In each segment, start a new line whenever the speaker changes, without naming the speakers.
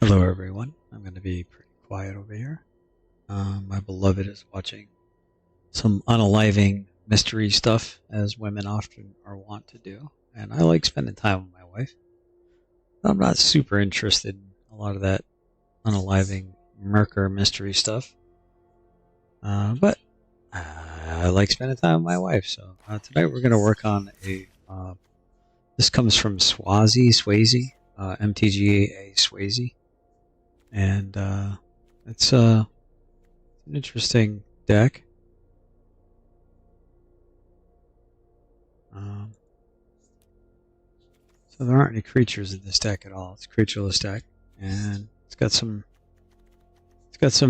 Hello, everyone. I'm going to be pretty quiet over here. My beloved is watching some unaliving mystery stuff, as women often are wont to do, and I like spending time with my wife. I'm not super interested in a lot of that unaliving murker mystery stuff, but I like spending time with my wife. So tonight we're going to work on a. This comes from Swazi, MTGA Swazi, and it's an interesting deck. So there aren't any creatures in this deck at all. It's a creatureless deck, and it's got some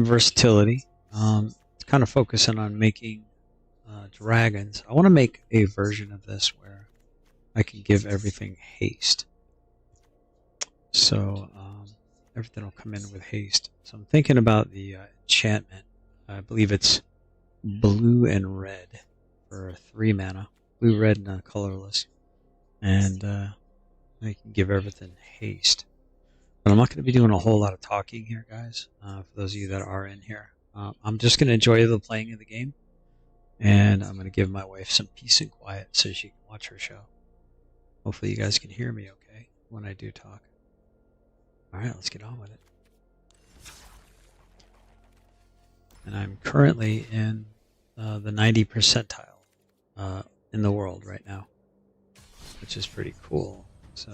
versatility. It's kind of focusing on making dragons. I want to make a version of this where I can give everything haste. So everything will come in with haste. So I'm thinking about the enchantment. I believe it's blue and red for 3 mana. Blue, red, and colorless. And I can give everything haste. But I'm not going to be doing a whole lot of talking here, guys. For those of you that are in here. I'm just going to enjoy the playing of the game. And I'm going to give my wife some peace and quiet so she can watch her show. Hopefully you guys can hear me okay when I do talk. Alright, let's get on with it. And I'm currently in the 90 percentile in the world right now, which is pretty cool. So,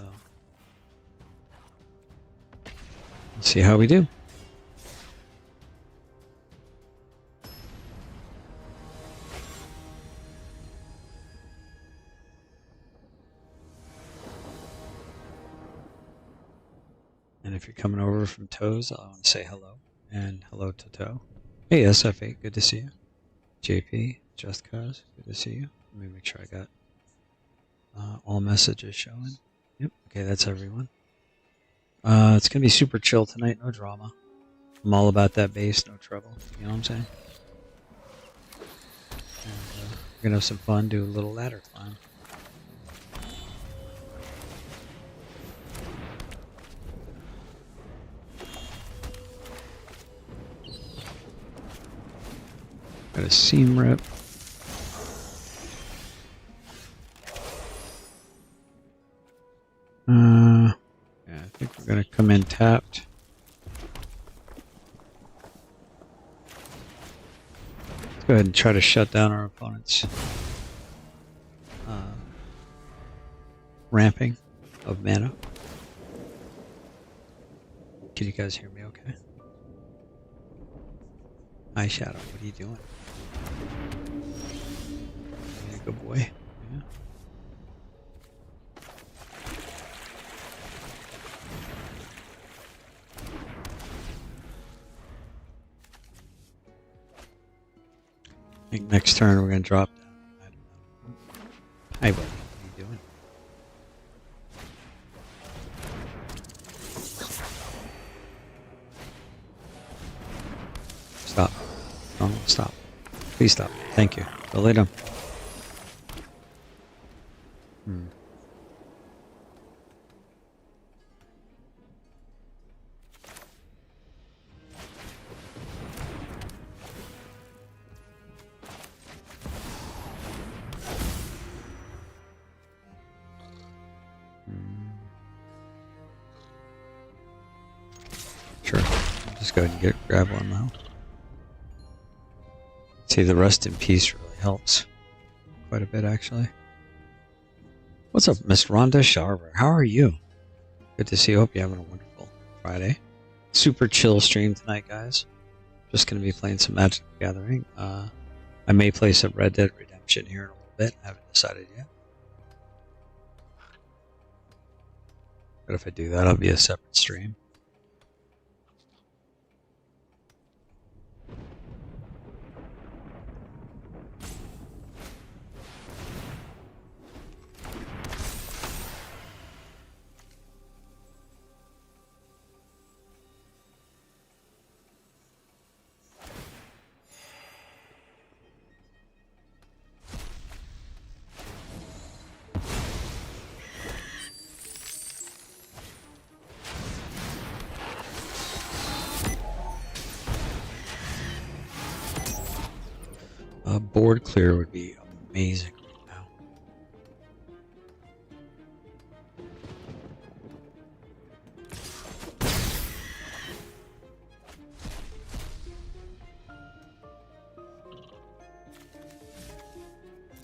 let's see how we do. And if you're coming over from Toes, I want to say hello. And hello to Toe. Hey, SF8, good to see you. JP, Just Cause, good to see you. Let me make sure I got all messages showing. Yep, okay, that's everyone. It's going to be super chill tonight, no drama. I'm all about that bass, no trouble. You know what I'm saying? And we're going to have some fun, do a little ladder climb. Got a seam rip. Yeah, I think we're going to come in tapped. Let's go ahead and try to shut down our opponent's ramping of mana. Can you guys hear me okay? Hi, Shadow. What are you doing? Yeah, good boy. Yeah. I think next turn we're going to drop down. I don't know. Hi, buddy. What are you doing? Stop. No, stop. Please stop. Thank you. Go lay down. Sure. I'll just go ahead and grab one now. See, the rest in peace really helps quite a bit, actually. What's up, Miss Rhonda Sharver? How are you? Good to see you. Hope you're having a wonderful Friday. Super chill stream tonight, guys. Just going to be playing some Magic the Gathering. I may play some Red Dead Redemption here in a little bit. I haven't decided yet. But if I do that, I'll be a separate stream. A board clear would be amazing right now.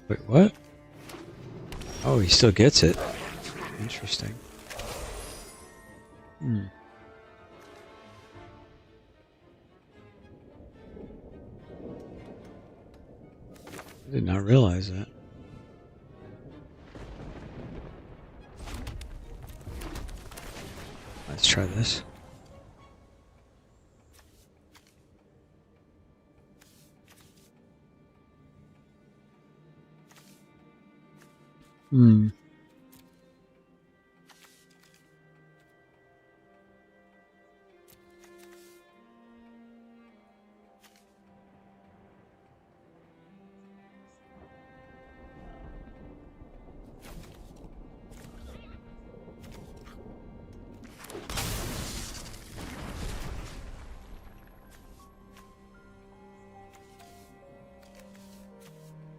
Wait, what? Oh, he still gets it. Interesting. I did not realize that. Let's try this.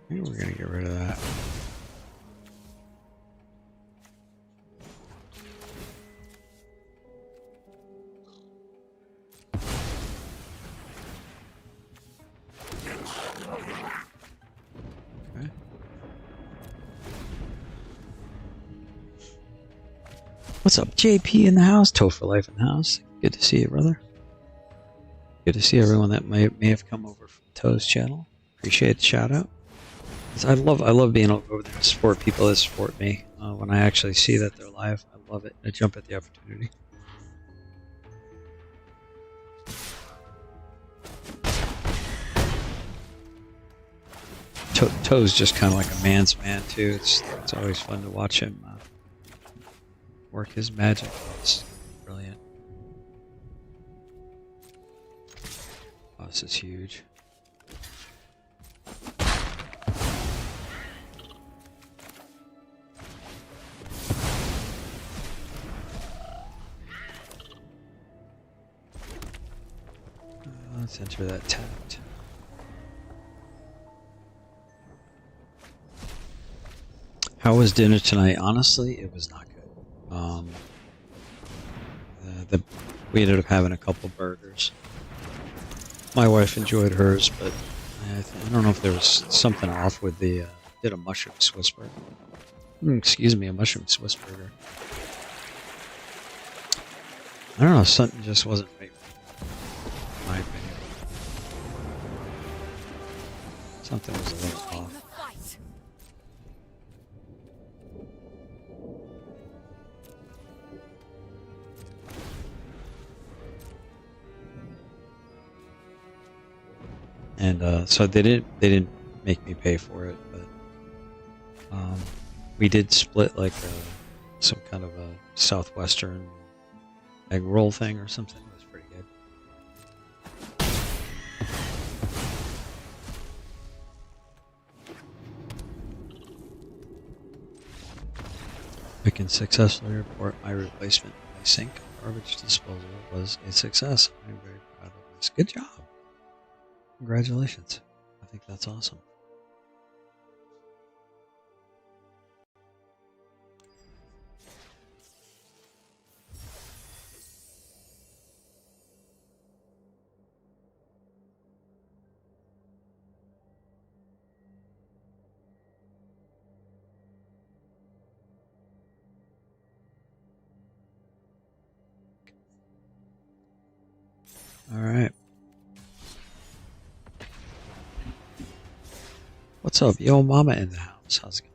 I think we're gonna get rid of that. Okay. What's up, JP in the house? Toe for life in the house. Good to see you, brother. Good to see everyone that may have come over from Toe's channel. Appreciate the shout out. I love being able to go over there and support people that support me. When I actually see that they're live, I love it. I jump at the opportunity. Toe's just kind of like a man's man too. It's always fun to watch him work his magic. It's brilliant. Oh, this is huge. Let's enter that tapped. How was dinner tonight? Honestly, it was not good. We ended up having a couple burgers. My wife enjoyed hers, but I don't know if there was something off with the. Did a mushroom Swiss burger. Excuse me, a mushroom Swiss burger. I don't know, something just wasn't right. In my opinion. Something was a little off. And so they didn't make me pay for it, but we did split like some kind of a southwestern egg roll thing or something. It was pretty good. I can successfully report my replacement of my sink garbage disposal was a success. I'm very proud of this. Good job. Congratulations. I think that's awesome. All right. What's up? Yo, mama in the house. How's it going?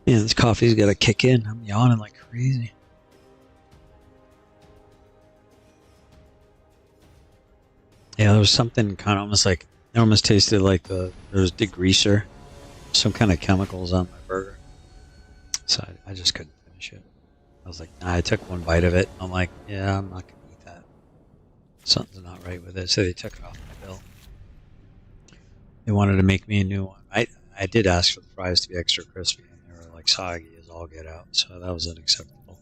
Yeah, this coffee's got to kick in. I'm yawning like crazy. Yeah, there was something kind of almost like, it almost tasted like there was degreaser, some kind of chemicals on my burger. So I just couldn't finish it. I was like, nah, I took one bite of it. I'm like, yeah, I'm not going to eat that. Something's not right with it. So they took it off my bill. They wanted to make me a new one. I did ask for the fries to be extra crispy, and they were like soggy as all get out. So that was unacceptable.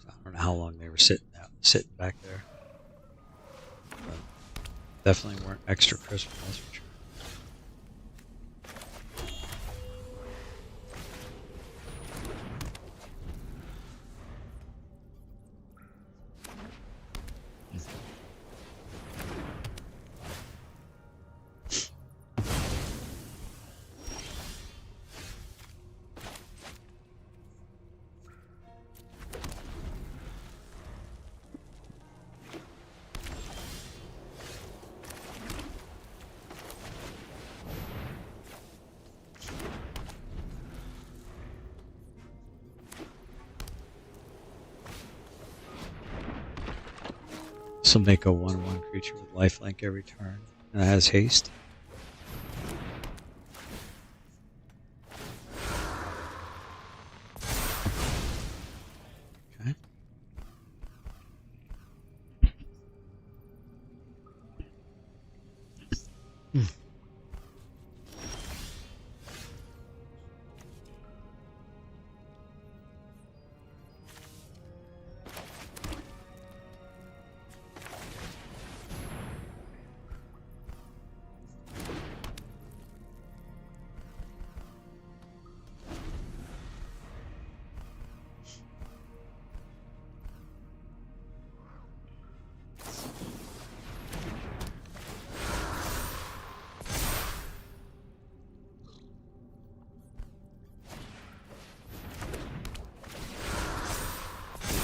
I don't know how long they were sitting back there. But definitely weren't extra crispy, that's for sure. This will make a 1/1 creature with lifelink every turn. And it has haste. Okay.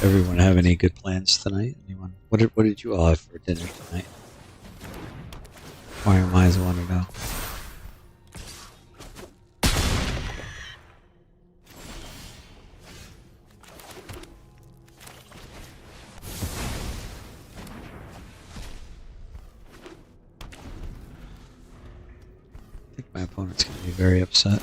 Everyone have any good plans tonight? Anyone? What did you all have for dinner tonight? Why minds want to know. I think my opponent's going to be very upset.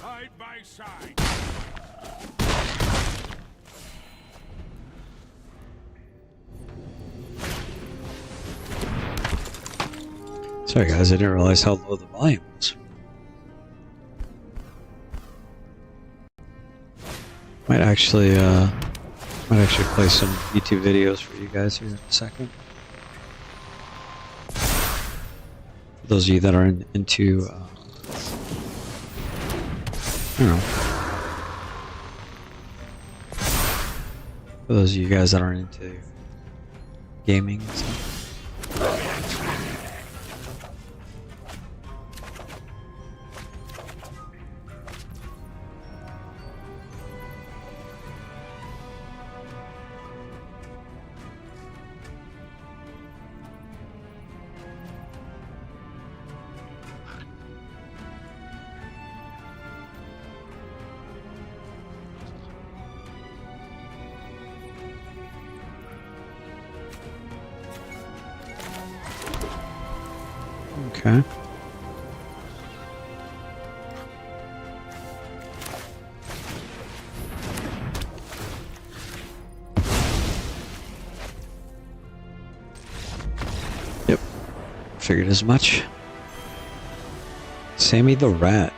Side by side.
Sorry guys, I didn't realize how low the volume was. Might actually play some YouTube videos for you guys here in a second. For those of you that are into, I don't know. For those of you guys that aren't into gaming and stuff. Okay. Yep. Figured as much. Sammy the Rat.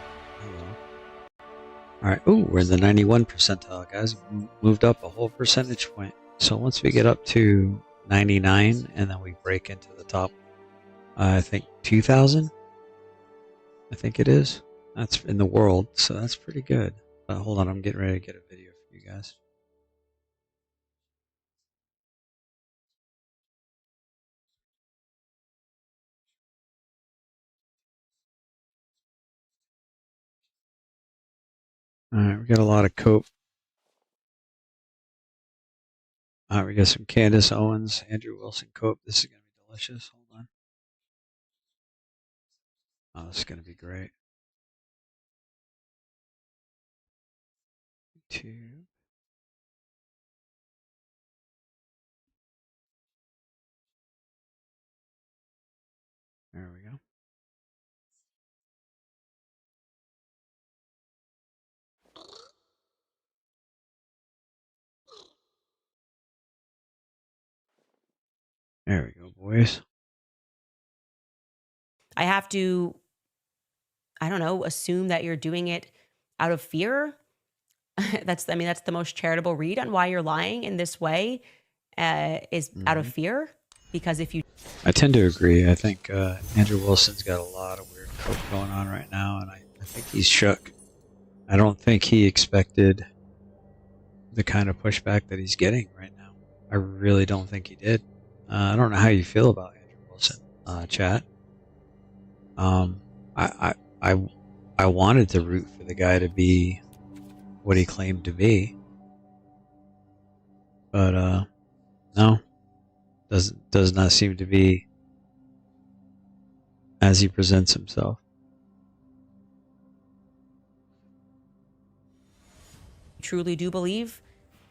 Alright. Ooh, we're in the 91 percentile, guys. Moved up a whole percentage point. So once we get up to 99 and then we break into the top, I think 2,000, I think it is. That's in the world, so that's pretty good. Hold on, I'm getting ready to get a video for you guys. Alright, we got a lot of cope. We got some Candace Owens, Andrew Wilson cope. This is going to be delicious. Hold on. Oh, this is going to be great. Two. There we go. There we go, boys.
I have to, I don't know, assume that you're doing it out of fear. That's the most charitable read on why you're lying in this way, is out of fear. Because if you,
I tend to agree. I think Andrew Wilson's got a lot of weird coke going on right now, and I think he's shook. I don't think he expected the kind of pushback that he's getting right now. I really don't think he did. I don't know how you feel about Andrew Wilson, chat. I wanted to root for the guy to be what he claimed to be, but no, does not seem to be as he presents himself.
truly do believe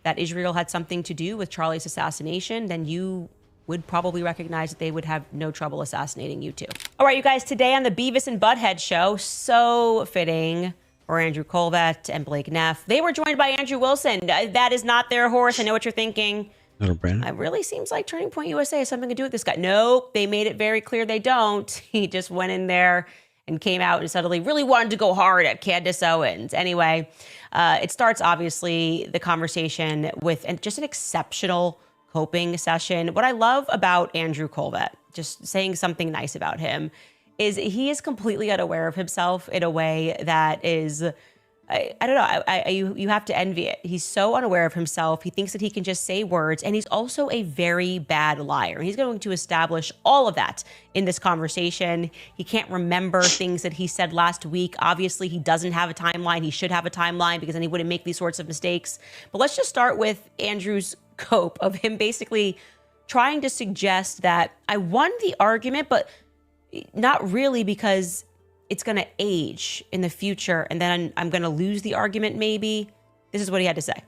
that Israel had something to do with Charlie's assassination, then you would probably recognize that they would have no trouble assassinating you too. All right, you guys, today on the Beavis and Butthead show, so fitting for Andrew Colvett and Blake Neff. They were joined by Andrew Wilson. That is not their horse. I know what you're thinking. It really seems like Turning Point USA has something to do with this guy. Nope, they made it very clear they don't. He just went in there and came out and suddenly really wanted to go hard at Candace Owens. Anyway, it starts, obviously, the conversation with just an exceptional coping session. What I love about Andrew Colvett, just saying something nice about him, is he is completely unaware of himself in a way that is, I don't know, you have to envy it. He's so unaware of himself. He thinks that he can just say words, and he's also a very bad liar. He's going to establish all of that in this conversation. He can't remember things that he said last week. Obviously, he doesn't have a timeline. He should have a timeline because then he wouldn't make these sorts of mistakes. But let's just start with Andrew's cope of him basically trying to suggest that I won the argument, but not really, because it's going to age in the future, and then I'm going to lose the argument maybe. This is what he had to say.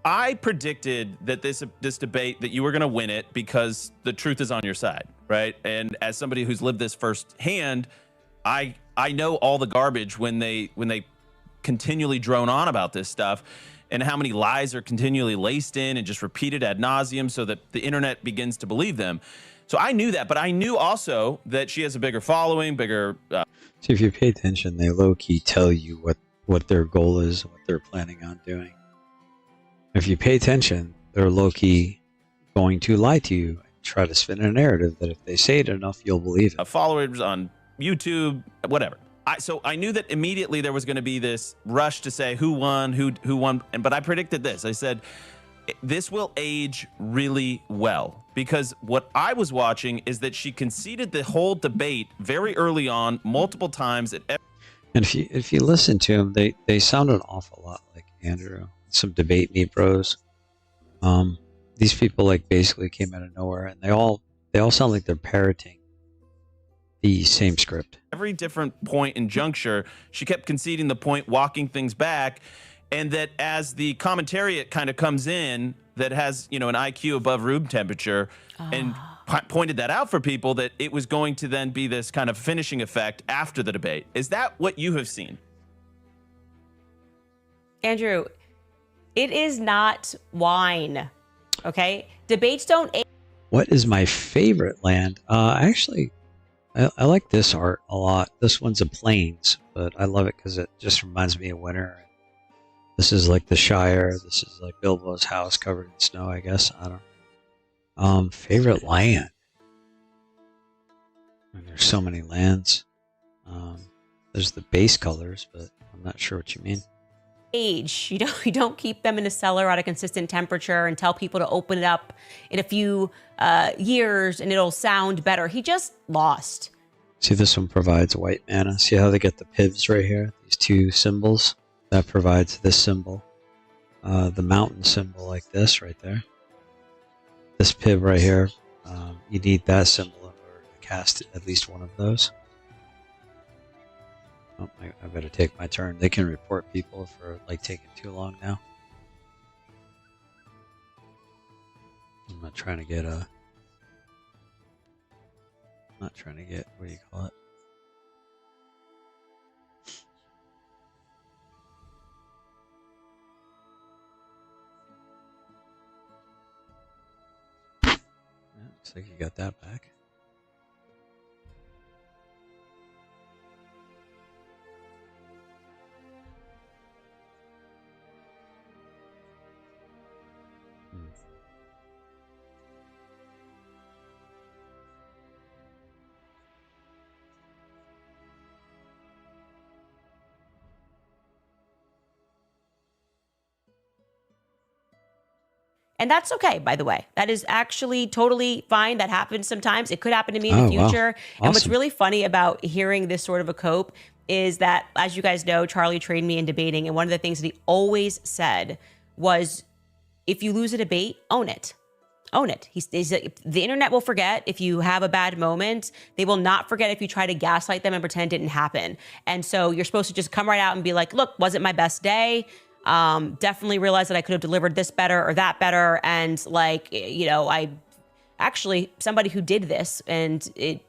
I predicted that this debate, that you were going to win it because the truth is on your side, right? And as somebody who's lived this firsthand, I know all the garbage when they continually drone on about this stuff, and how many lies are continually laced in and just repeated ad nauseum so that the internet begins to believe them. So I knew that, but I knew also that she has a bigger following, bigger...
See, if you pay attention, they low-key tell you what their goal is, what they're planning on doing. If you pay attention, they're low-key going to lie to you and try to spin a narrative that if they say it enough, you'll believe it.
Followers on YouTube, whatever. So I knew that immediately there was going to be this rush to say who won, who won. But I predicted this. I said, this will age really well, because what I was watching is that she conceded the whole debate very early on, multiple times.
And if you listen to them, they sound an awful lot like Andrew. Some debate me bros. These people like basically came out of nowhere, and they all sound like they're parroting the same script.
Every different point and juncture, she kept conceding the point, walking things back. And that as the commentariat kind of comes in that has, an IQ above room temperature, and pointed that out for people, that it was going to then be this kind of finishing effect after the debate. Is that what you have seen?
Andrew, it is not wine, okay? Debates don't...
What is my favorite land? Actually, I like this art a lot. This one's a plains, but I love it because it just reminds me of winter. This is like the Shire. This is like Bilbo's house covered in snow, I guess. I don't know. Favorite land. And there's so many lands. There's the base colors, but I'm not sure what you mean.
Age. You don't keep them in a cellar at a consistent temperature and tell people to open it up in a few years and it'll sound better. He just lost.
See, this one provides white mana. See how they get the pivs right here? These two symbols? That provides this symbol. The mountain symbol like this right there. This piv right here, you need that symbol in order to cast at least one of those. Oh, I better take my turn. They can report people for like taking too long now. I'm not trying to get what do you call it? Yeah, looks like you got that back.
And that's okay, by the way. That is actually totally fine. That happens sometimes. It could happen to me in the future.
Wow.
And what's
Awesome.
really funny about hearing this sort of a cope is that, as you guys know, Charlie trained me in debating. And one of the things that he always said was, if you lose a debate, own it. Own it. He's the internet will forget if you have a bad moment. They will not forget if you try to gaslight them and pretend it didn't happen. And so you're supposed to just come right out and be like, look, wasn't my best day. Definitely realized that I could have delivered this better or that better. And like, you know, I actually, somebody who did this and the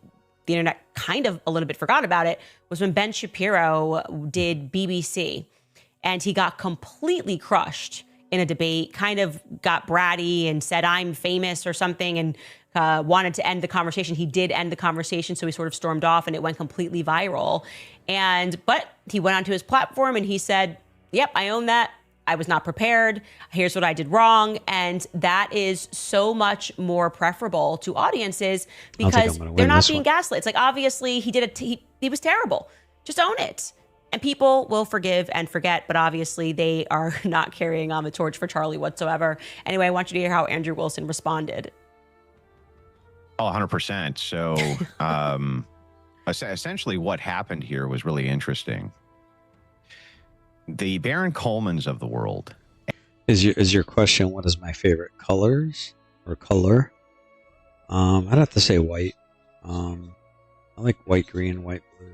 internet kind of a little bit forgot about it was when Ben Shapiro did BBC and he got completely crushed in a debate, kind of got bratty and said, I'm famous or something, and wanted to end the conversation. He did end the conversation, so he sort of stormed off and it went completely viral. But he went onto his platform and he said, yep, I own that. I was not prepared. Here's what I did wrong. And that is so much more preferable to audiences because they're not being gaslit. It's like, obviously he was terrible. Just own it. And people will forgive and forget, but obviously they are not carrying on the torch for Charlie whatsoever. Anyway, I want you to hear how Andrew Wilson responded.
Oh, 100%. So essentially what happened here was really interesting. The Baron Colemans of the world.
Is your question, what is my favorite colors or color? I'd have to say white. I like white, green, white, blue.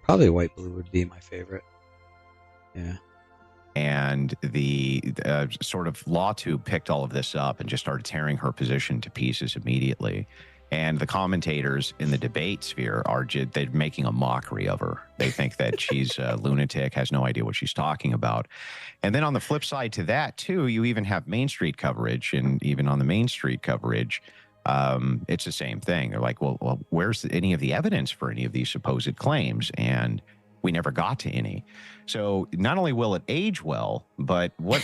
Probably white, blue would be my favorite. Yeah.
And the sort of law tube picked all of this up and just started tearing her position to pieces immediately. And the commentators in the debate sphere they're making a mockery of her. They think that she's a lunatic, has no idea what she's talking about. And then on the flip side to that, too, you even have Main Street coverage. And even on the Main Street coverage, it's the same thing. They're like, well, where's any of the evidence for any of these supposed claims? And we never got to any. So not only will it age well, but what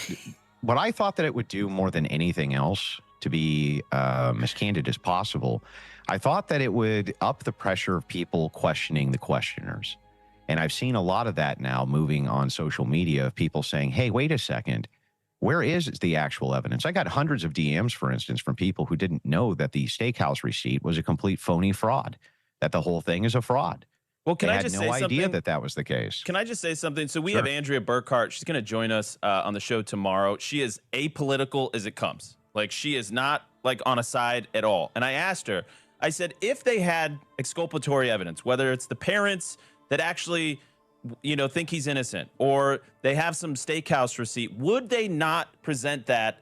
I thought that it would do more than anything else, to be as candid as possible, I thought that it would up the pressure of people questioning the questioners. And I've seen a lot of that now moving on social media of people saying, hey, wait a second, where is the actual evidence? I got hundreds of DMs, for instance, from people who didn't know that the steakhouse receipt was a complete phony fraud, that the whole thing is a fraud.
Well, can
they
I just
had no
say
idea
something?
that was the case.
Can I just say something? So we
Sure.
have Andrea Burkhart. She's going to join us on the show tomorrow. She is apolitical as it comes. Like, she is not like on a side at all. And I asked her, I said, if they had exculpatory evidence, whether it's the parents that actually, you know, think he's innocent, or they have some steakhouse receipt, would they not present that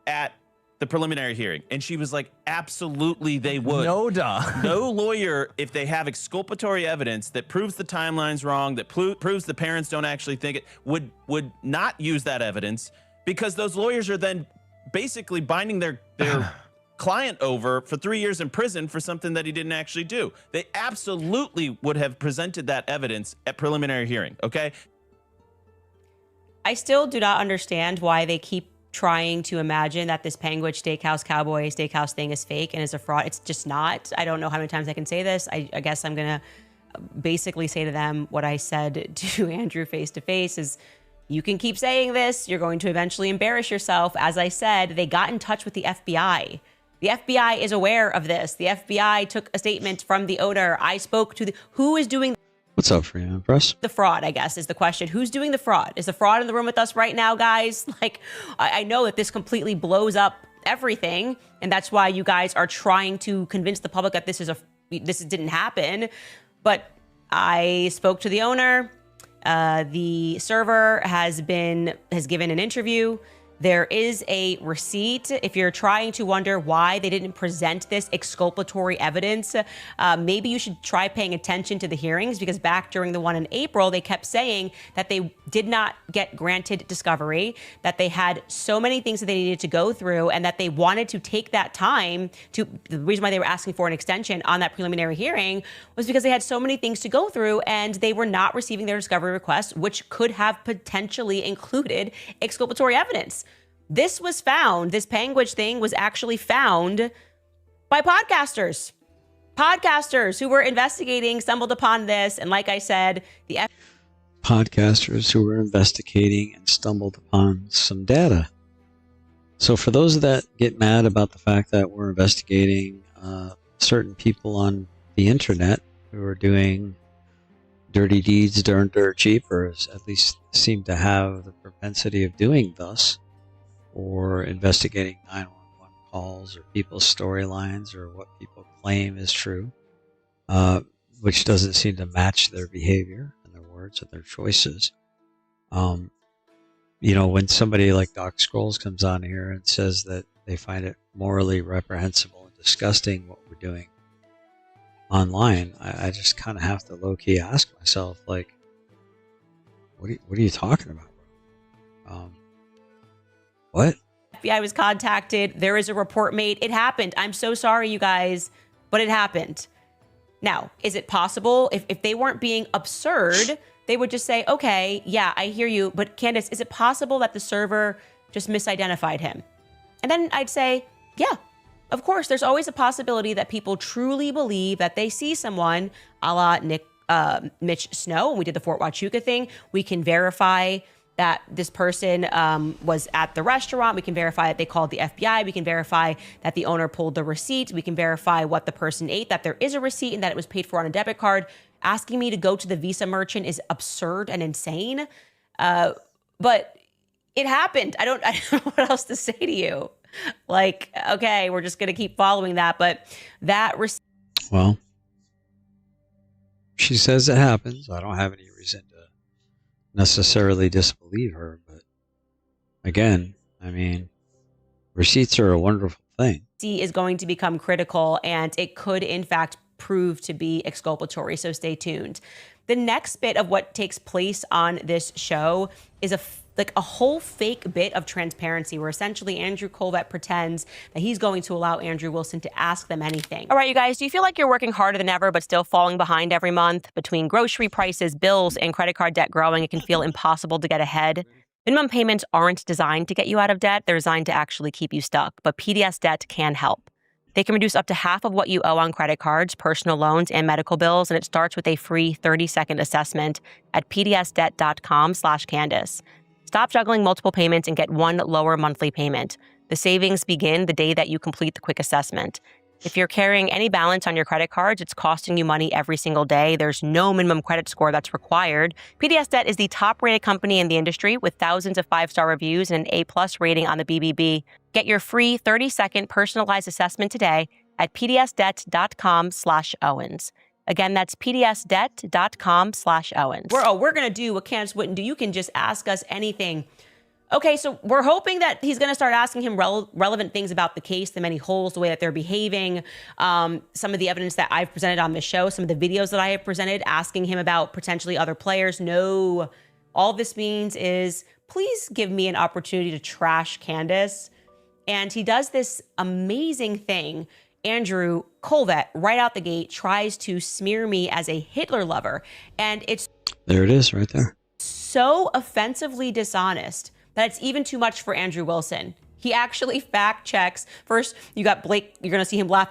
at the preliminary hearing? And she was like, absolutely they would.
No duh.
No lawyer, if they have exculpatory evidence that proves the timeline's wrong, that proves the parents don't actually think it, would not use that evidence, because those lawyers are then basically binding their client over for 3 years in prison for something that he didn't actually do. They absolutely would have presented that evidence at preliminary hearing, okay?
I still do not understand why they keep trying to imagine that this Penguin Steakhouse Cowboy Steakhouse thing is fake and is a fraud. It's just not. I don't know how many times I can say this. I guess I'm going to basically say to them what I said to Andrew face to face is, you can keep saying this. You're going to eventually embarrass yourself. As I said, they got in touch with the FBI. The FBI is aware of this. The FBI took a statement from the owner. I spoke to who is doing
What's up, Freedom Press?
the fraud, I guess, is the question. Who's doing the fraud? Is the fraud in the room with us right now, guys? Like, I know that this completely blows up everything, and that's why you guys are trying to convince the public that this didn't happen. But I spoke to the owner. The server has given an interview. There is a receipt. If you're trying to wonder why they didn't present this exculpatory evidence, maybe you should try paying attention to the hearings, because back during the one in April, they kept saying that they did not get granted discovery, that they had so many things that they needed to go through, and that they wanted to take that time to, the reason why they were asking for an extension on that preliminary hearing was because they had so many things to go through and they were not receiving their discovery requests, which could have potentially included exculpatory evidence. This was found, this Penguin thing was actually found by podcasters. Podcasters who were investigating stumbled upon this. And like I said,
Podcasters who were investigating and stumbled upon some data. So for those that get mad about the fact that we're investigating certain people on the internet who are doing dirty deeds darn dirt cheap, or at least seem to have the propensity of doing thus, or investigating 911 calls or people's storylines or what people claim is true, which doesn't seem to match their behavior and their words and their choices. When somebody like Doc Scrolls comes on here and says that they find it morally reprehensible and disgusting what we're doing online, I just kind of have to low-key ask myself, like, what are you talking about? What?
FBI was contacted. There is a report made. It happened. I'm so sorry, you guys, but it happened. Now, is it possible if they weren't being absurd, they would just say, okay, yeah, I hear you. But Candace, is it possible that the server just misidentified him? And then I'd say, yeah, of course. There's always a possibility that people truly believe that they see someone a la Mitch Snow. When we did the Fort Huachuca thing, we can verify that this person was at the restaurant. We can verify that they called the FBI. We can verify that the owner pulled the receipt. We can verify what the person ate, that there is a receipt and that it was paid for on a debit card. Asking me to go to the Visa merchant is absurd and insane. But it happened. I don't know what else to say to you. Like, okay, we're just going to keep following that. But that receipt.
Well, she says it happens. I don't have any reason to necessarily disbelieve her, but again, I mean, receipts are a wonderful thing.
Is going to become critical, and it could in fact prove to be exculpatory, so stay tuned. The next bit of what takes place on this show is a whole fake bit of transparency where essentially Andrew Colvett pretends that he's going to allow Andrew Wilson to ask them anything. All right, you guys, do you feel like you're working harder than ever but still falling behind every month? Between grocery prices, bills, and credit card debt growing, it can feel impossible to get ahead. Minimum payments aren't designed to get you out of debt. They're designed to actually keep you stuck. But PDS Debt can help. They can reduce up to half of what you owe on credit cards, personal loans, and medical bills, and it starts with a free 30-second assessment at pdsdebt.com/Candace. Stop juggling multiple payments and get one lower monthly payment. The savings begin the day that you complete the quick assessment. If you're carrying any balance on your credit cards, it's costing you money every single day. There's no minimum credit score that's required. PDS Debt is the top-rated company in the industry with thousands of 5-star reviews and an A+ rating on the BBB. Get your free 30-second personalized assessment today at pdsdebt.com/Owens. Again, that's pdsdebt.com/Owens. We're going to do what Candace wouldn't do. You can just ask us anything. Okay, so we're hoping that he's going to start asking him relevant things about the case, the many holes, the way that they're behaving, some of the evidence that I've presented on this show, some of the videos that I have presented, asking him about potentially other players. No, all this means is please give me an opportunity to trash Candace. And he does this amazing thing. Andrew Colvett, right out the gate, tries to smear me as a Hitler lover. And it's
there it is right there.
so offensively dishonest that it's even too much for Andrew Wilson. He actually fact checks. First, you got Blake, you're going to see him laugh.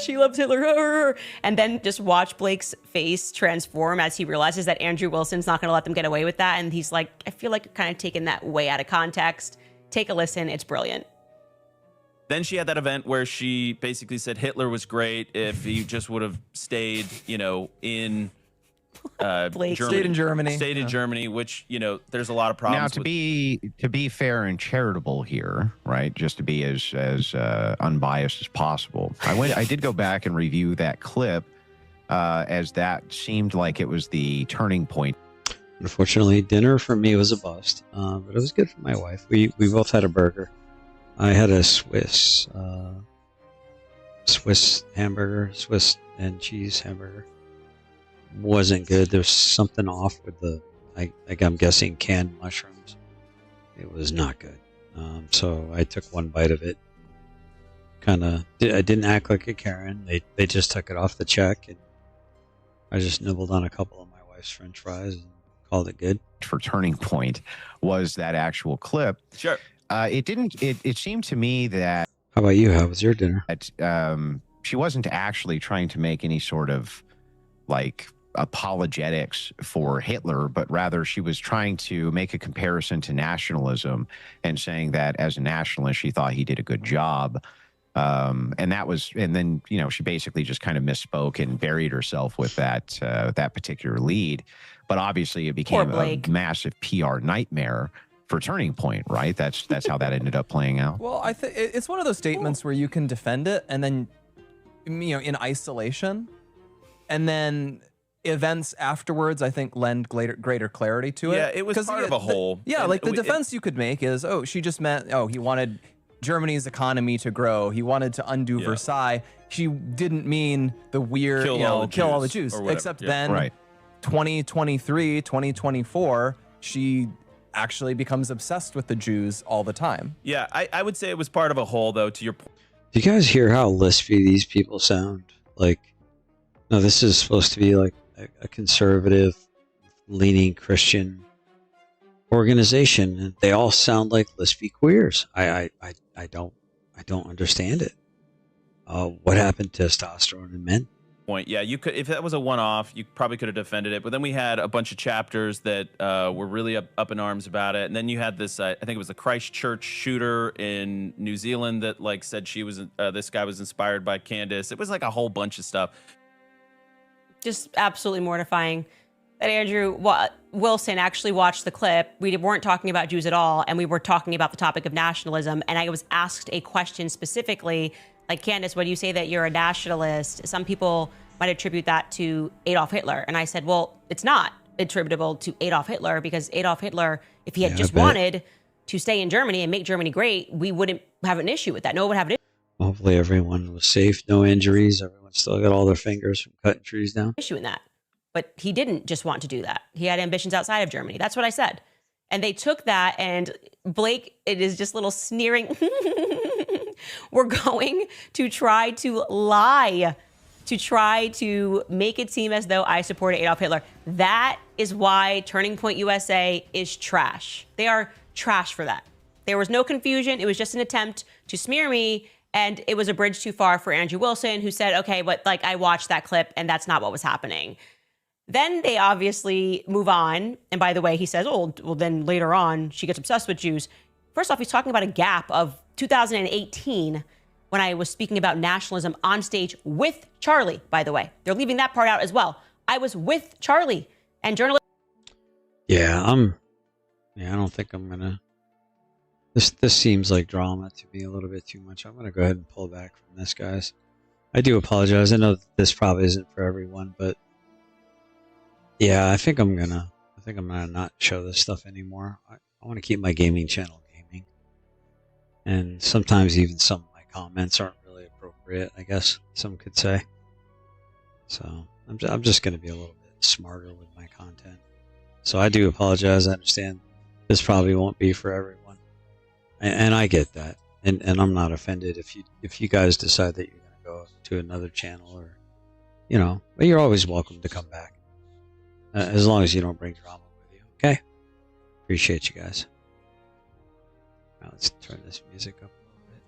She loves Hitler. And then just watch Blake's face transform as he realizes that Andrew Wilson's not going to let them get away with that. And he's like, I feel like you're kind of taking that way out of context. Take a listen. It's brilliant.
Then she had that event where she basically said Hitler was great if he just would have stayed, in
Blake.
Germany.
Stayed in Germany.
Stayed in Germany, which, there's a lot of problems
Now, to be fair and charitable here, right? Just to be as unbiased as possible, I did go back and review that clip, as that seemed like it was the turning point.
Unfortunately, dinner for me was a bust, but it was good for my wife. We both had a burger. I had a Swiss hamburger, Swiss and cheese hamburger. Wasn't good. There's something off with I'm guessing canned mushrooms. It was not good. So I took one bite of it. I didn't act like a Karen. They just took it off the check, and I just nibbled on a couple of my wife's French fries and called it good.
For turning point was that actual clip.
Sure.
It seemed to me that
How about you? How was your dinner?
she wasn't actually trying to make any sort of apologetics for Hitler, but rather she was trying to make a comparison to nationalism and saying that as a nationalist, she thought he did a good job. And then, she basically just kind of misspoke and buried herself with that particular lead. But obviously it became a massive PR nightmare for Turning Point, right? That's how that ended up playing out.
Well, I think it's one of those statements where you can defend it and then, in isolation, and then events afterwards, I think, lend greater clarity to it.
Yeah, it was part of a whole.
Yeah,
And
the defense you could make is, she just meant, he wanted Germany's economy to grow. He wanted to undo Versailles. She didn't mean the weird, kill all the Jews. Except then,
right.
2023, 2024, she actually becomes obsessed with the Jews all the time.
Yeah, I would say it was part of a whole, though, to your point.
Do you guys hear how lispy these people sound? No, this is supposed to be like a conservative leaning Christian organization, and they all sound like lispy queers. I don't understand it. What happened to testosterone in men?
Point. Yeah, you could, if that was a one-off, you probably could have defended it. But then we had a bunch of chapters that were really up in arms about it. And then you had this, I think it was the Christchurch shooter in New Zealand that said she was this guy was inspired by Candace. It was like a whole bunch of stuff.
Just absolutely mortifying that Andrew Wilson actually watched the clip. We weren't talking about Jews at all, and we were talking about the topic of nationalism. And I was asked a question specifically, like, Candace, when you say that you're a nationalist, some people might attribute that to Adolf Hitler. And I said, well, it's not attributable to Adolf Hitler, because Adolf Hitler, if he had just wanted to stay in Germany and make Germany great, we wouldn't have an issue with that. No one would have an
Hopefully everyone was safe, no injuries. Everyone still got all their fingers from cutting trees down.
issue in that. But he didn't just want to do that. He had ambitions outside of Germany. That's what I said. And they took that, and Blake, it is just little sneering. We're going to try to lie, to try to make it seem as though I supported Adolf Hitler. That is why Turning Point USA is trash. They are trash for that. There was no confusion. It was just an attempt to smear me, and it was a bridge too far for Andrew Wilson, who said, okay, but I watched that clip, and that's not what was happening. Then they obviously move on. And by the way, he says, oh, well, then later on, she gets obsessed with Jews. First off, he's talking about a gap of 2018 when I was speaking about nationalism on stage with Charlie, by the way. They're leaving that part out as well. I was with Charlie and journalists.
Yeah, I don't think I'm gonna. This seems like drama to be a little bit too much. I'm gonna go ahead and pull back from this, guys. I do apologize. I know this probably isn't for everyone, but yeah, I think I'm gonna not show this stuff anymore. I want to keep my gaming channel gaming, and sometimes even some of my comments aren't really appropriate, I guess some could say. So I'm just gonna be a little bit smarter with my content. So I do apologize. I understand this probably won't be for everyone. And I get that, and I'm not offended if you guys decide that you're going to go to another channel, or but you're always welcome to come back, as long as you don't bring drama with you. Okay. Appreciate you guys. Now let's turn this music up a little bit.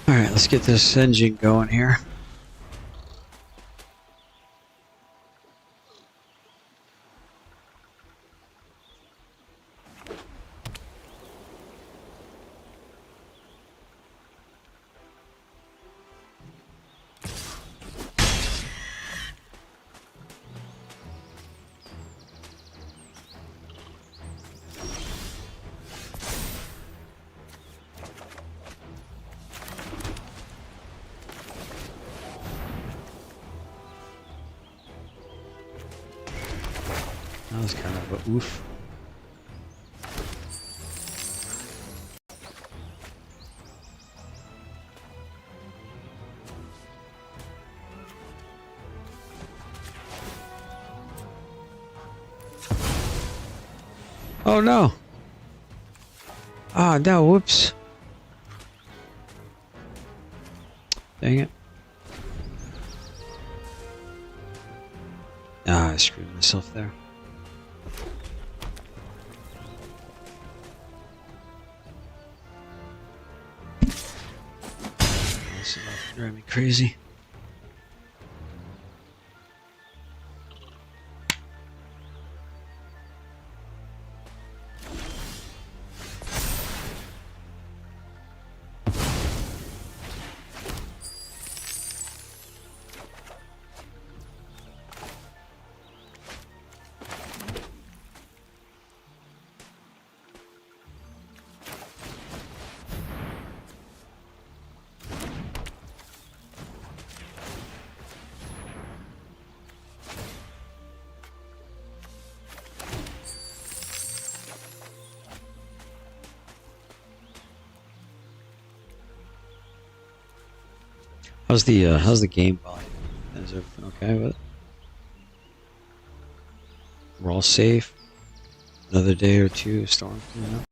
Alright, let's get this engine going here. That was kind of a oof. Oh no! Ah, no, whoops. Dang it. Ah, I screwed myself there. This is about to drive me crazy. How's the game volume? Is everything okay with it? We're all safe. Another day or two of storm coming up.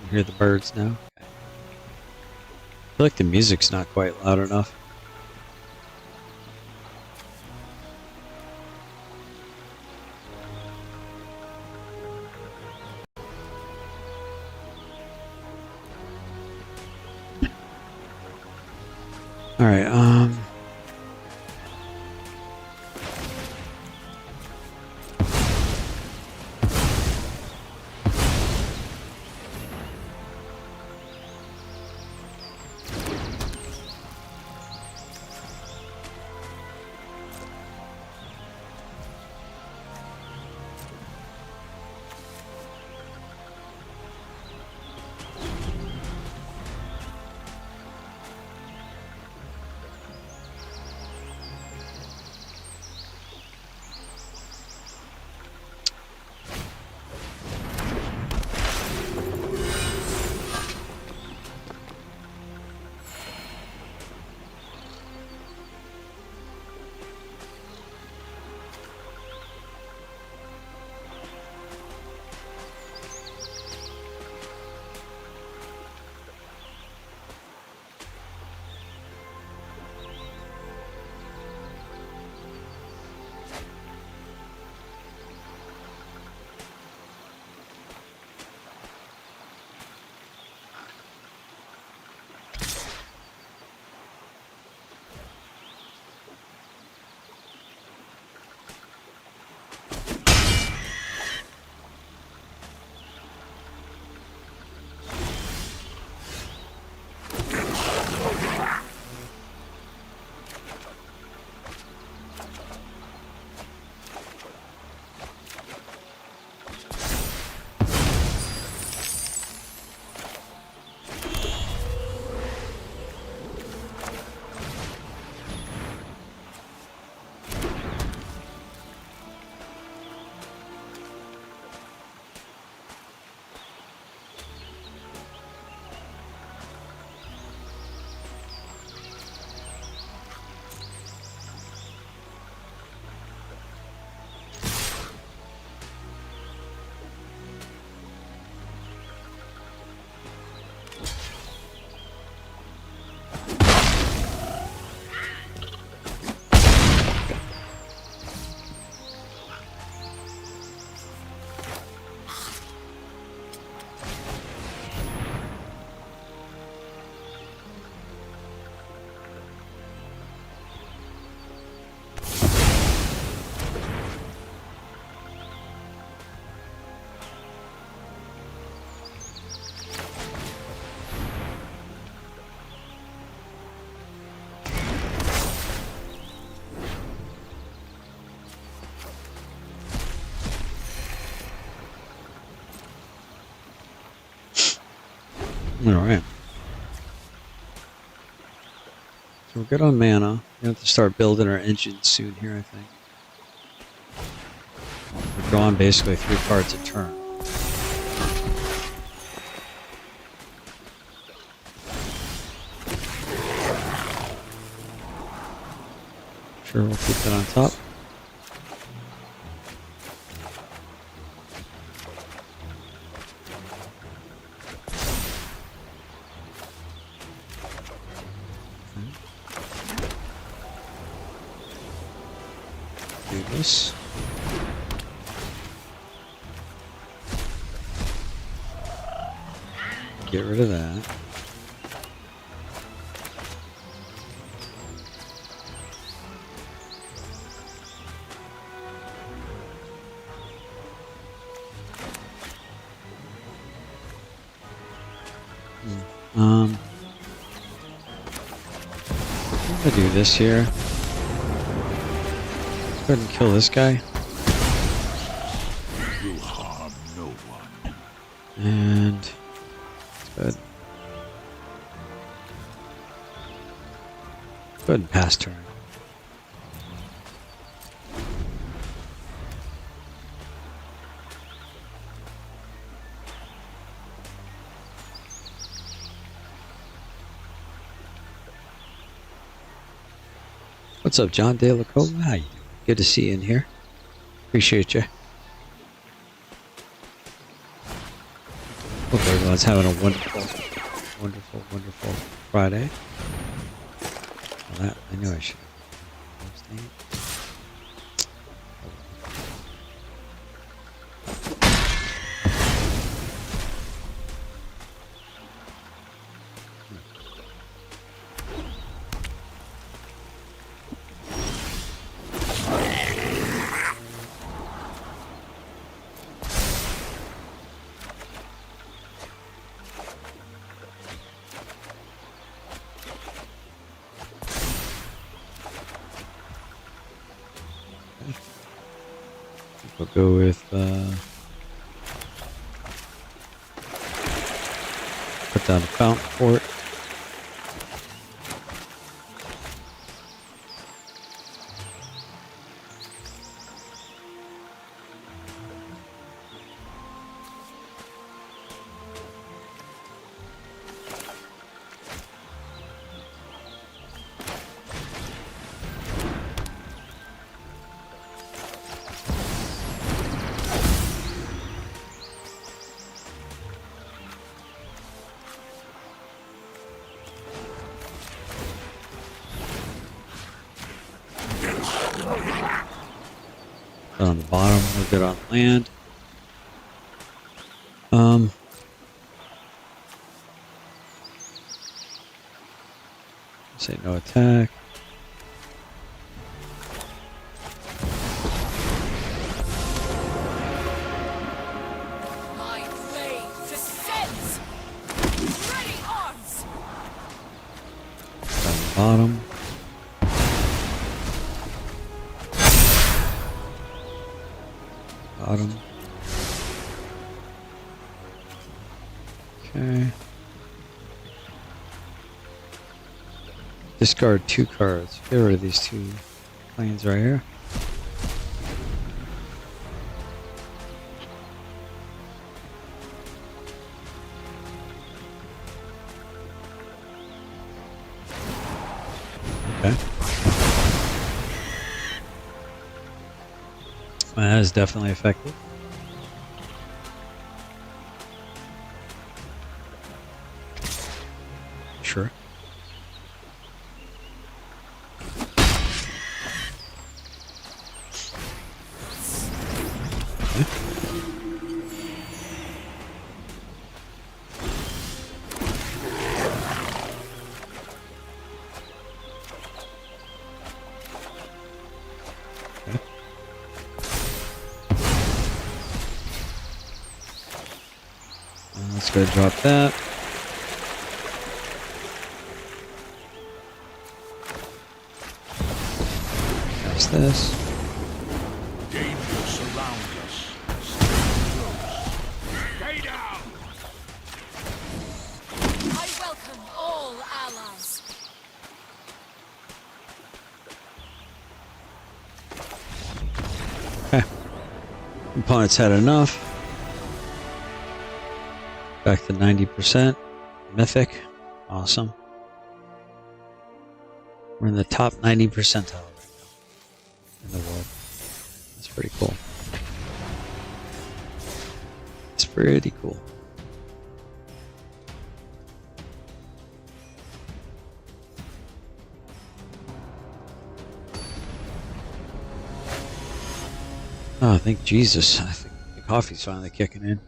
You hear the birds now? I feel like the music's not quite loud enough. Alright, All right. So we're good on mana. We have to start building our engine soon here, I think. We're drawing basically 3 cards a turn. Sure, we'll keep that on top. Do this. Get rid of that. I'm gonna do this here. Let's go ahead and kill this guy.
You harm no one.
And good. Go ahead and pass turn. What's up, John De La Cova? How you doing? Good to see you in here. Appreciate you. Hope everyone's having a wonderful, wonderful, wonderful Friday. Well, that I knew I should. We'll go with put down a fountain fort. On the bottom, we're good on land. Say no attack.
My blade descends. Ready arms.
On the bottom. Bottom. Okay. Discard 2 cards. Get rid of these 2 planes right here. Okay. Well, that is definitely effective. Sure. Okay. Okay. Let's go ahead and drop that. Cast this.
Danger surrounds us. Stay close. Stay down.
Opponents had enough. Back to 90%. Mythic. Awesome. We're in the top 90 percentile right now in the world. That's pretty cool. It's pretty cool. Oh, thank Jesus. I think the coffee's finally kicking in.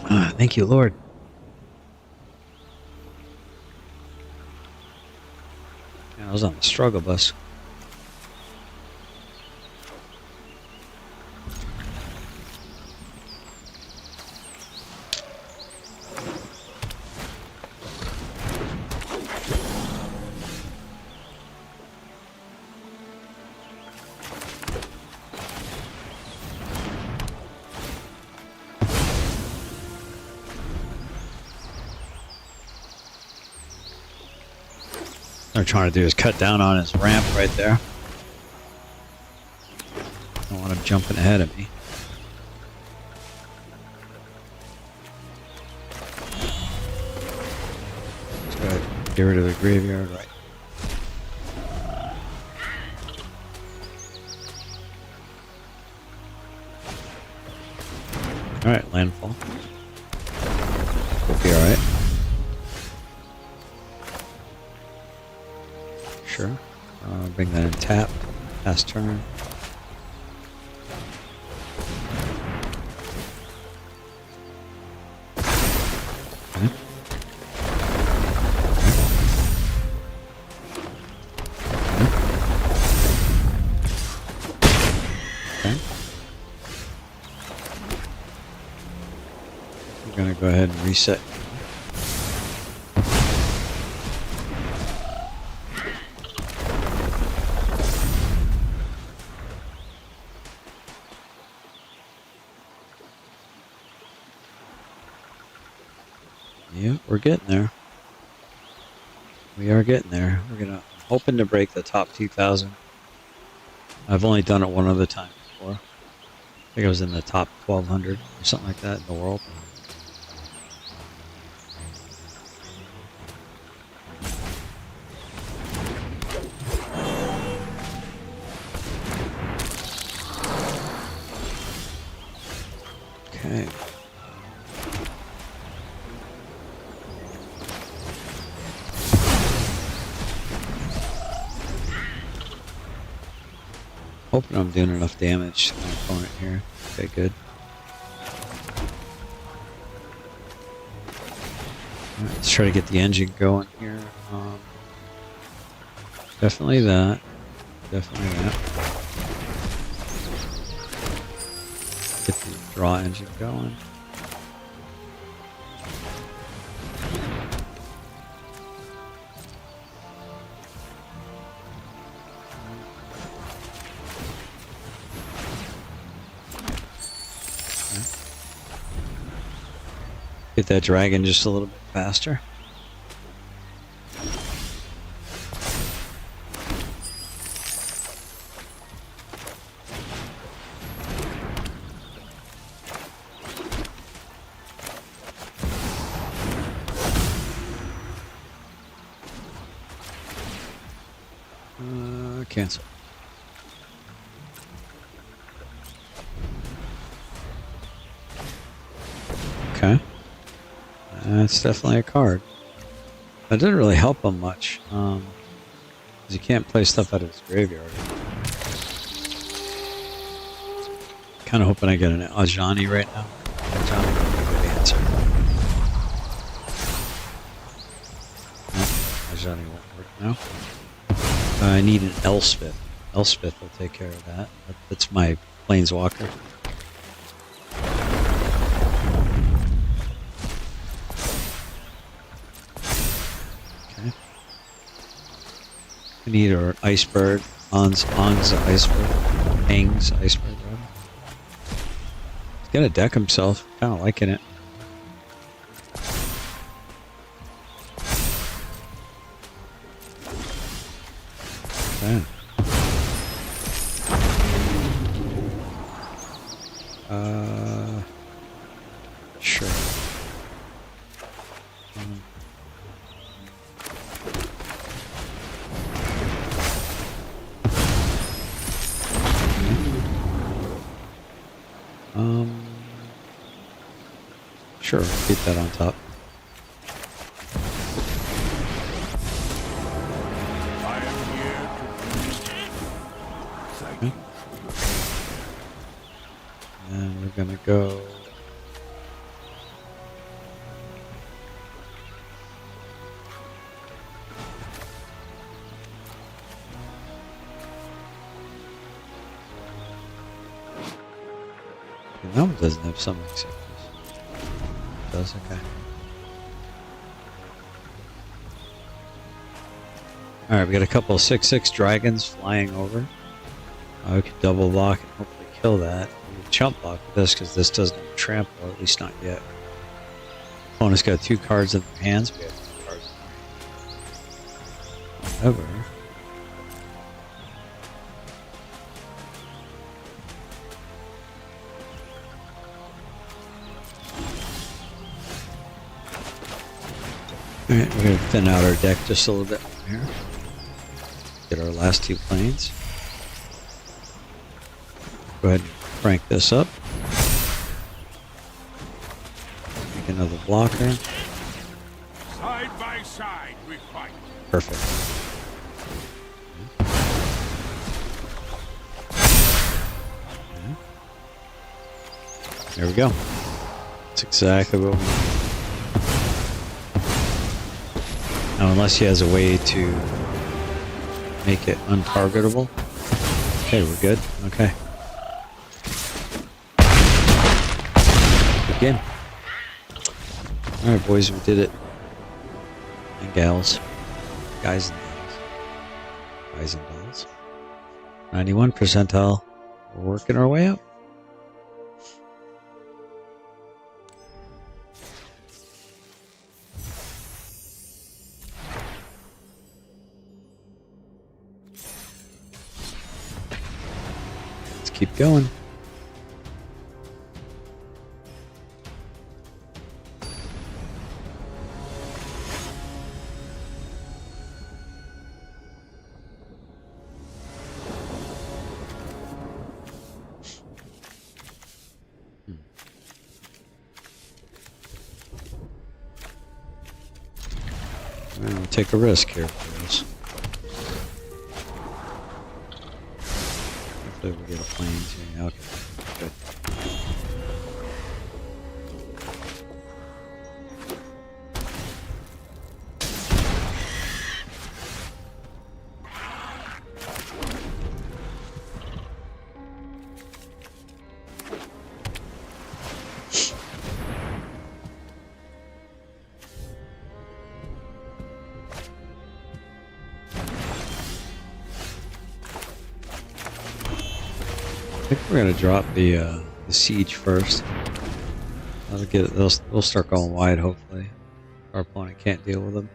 Ah, thank you, Lord. Yeah, I was on the struggle bus. What they're trying to do is cut down on his ramp right there. Don't want him jumping ahead of me. Let's go ahead and get rid of the graveyard right. Alright, landfall. We'll be alright. Sure. Bring that in tap. Pass turn. Okay. Okay. We're gonna go ahead and reset. Yeah, we're getting there. We are getting there. I'm hoping to break the top 2,000. I've only done it one other time before. I think I was in the top 1,200 or something like that in the world. Okay. Hoping I'm doing enough damage to my opponent here. Okay, good. Alright, let's try to get the engine going here. Definitely that. Definitely that. Get the draw engine going. Get that dragon just a little bit faster. Cancel. Okay. That's definitely a card. That didn't really help him much. Because he can't play stuff out of his graveyard. Kind of hoping I get an Ajani right now. Ajani would be a good answer. No, Ajani won't work now. I need an Elspeth. Elspeth will take care of that. That's my planeswalker. Okay. I need our Icebird. Ang's Icebird. Ang's Icebird, rather. He's gonna deck himself. Kind of liking it. Okay. Sure. Um, Um, sure, keep that on top.
I am here to thank you.
And we're gonna go. And that one doesn't have some acceptance. It does, okay. Alright, we got a couple of 6/6 dragons flying over. We could double block and hopefully kill that. We can chump block with this because this doesn't have trample, or at least not yet. Opponent's got 2 cards in their hands. We have 2 cards in our hand. However, alright, we're going to thin out our deck just a little bit more here. Get our last 2 planes. Go ahead and crank this up. Make another blocker.
Side by side we fight.
Perfect. There we go. That's exactly what we need. Now, unless he has a way to make it untargetable. Okay, we're good. Okay. Good game. Alright, boys, we did it. And gals. Guys and dolls. Guys and dolls. 91 percentile. We're working our way up. Let's keep going. We'll take a risk here for us. Hopefully we get a plane too. Okay, good. I think we're gonna drop the siege first. That'll get it. They'll start going wide. Hopefully, our opponent can't deal with them.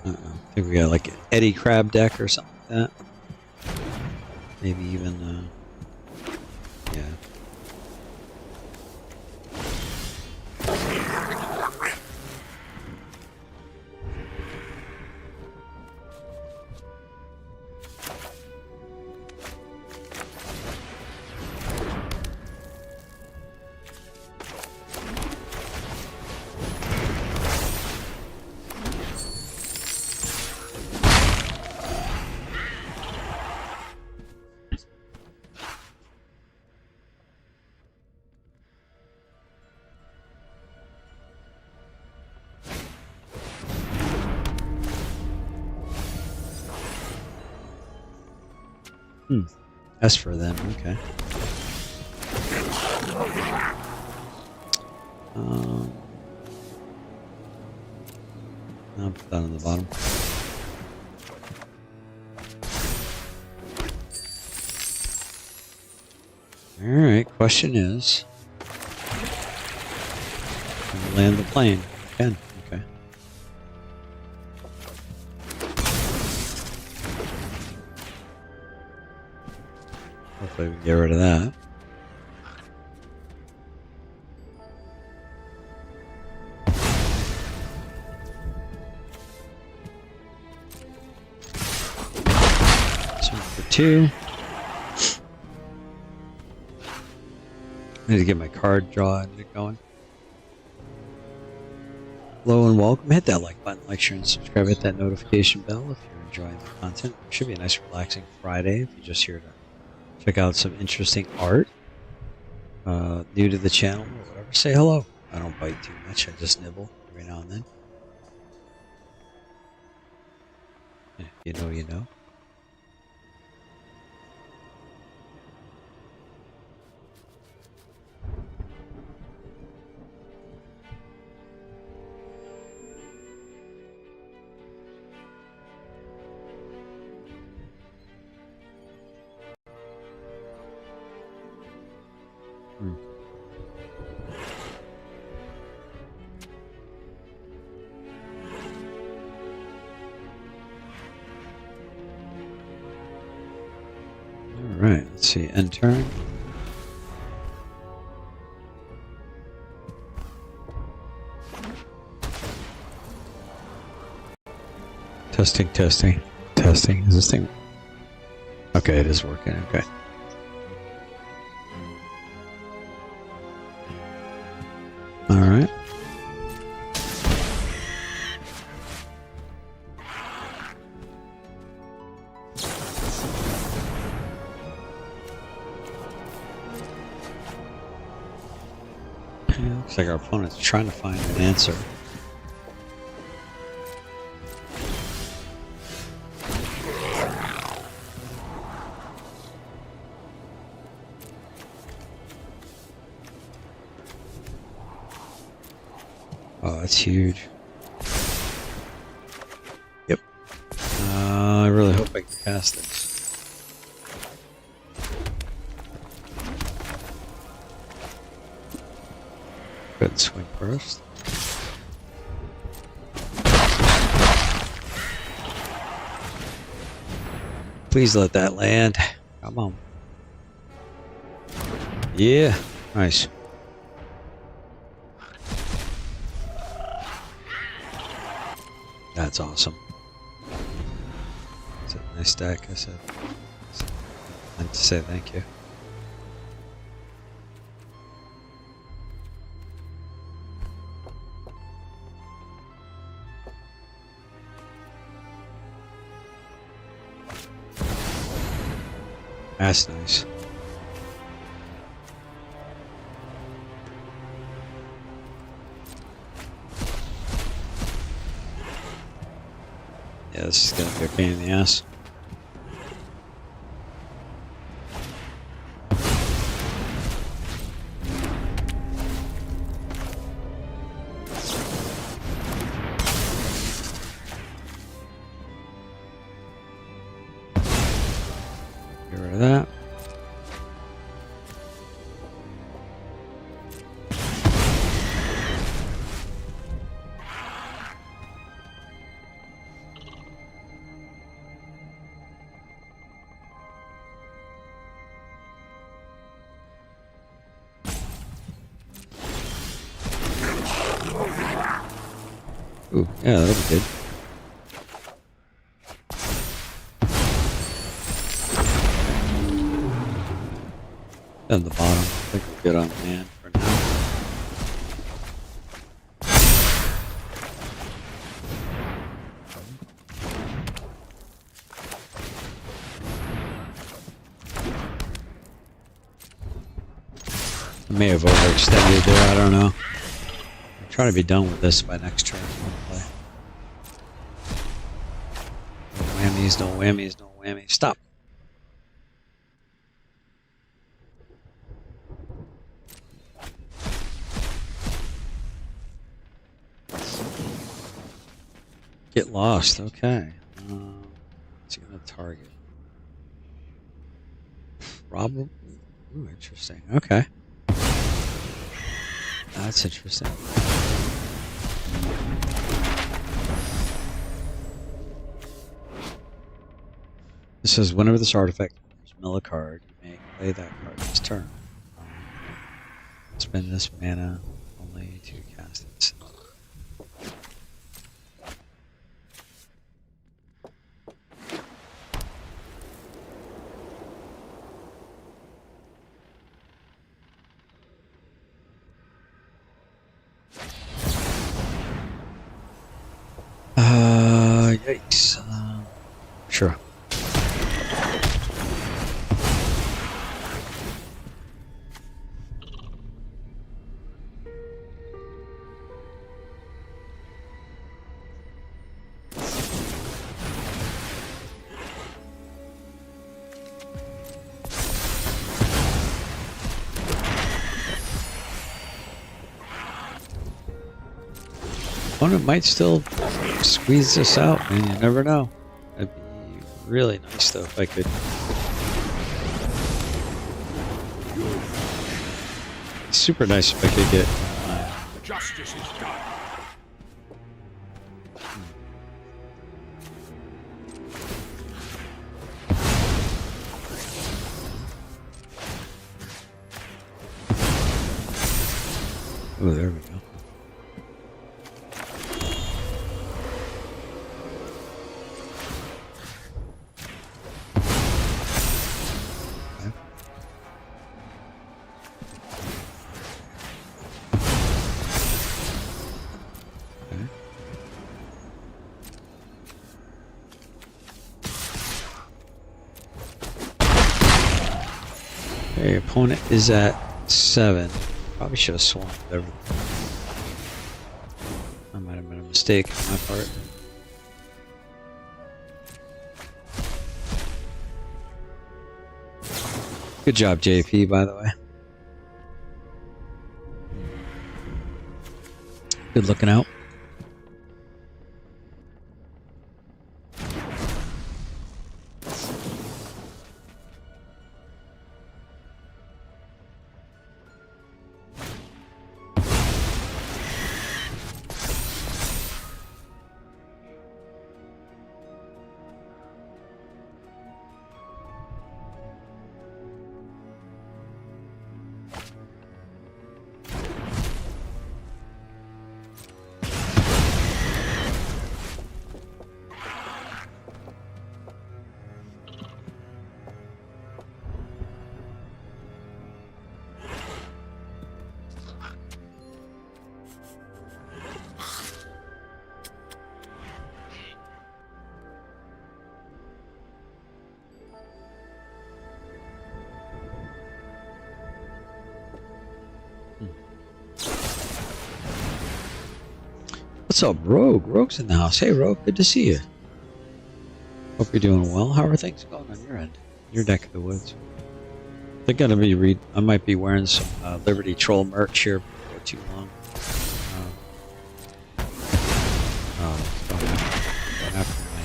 I think we got like an Eddie Crab deck or something like that. Maybe even, yeah. S for them, okay. I'll put that on the bottom. Alright, question is... Can we land the plane? Can. Okay. Hopefully we can get rid of that. So for 2. I need to get my card draw and get going. Hello and welcome. Hit that like button, like, share, and subscribe. Hit that notification bell if you're enjoying the content. It should be a nice, relaxing Friday if you're just here to check out some interesting art. New to the channel or whatever, say hello. I don't bite too much. I just nibble every now and then. Yeah, you know, you know. Alright, let's see. End turn. Testing, testing, testing. Is this thing... Okay, it is working. Okay. Alright. Looks like our opponent's trying to find an answer. Oh, that's huge. Yep. I really hope I can cast this. Good swing first. Please let that land. Come on. Yeah. Nice. That's awesome. It's a nice stack, I said. I meant to say thank you. That's nice. Yeah, this is gonna be a pain in the ass. Get rid of that. Ooh, yeah, that'll be good. Down the bottom. I think we're good on land for now. I may have overextended there, I don't know. I'm trying to be done with this by next turn. Hopefully. No whammies, no whammies, no whammies. Stop. Get lost, okay. What's he gonna target? Probably. Ooh, interesting. Okay. That's interesting. It says whenever this artifact enters mill a card, you may play that card this turn. Spend this mana only to cast it. Yikes. Sure. Opponent might still squeeze this out, man. You never know. It'd be really nice, though, if I could. Super nice if I could get.
Justice is done.
Oh, there we go. Okay, opponent is at 7. Probably should have swung with everything. That might have been a mistake on my part. Good job, JP, by the way. Good looking out. What's up, Rogue? Rogue's in the house. Hey, Rogue, good to see you. Hope you're doing well. How are things going on your end? Your neck of the woods. I think I might be wearing some Liberty Troll merch here before too long. Going after my.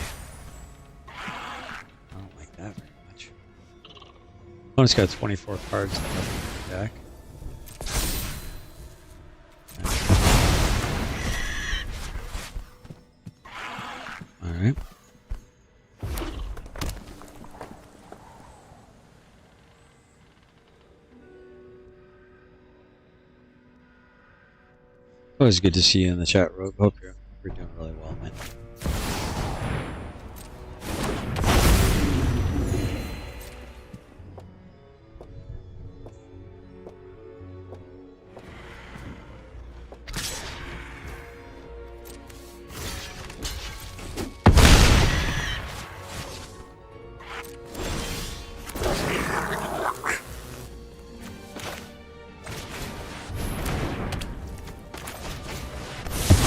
I don't like that very much. Opponent's got 24 cards left in the deck. Alright. Always good to see you in the chat, Rogue. Hope you're doing really well, man.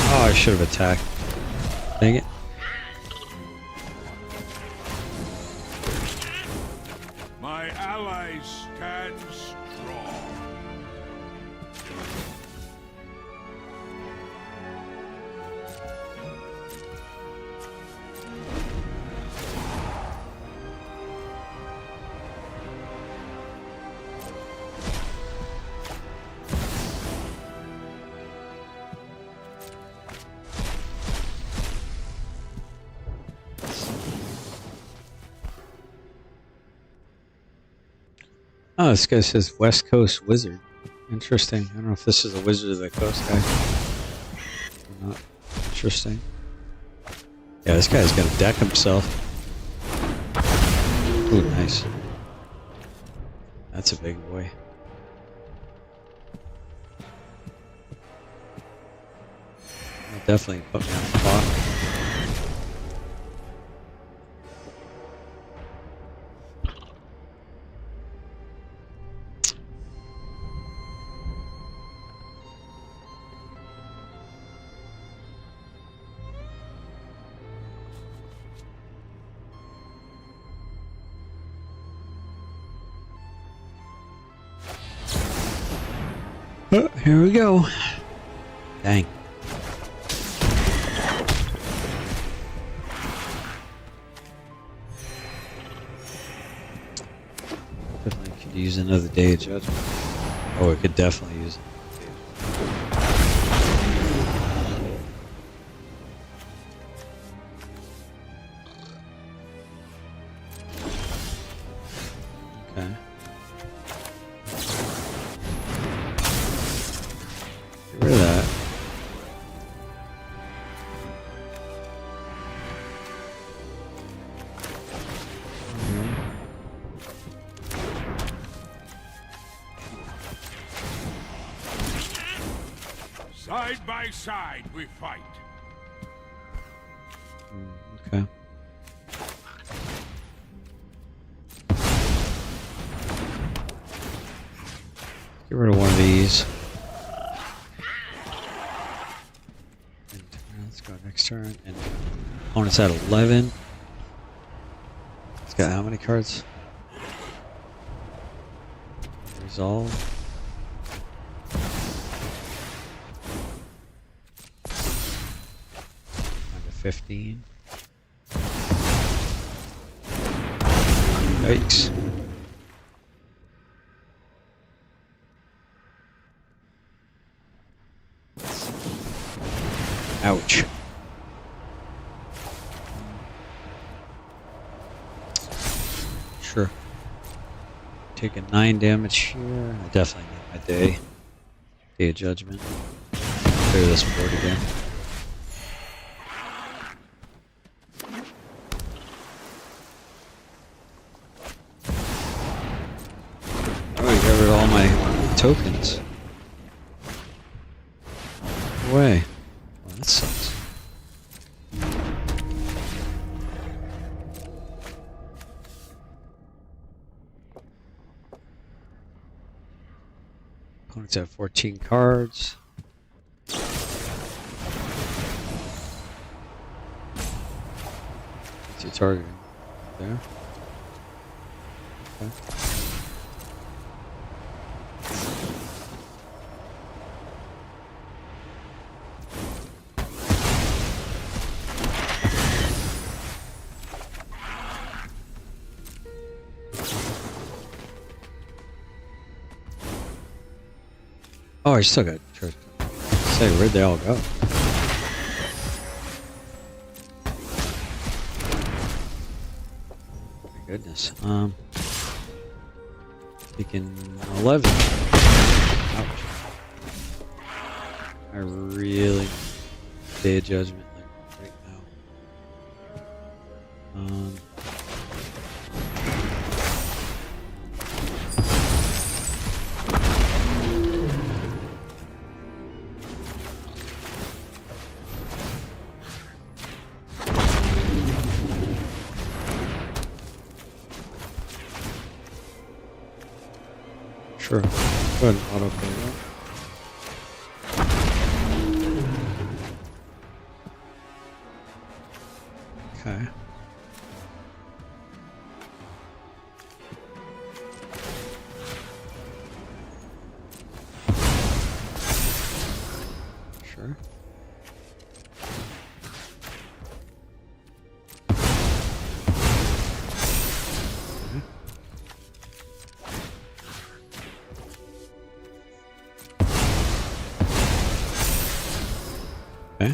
Oh, I should have attacked. Dang it.
My allies stand strong.
Oh, this guy says West Coast Wizard. Interesting. I don't know if this is a Wizard of the Coast guy. Or not. Interesting. Yeah, this guy's gonna deck himself. Ooh, nice. That's a big boy. I'll definitely put me on the clock. Oh, here we go. Dang. Definitely could use another day of judgment. Oh, it could definitely use it. Okay. Get rid of that.
Side by side we fight.
Okay. Get rid of one of these. And let's go next turn. And opponent's at 11. It's got how many cards? Resolve. Down to 15. Yikes. Ouch. Sure. Taking 9 damage here. I definitely need my day. Day of Judgment. Clear this board again. Oh, you got rid of all my tokens. No way. Well, that sucks. Opponents have 14 cards. What's he targeting? There? Okay. Oh, I still got church. Say, where'd they all go? My goodness. Taking 11. Ouch. I really Day of Judgment like right now. Sure. Go ahead and auto-play that. Okay. Sure. Okay.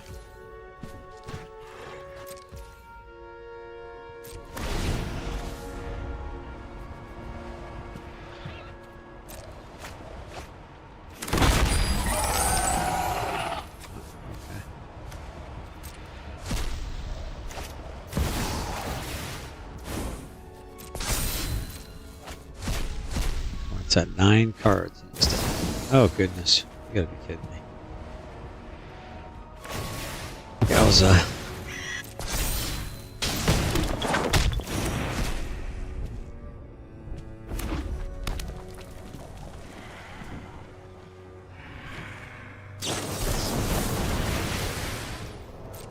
What's that? 9 cards instead. Oh goodness! You gotta be kidding me. Yowza.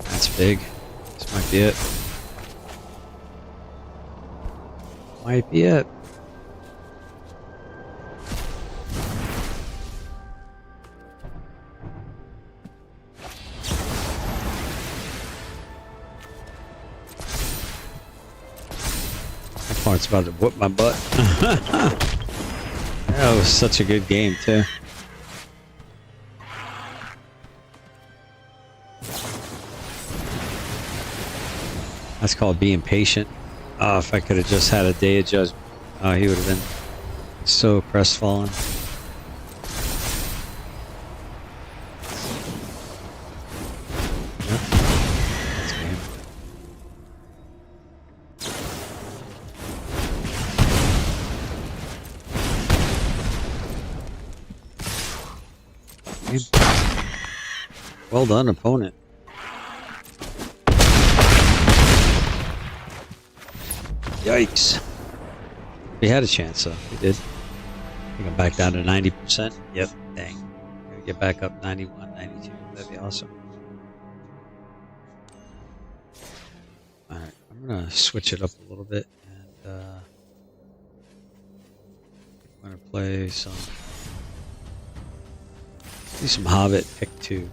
That's big. This might be it. Might be it. That part's about to whoop my butt. That was such a good game, too. That's called being patient. Oh, if I could have just had a day of judgment, oh, he would have been so crestfallen. Yep. That's game. Well done, opponent. Yikes. We had a chance, though. We did. I think I'm back down to 90%. Yep, dang. Gotta get back up 91, 92. That'd be awesome. Alright, I'm gonna switch it up a little bit, and I'm gonna play some... do some Hobbit pick 2.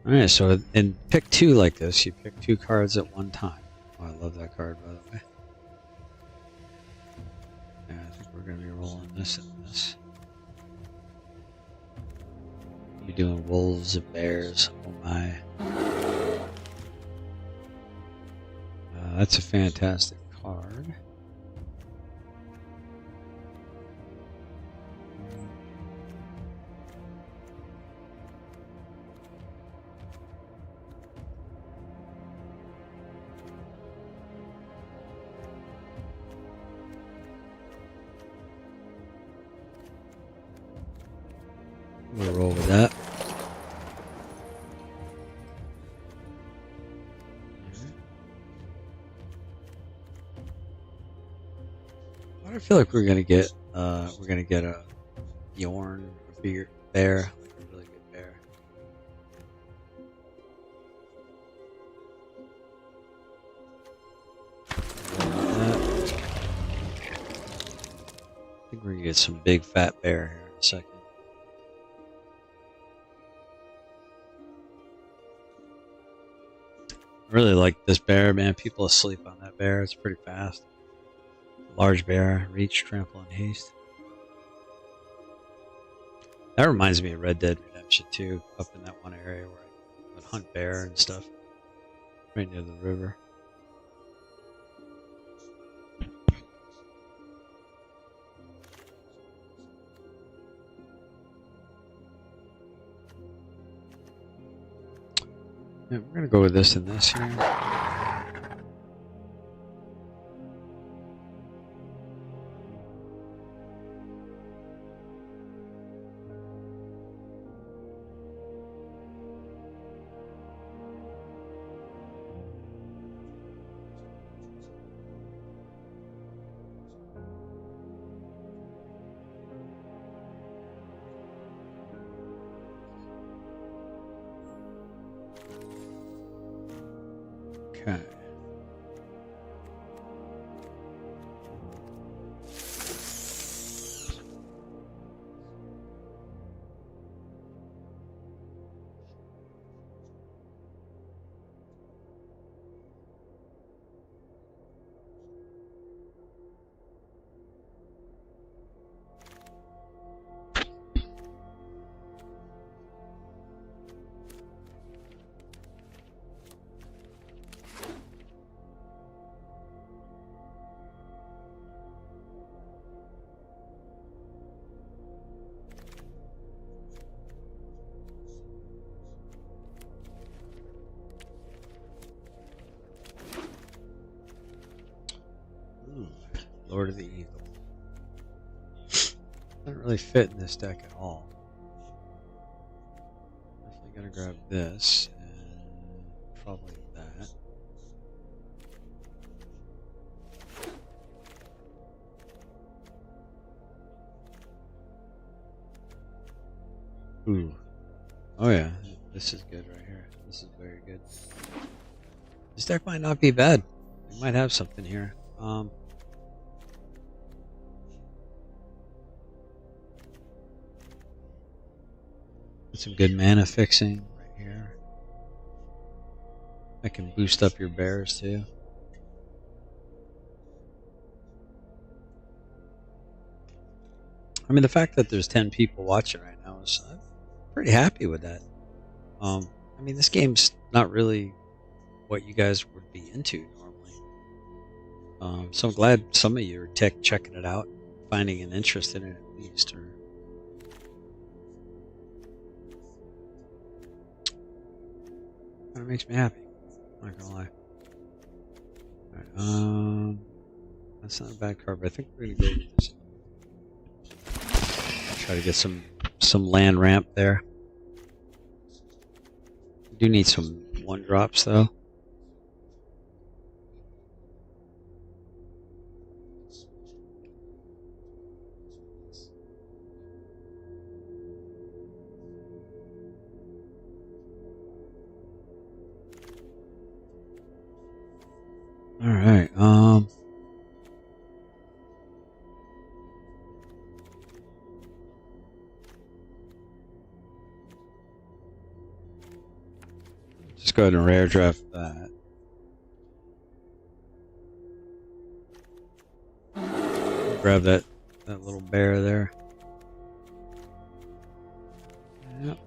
Alright, so in pick 2 like this, you pick 2 cards at one time. Oh, I love that card, by the way. Yeah, I think we're going to be rolling this and this. You're doing wolves and bears. Oh my. That's a fantastic card. We'll roll with that. Why do I feel like we're gonna get a Bjorn, a bigger bear, like a really good bear. I think we're gonna get some big fat bear here in a second. I really like this bear, man. People asleep on that bear. It's pretty fast. Large bear, reach, trample, and haste. That reminds me of Red Dead Redemption 2, up in that one area where I would hunt bear and stuff, right near the river. Yeah, we're gonna go with this and this here. Okay. Lord of the Eagle. Doesn't really fit in this deck at all. Definitely gonna grab this and probably that. Ooh. Oh yeah, this is good right here. This is very good. This deck might not be bad. We might have something here. Some good mana fixing right here. I can boost up your bears too. I mean, the fact that there's 10 people watching right now is I'm pretty happy with that. I mean, this game's not really what you guys would be into normally. So I'm glad some of you are checking it out, finding an interest in it at least. Or kind of makes me happy. I'm not gonna lie. Alright, that's not a bad card, but I think we're gonna go with this. Try to get some land ramp there. We do need some 1-drops though. All right. Just go ahead and rare draft that. Grab that little bear there. Yep.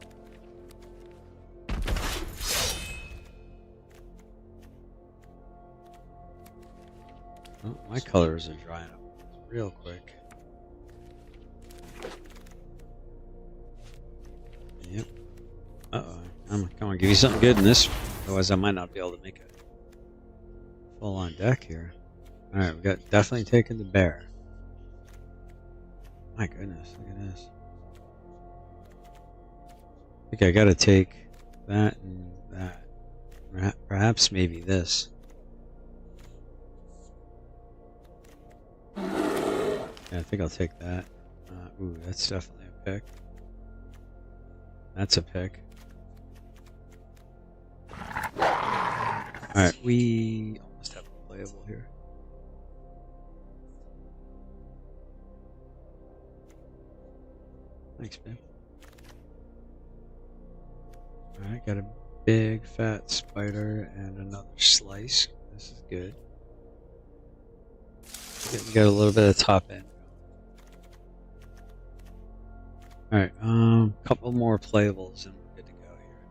Oh, my colors are drying up real quick. Yep. Uh-oh. I'm gonna give you something good in this. Otherwise, I might not be able to make a full-on deck here. All right, we got definitely taking the bear. My goodness, look at this. I think I gotta take that and that. Perhaps maybe this. Yeah, I think I'll take that. Ooh, that's definitely a pick. That's a pick. Alright, we almost have a playable here. Thanks, man. Alright, got a big fat spider and another slice. This is good. We got a little bit of top end. Alright, couple more playables and we're good to go here.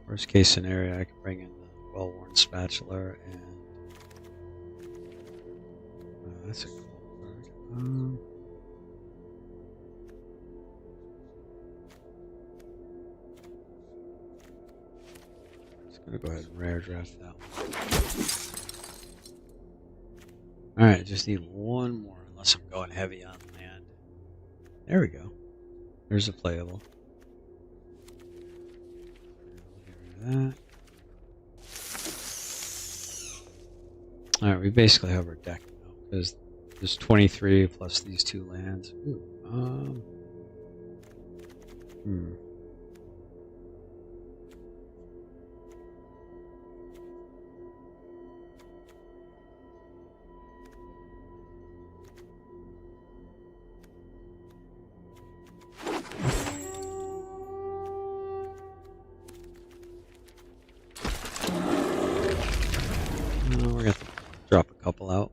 Worst case scenario, I can bring in the well-worn spatula and that's a cool card. Just gonna go ahead and rare draft that one. Alright, just need one more unless I'm going heavy on land. There we go. There's a playable. Get rid of that. Alright, we basically have our deck now because there's 23 plus these 2 lands. Ooh, we're gonna drop a couple out.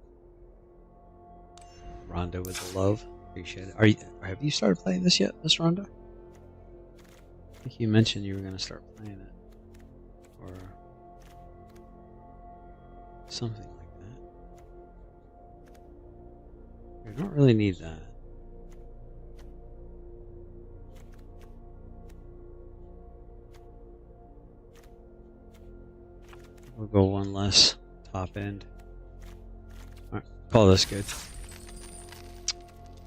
Rhonda with the love. Appreciate it. Have you started playing this yet, Miss Rhonda? I think you mentioned you were gonna start playing it. Or something like that. You don't really need that. We'll go one less top end. Call this good.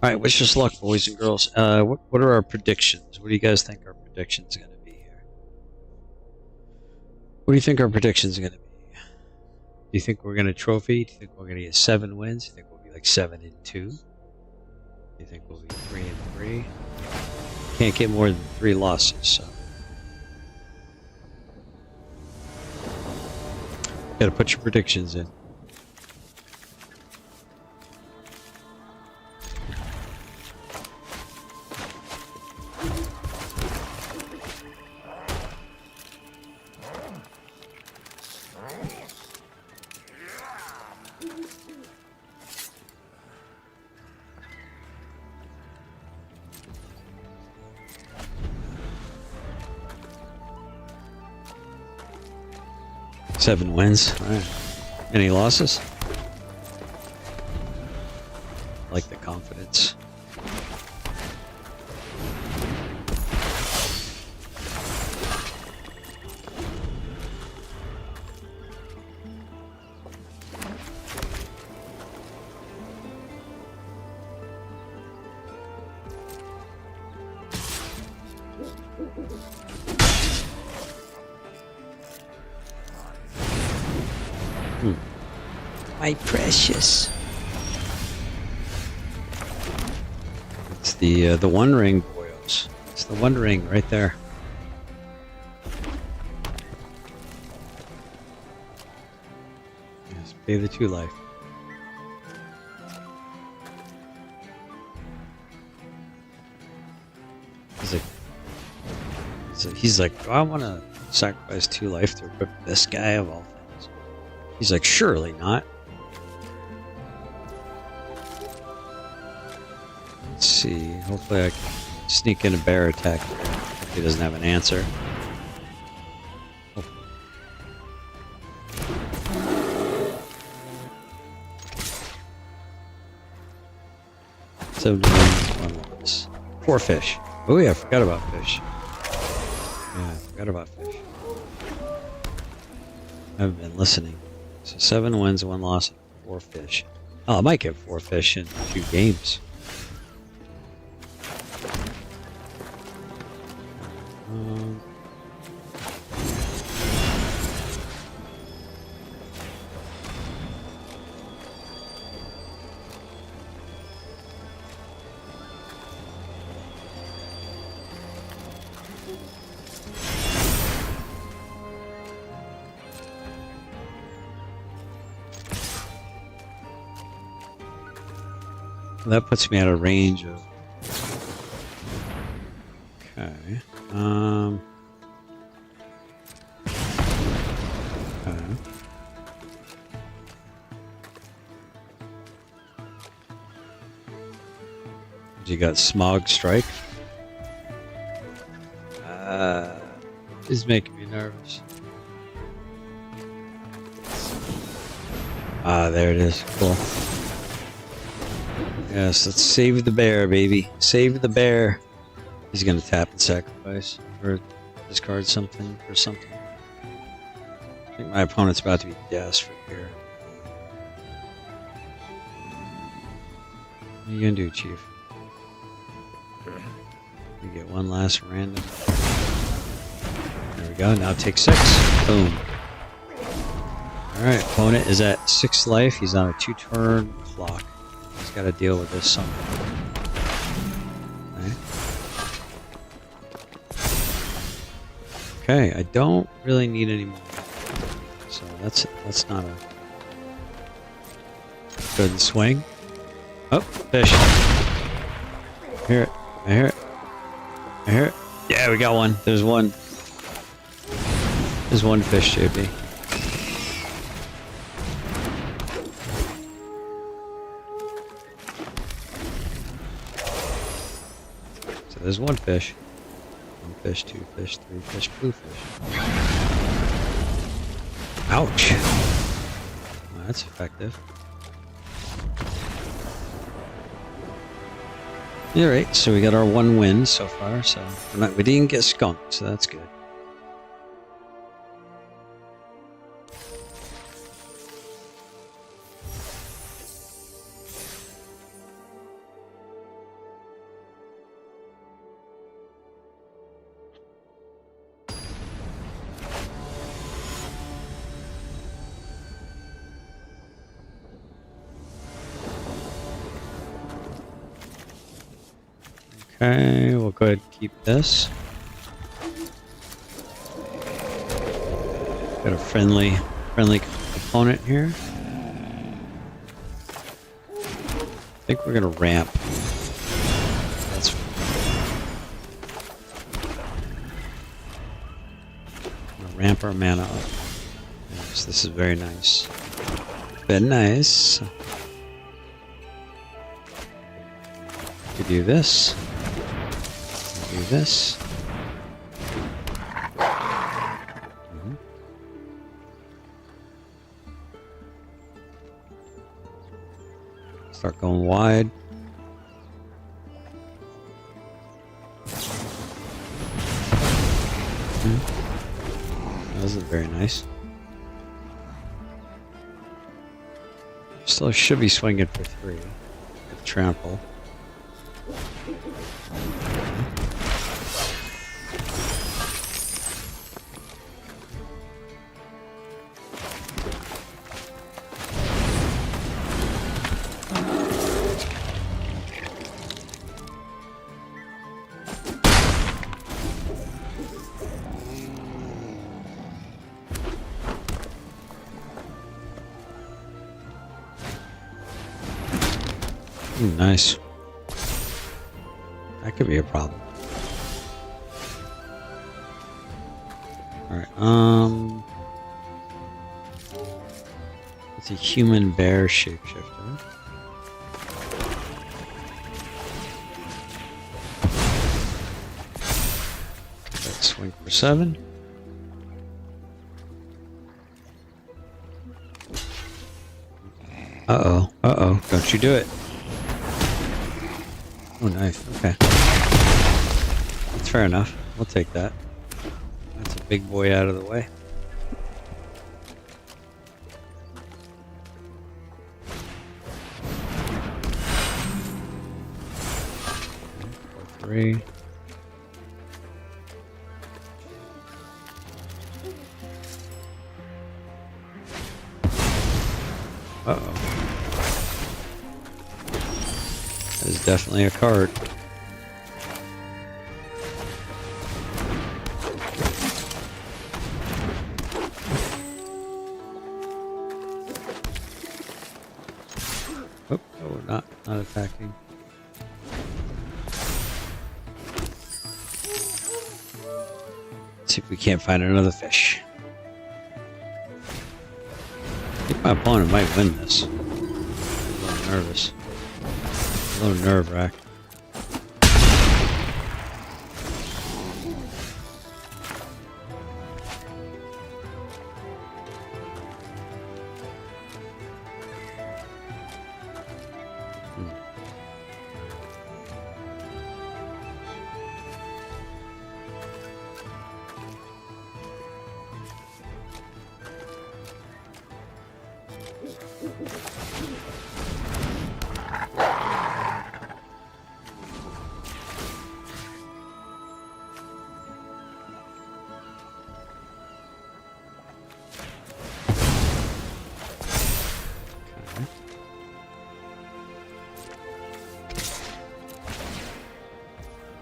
All right, wish us luck, boys and girls. What are our predictions? What do you guys think our predictions are going to be here? What do you think our predictions are going to be? Do you think we're going to trophy? Do you think we're going to get 7 wins? Do you think we'll be like 7-2? Do you think we'll be 3-3? Can't get more than 3 losses, so. Gotta put your predictions in. Seven wins. All right. Any losses? I like the confidence. My precious. It's the One Ring, boyos. It's the One Ring right there. Yes, pay the 2 life. He's like, do I want to sacrifice 2 life to equip this guy of all things? He's like, surely not. Let's see. Hopefully I can sneak in a bear attack here if he doesn't have an answer. Oh. So 1 loss. 4 fish. Oh yeah, I forgot about fish. Yeah, I forgot about fish. I haven't been listening. So 7 wins, 1 loss, 4 fish. Oh, I might get 4 fish in 2 games. That puts me at a range of. Okay. Okay. You got Smog Strike. Is making me nervous. Ah, there it is. Cool. Yes, let's save the bear, baby. Save the bear. He's gonna tap and sacrifice or discard something for something. I think my opponent's about to be desperate here. What are you gonna do, Chief? You get 1 last random. There we go. Now take 6. Boom. Alright, opponent is at 6 life. He's on a 2-turn clock. He's got to deal with this somehow. Okay, I don't really need any more. So that's not a good swing. Oh, fish. I hear it. I hear it. I hear it. Yeah, we got one. There's one. There's 1 fish, JP. So there's 1 fish. 1 fish, 2 fish, 3 fish, blue fish. Ouch. Well, that's effective. Alright, so we got our 1 win so far, so we didn't get skunked, so that's good. Okay, we'll go ahead and keep this. Got a friendly opponent here. I think we're gonna ramp. That's gonna ramp our mana up. Yes, this is very nice. Very nice. We do this. We do this. Start going wide. That wasn't very nice. Still should be swinging for 3 with trample. Ooh, nice. That could be a problem. Alright, it's a human bear shapeshifter. Let's swing for 7. Uh-oh, don't you do it. Oh, nice. Okay. That's fair enough. We'll take that. That's a big boy out of the way. Okay, 4, 3. Uh-oh. That is definitely a card. Oh, not attacking. Let's see if we can't find another fish. I think my opponent might win this. I'm a little nervous. A little nerve-wracked.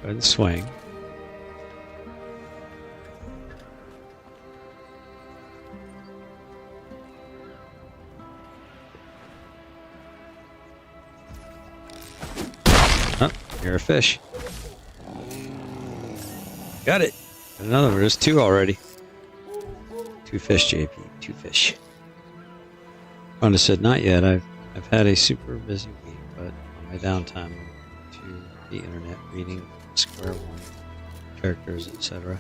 Go ahead and swing. Oh, you're a fish. Got it. Another one. There's 2 already. 2 fish, JP. 2 fish. Wanda said, not yet. I've had a super busy week, but on my downtime, I'm to the internet reading Square One characters, etc.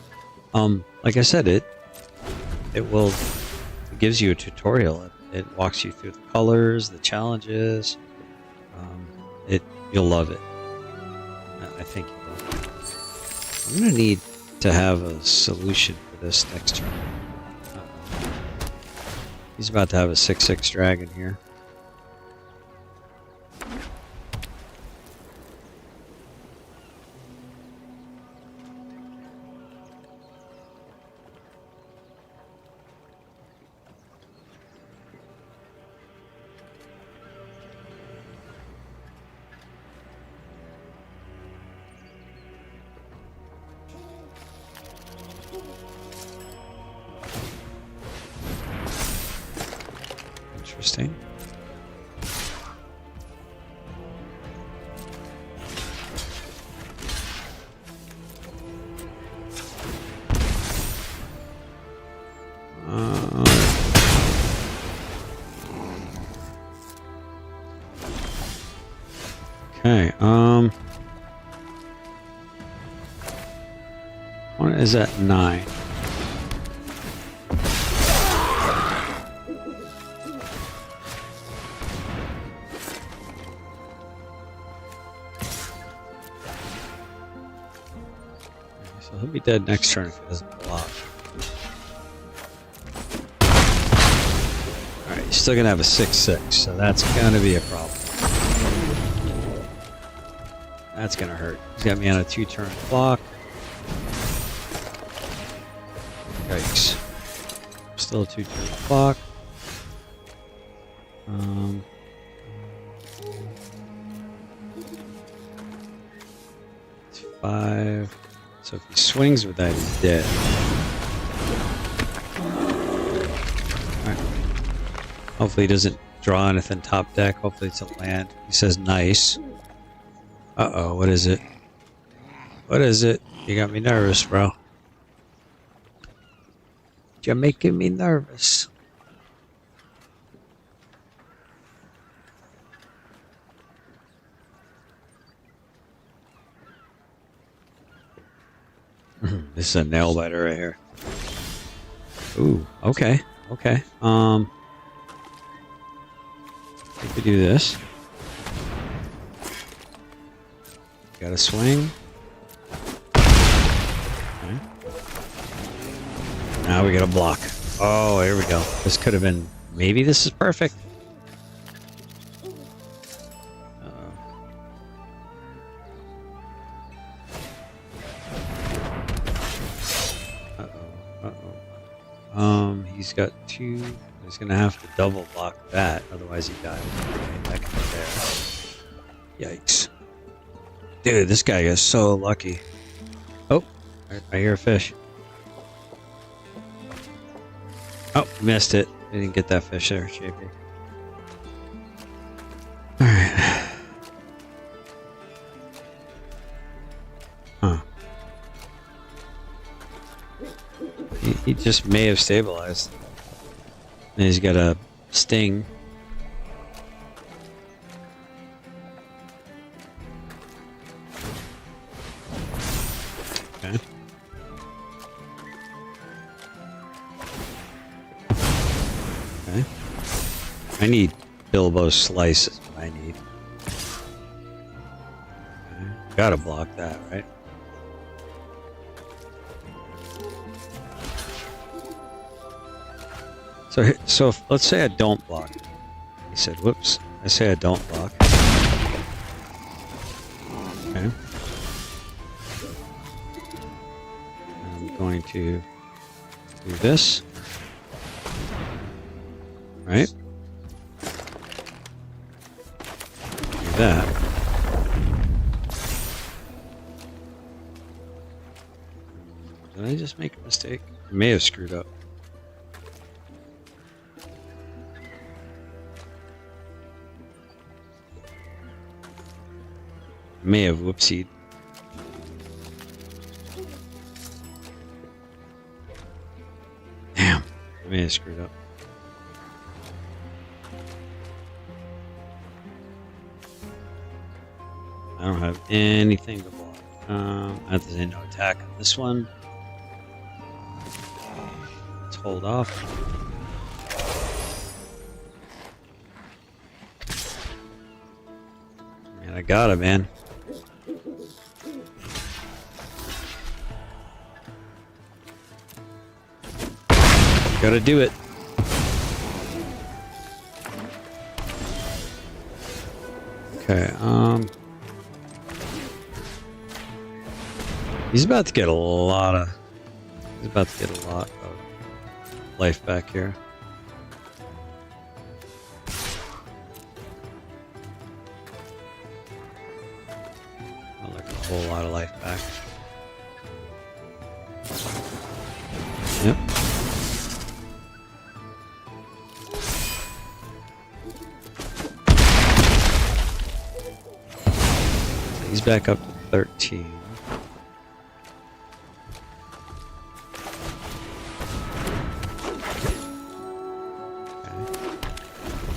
Like I said, it gives you a tutorial. It walks you through the colors, the challenges. You'll love it. I think you will. I'm gonna need to have a solution for this next turn. He's about to have a 6/6 dragon here. Interesting. Okay, what is at 9? So he'll be dead next turn if he doesn't block. Alright, he's still gonna have a 6/6, so that's gonna be a problem. That's gonna hurt. He's got me on a 2-turn clock. Yikes. Still a 2-turn clock. It's 5. So if he swings with that, he's dead. Alright. Hopefully he doesn't draw anything top deck. Hopefully it's a land. He says nice. Uh-oh, what is it? What is it? You got me nervous, bro. You're making me nervous. This is a nail biter right here. Ooh, okay, okay. We could do this. Got a swing. Okay. Now we got a block. Oh, here we go. This could have been. Maybe this is perfect. He's got 2. He's gonna have to double block that, otherwise he dies. Okay, that can be there. Yikes. Dude, this guy is so lucky. Oh, I hear a fish. Oh, missed it. I didn't get that fish there, JP. Alright. Huh. He just may have stabilized. And he's got a sting. Okay. Okay. I need Bilbo's slice is what I need. Okay. Gotta block that, right? So let's say I don't block. He said, whoops. I say I don't block. Okay. I'm going to do this. Right? Do that. Did I just make a mistake? I may have screwed up. May have whoopsied. Damn, I may have screwed up. I don't have anything to block. I have to say no attack on this one. Let's hold off. Man, I got it, man. Gotta do it. Okay, he's about to get a lot of life back here. Not like a whole lot of life back. Yep. back up to 13.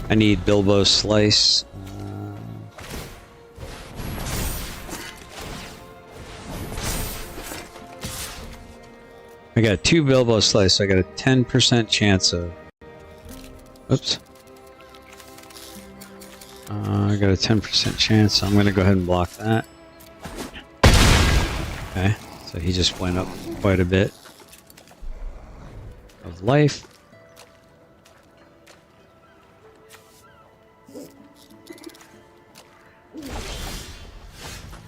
I need Bilbo Slice. I got 2 Bilbo Slice, so I got a 10% chance of... Oops. I got a 10% chance, so I'm going to go ahead and block that. Okay, so he just went up quite a bit of life.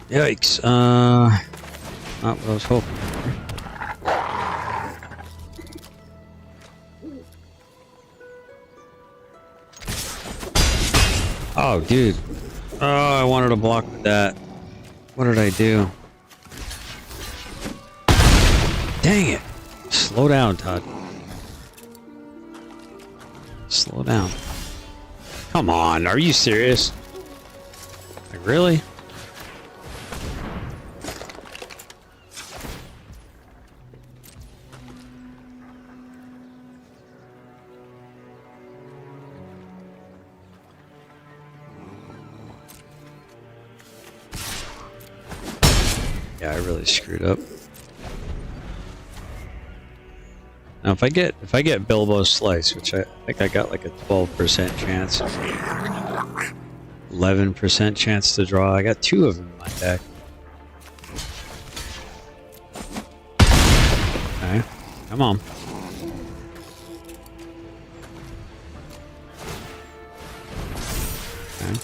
Yikes, not what I was hoping for. Oh, dude. Oh, I wanted to block with that. What did I do? Dang it. Slow down, Todd. Slow down. Come on, are you serious? Like, really? Yeah, I really screwed up. Now if I get Bilbo's Slice, which I think I got like a 12% chance, 11% chance to draw. I got 2 of them in my deck. Okay, come on. Okay.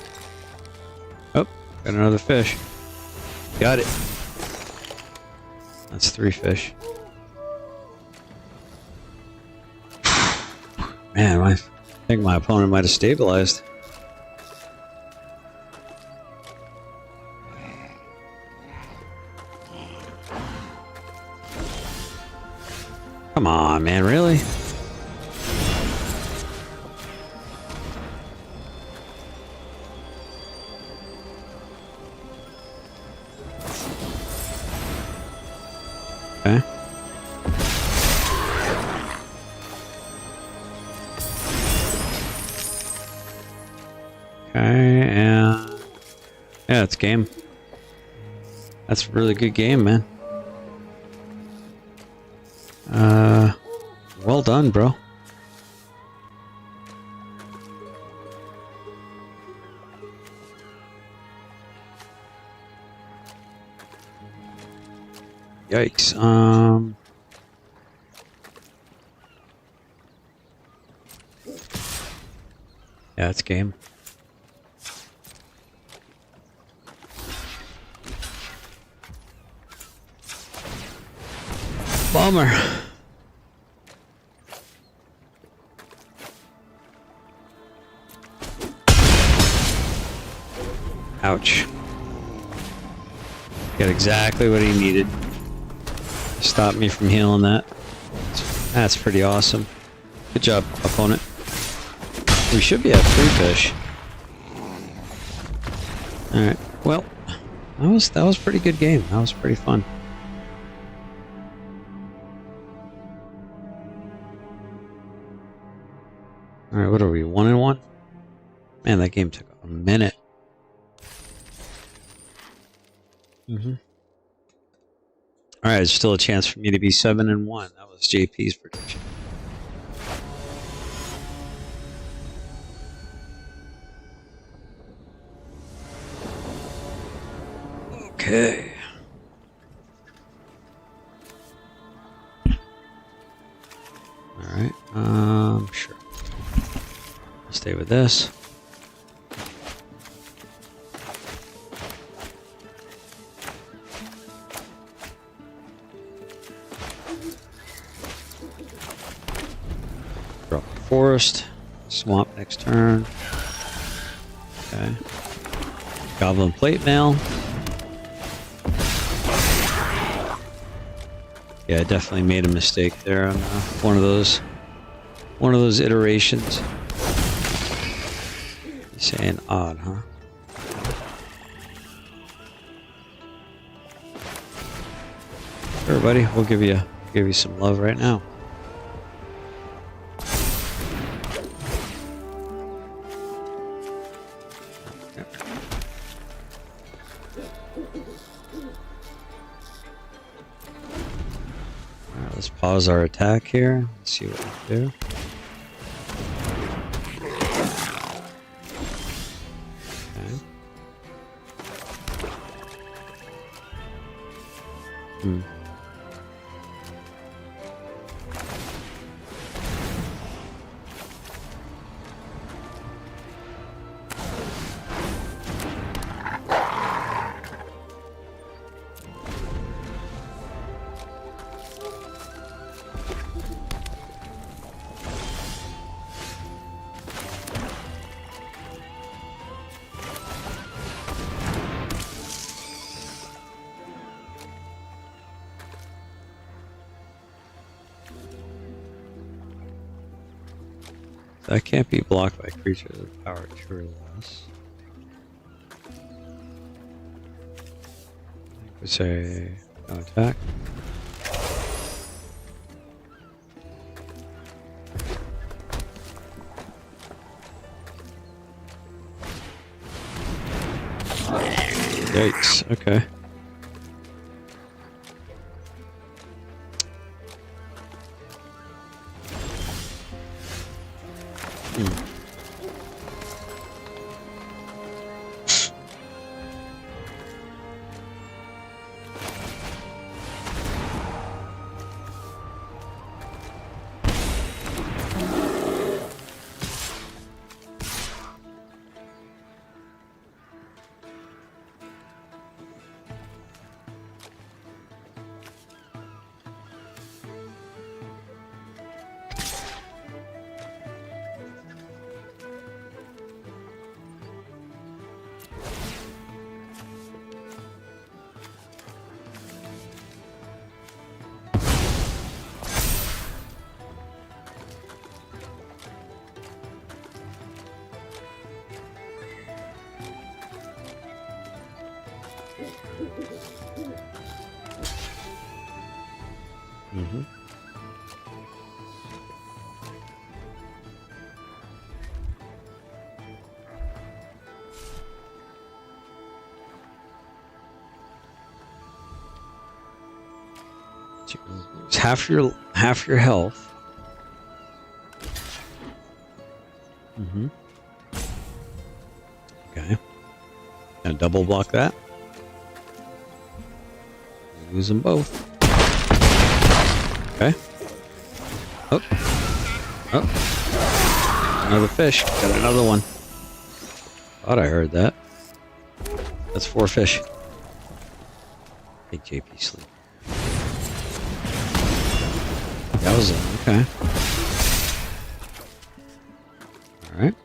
Oh, got another fish. Got it. That's 3 fish. Man, I think my opponent might have stabilized. Come on, man, really? Okay. Okay, and yeah, it's game. That's a really good game, man. Well done, bro. Yikes. Yeah, it's game. Bummer. Ouch. Got exactly what he needed. Stop me from healing that. That's pretty awesome. Good job, opponent. We should be at 3 fish. Alright, well, that was a pretty good game. That was pretty fun. Alright, what are we, 1-1? Man, that game took a minute. Alright, there's still a chance for me to be 7-1. That was JP's prediction. Okay. Alright, sure. I'll stay with this. Drop the forest. Swamp next turn. Okay. Goblin plate mail. Yeah, I definitely made a mistake there on one of those iterations. You're saying odd, huh? Sure, buddy. We'll give you some love right now. Alright, let's pause our attack here. Let's see what we do. Okay. That can't be blocked by creatures with power 2 or less. We say no attack. Yikes, okay. Mm-hmm. It's half your health. Mm-hmm. Okay. Gonna double block that. Lose them both. Okay. Oh. Oh. Another fish. Got another one. Thought I heard that. That's 4 fish. Big JP sleep. That was it. Okay. Alright.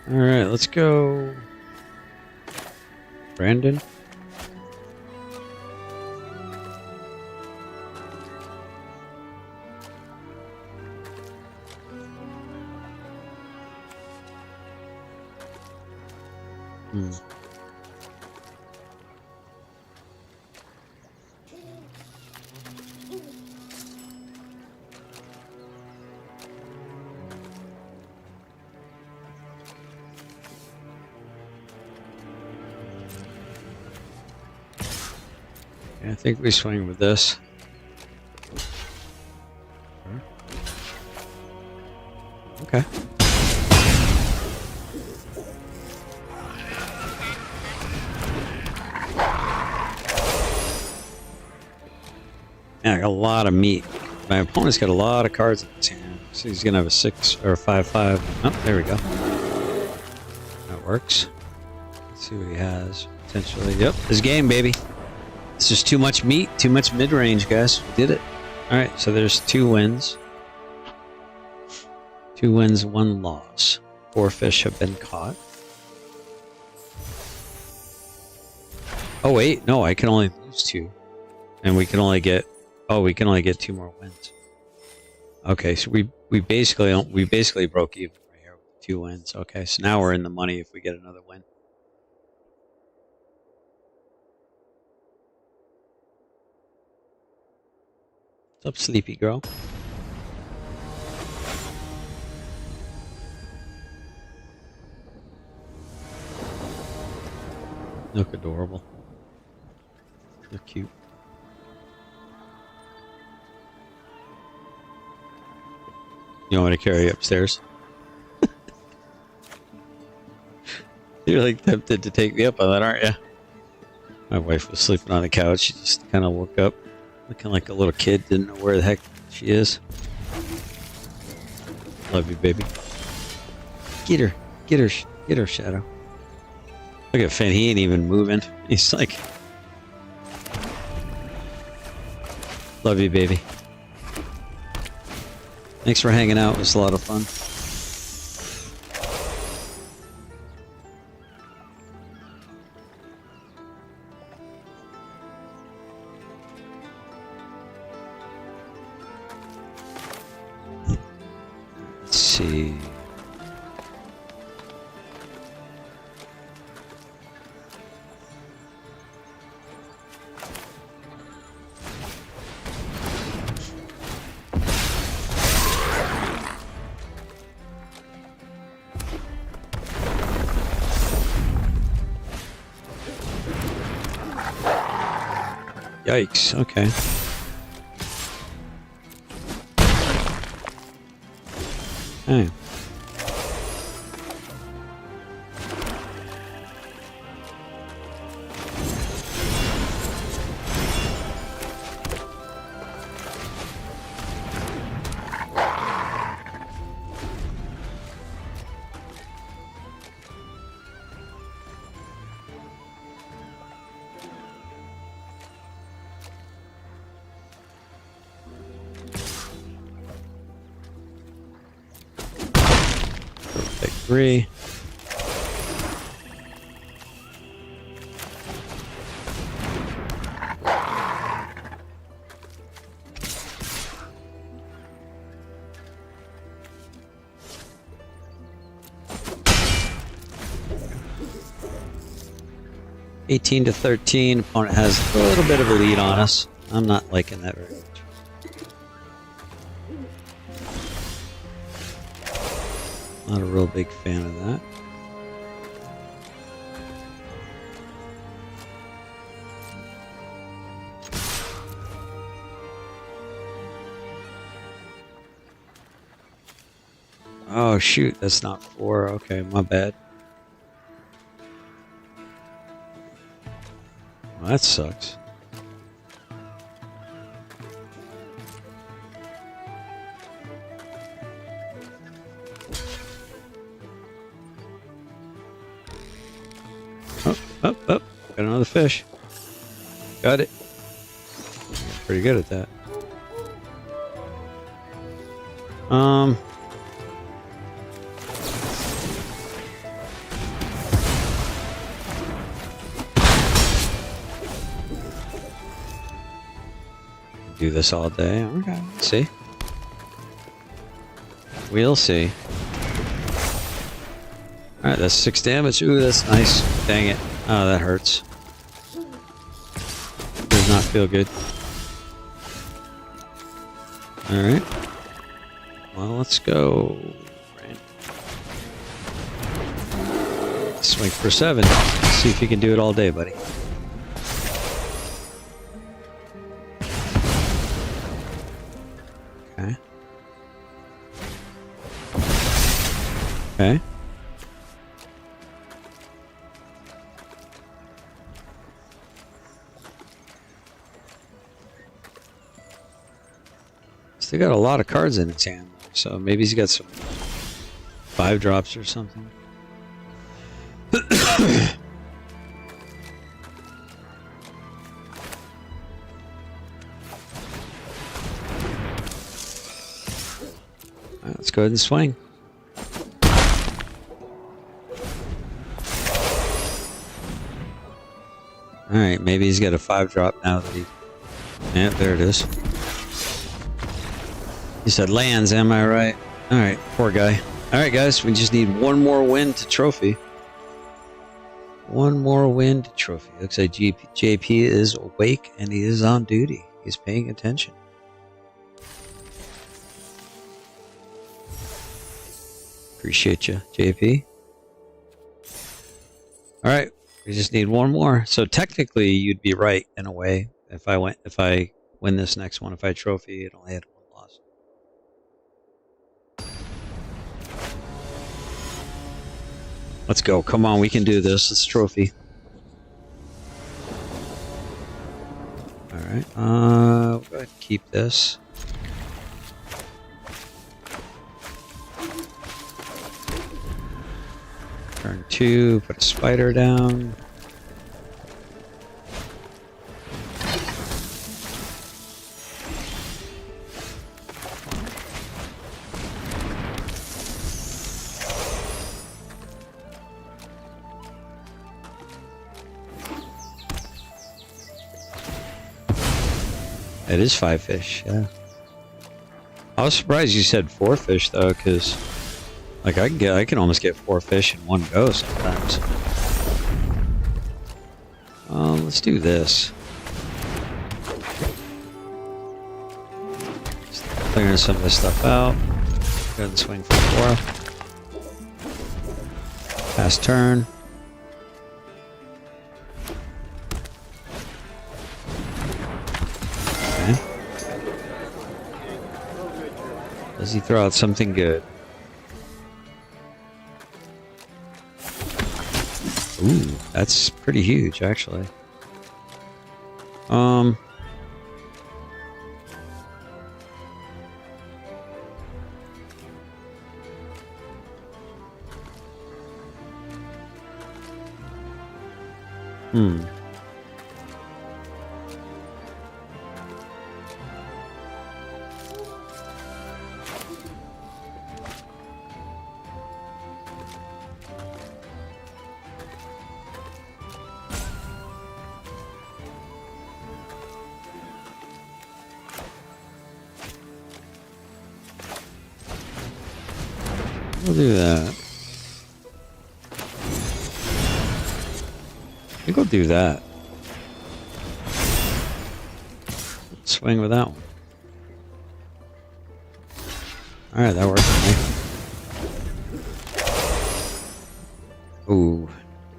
Alright, let's go. Brandon. I think we swing with this. Okay. Yeah, I got a lot of meat. My opponent's got a lot of cards in his hand. So he's gonna have a 6 or a 5/5. Oh, there we go. That works. Let's see what he has potentially. Yep, this game, baby. It's just too much meat, too much mid-range, guys. We did it. All right, so there's 2 wins. 2 wins, 1 loss. 4 fish have been caught. Oh wait, no, I can only lose 2, and we can only get Oh, we can only get 2 more wins. Okay, so we basically broke even right here with 2 wins. Okay, so now we're in the money if we get another win. What's up, sleepy girl? Look adorable. They're cute. You want me to carry you upstairs? You're like tempted to take me up on that, aren't you? My wife was sleeping on the couch. She just kind of woke up looking like a little kid. Didn't know where the heck she is. Love you, baby. Get her. Get her. Get her, Shadow. Look at Finn. He ain't even moving. He's like... Love you, baby. Thanks for hanging out. It was a lot of fun. Let's see. Yikes, okay. Hey. Take 3. $18 to 13. Opponent has a little bit of a lead on us. I'm not liking that very much. Not a real big fan of that. Oh shoot, that's not 4. Okay, my bad. Well, that sucks. Oh, got another fish. Got it. Pretty good at that. Do this all day. Okay, let's see. We'll see. Alright, that's 6 damage. Ooh, that's nice. Dang it. Oh, that hurts. Does not feel good. Alright. Well, let's go. Swing for 7. See if you can do it all day, buddy. Okay. Okay. Still got a lot of cards in his hand, so maybe he's got some 5 drops or something. Let's go ahead and swing. Alright, maybe he's got a 5 drop now that he... Yeah, there it is. You said lands, am I right? All right, poor guy. All right, guys, we just need one more win to trophy. One more win to trophy. Looks like JP is awake and he is on duty. He's paying attention. Appreciate you, JP. All right, we just need one more. So technically, you'd be right in a way. If I win this next one, if I trophy, it only had one loss. Let's go. Come on, we can do this. It's a trophy. All right. We'll go ahead and keep this. Turn 2, put a spider down. It is 5 fish, yeah. I was surprised you said 4 fish though, because like I can almost get 4 fish in one go sometimes. Let's do this. Just clearing some of this stuff out. Go ahead and swing for 4. Pass turn. Okay. Does he throw out something good? Ooh, that's pretty huge, actually. We'll do that. I think we'll do that. Swing with that one. Alright, that works for me. Ooh.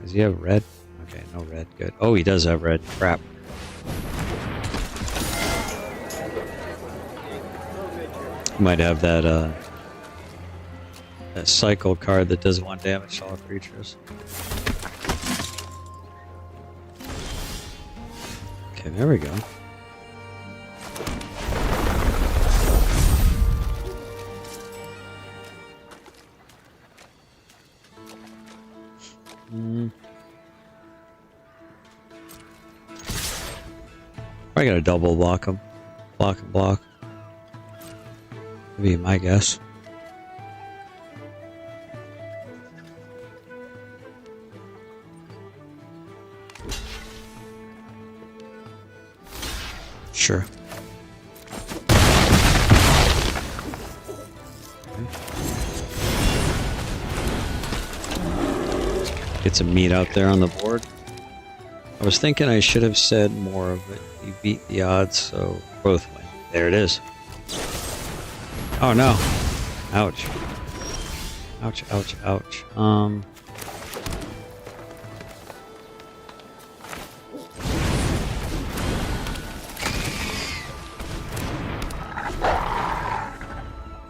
Does he have red? Okay, no red. Good. Oh, he does have red. Crap. Might have that, that cycle card that does 1 damage to all creatures. Okay, there we go. Probably gotta double block him. Block and block. Would be my guess. Sure. Get some meat out there on the board. I was thinking I should have said more of it. You beat the odds, so both win. There it is. Oh no. Ouch. Ouch, ouch, ouch.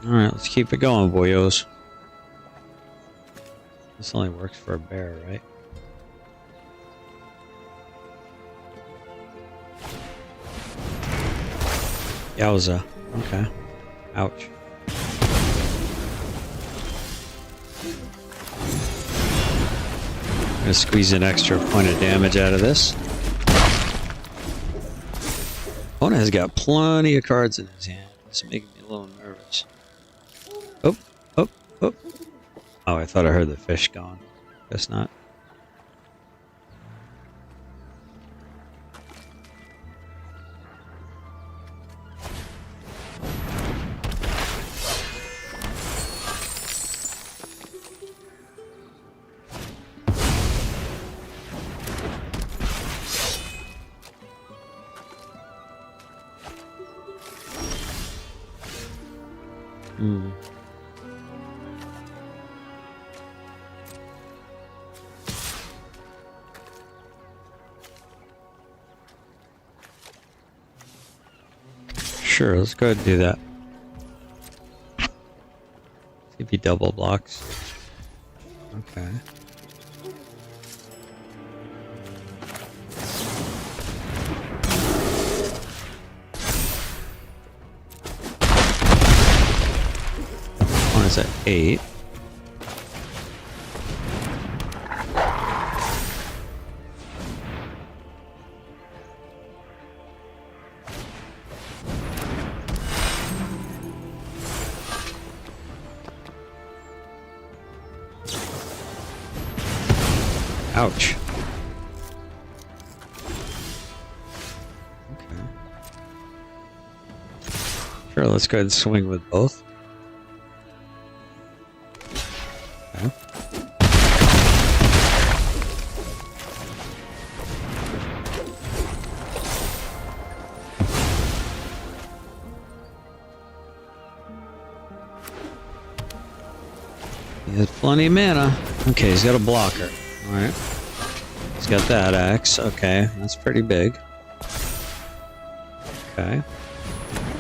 Alright, let's keep it going, boyos. This only works for a bear, right? Yowza. Okay. Ouch. I'm gonna squeeze an extra point of damage out of this. Opponent has got plenty of cards in his hand. It's making me a little nervous. Oh, oh, oh. Oh, I thought I heard the fish going. Guess not. Sure, let's go ahead and do that. See if he double blocks. Okay. One is at 8. Ouch. Okay. Sure, let's go ahead and swing with both. Okay. He has plenty of mana. Okay, he's got a blocker. Alright. He's got that axe. Okay, that's pretty big. Okay.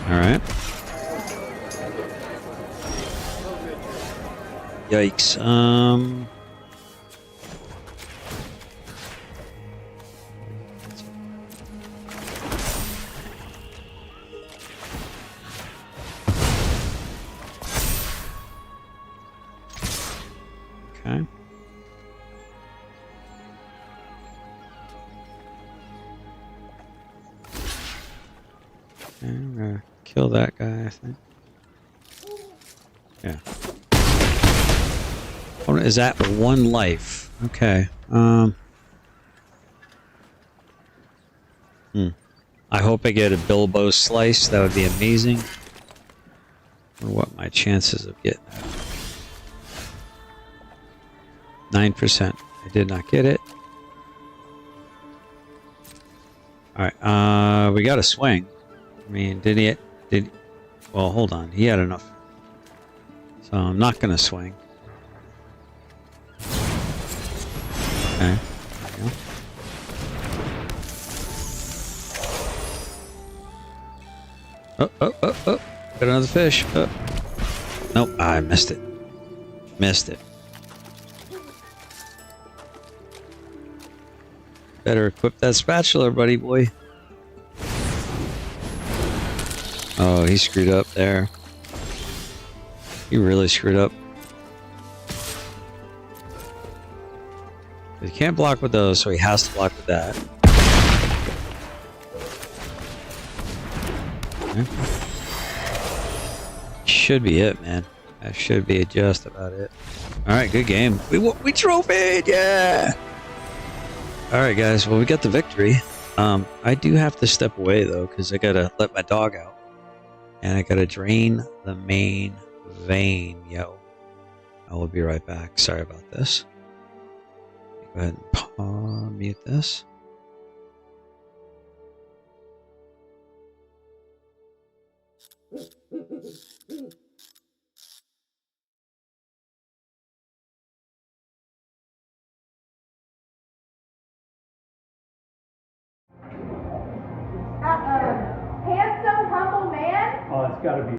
Alright. Yikes. Okay. Okay, I'm gonna kill that guy, I think. Yeah. Opponent is at 1 life. Okay. I hope I get a Bilbo slice. That would be amazing. Or what my chances of getting that? 9%. I did not get it. Alright, we got a swing. I mean, well, hold on. He had enough. So I'm not gonna swing. Okay. There we go. Oh. Got another fish. Oh. Nope, I missed it. Missed it. Better equip that spatula, buddy boy. Oh, he screwed up there. He really screwed up. He can't block with those, so he has to block with that. Okay. Should be it, man. That should be just about it. Alright, good game. We trophied! Yeah! Alright, guys. Well, we got the victory. I do have to step away, though, because I gotta let my dog out. And I gotta drain the main vein, yo. I will be right back. Sorry about this. Go ahead and mute this.
Handsome, humble man?
Oh, it's gotta be.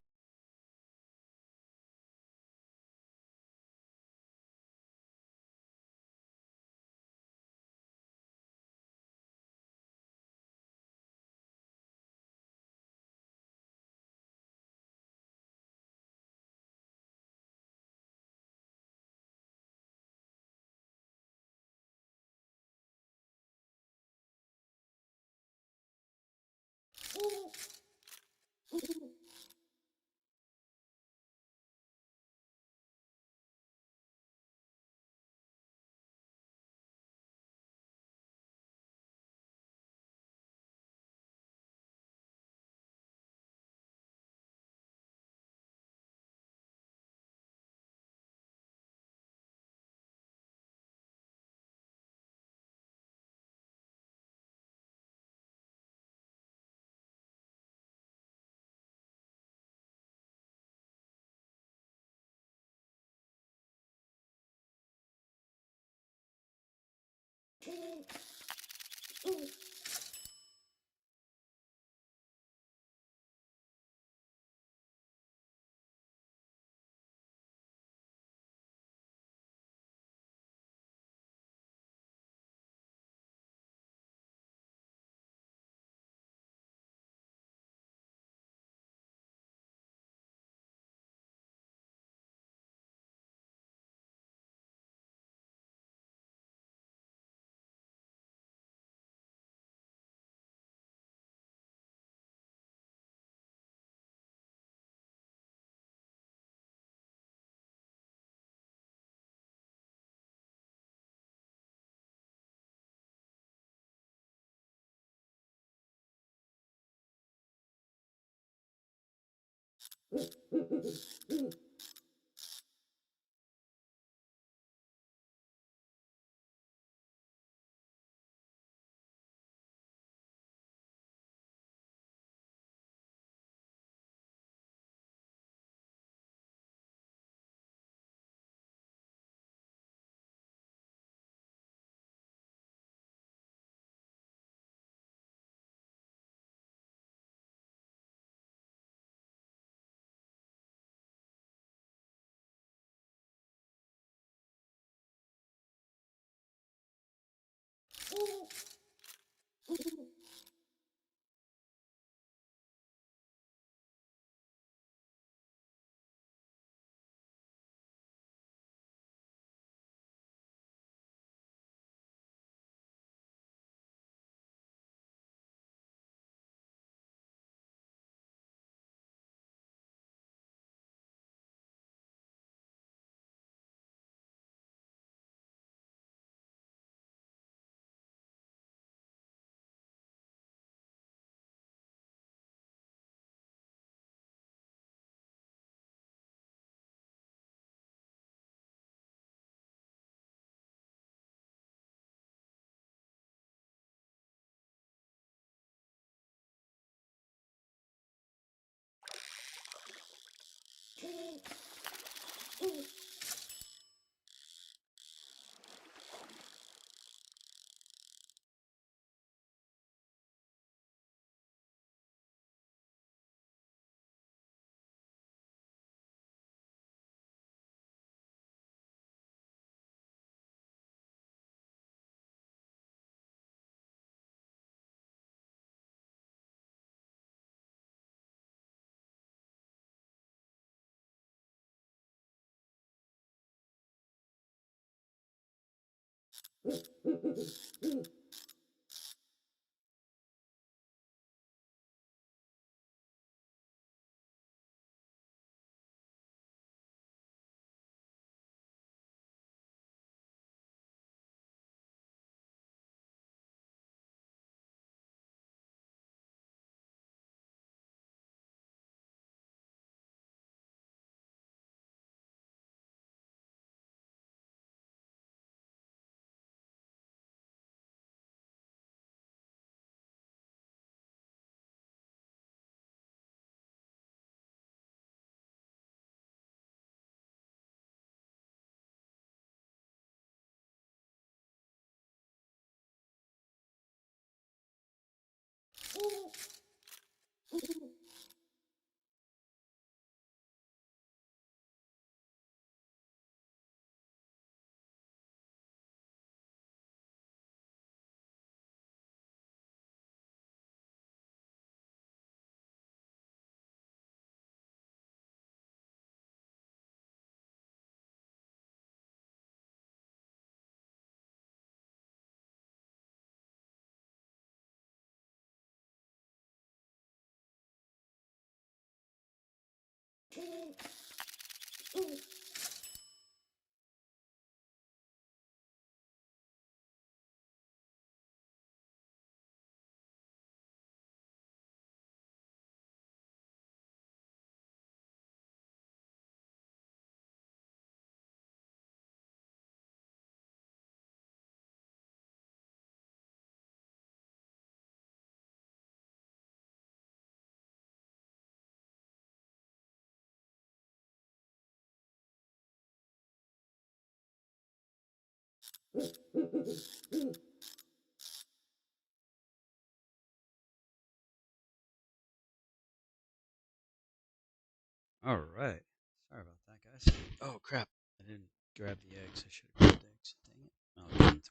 All right. Sorry about that, guys. Oh crap! I didn't grab the eggs. I should have grabbed the eggs. Dang it! I'll get them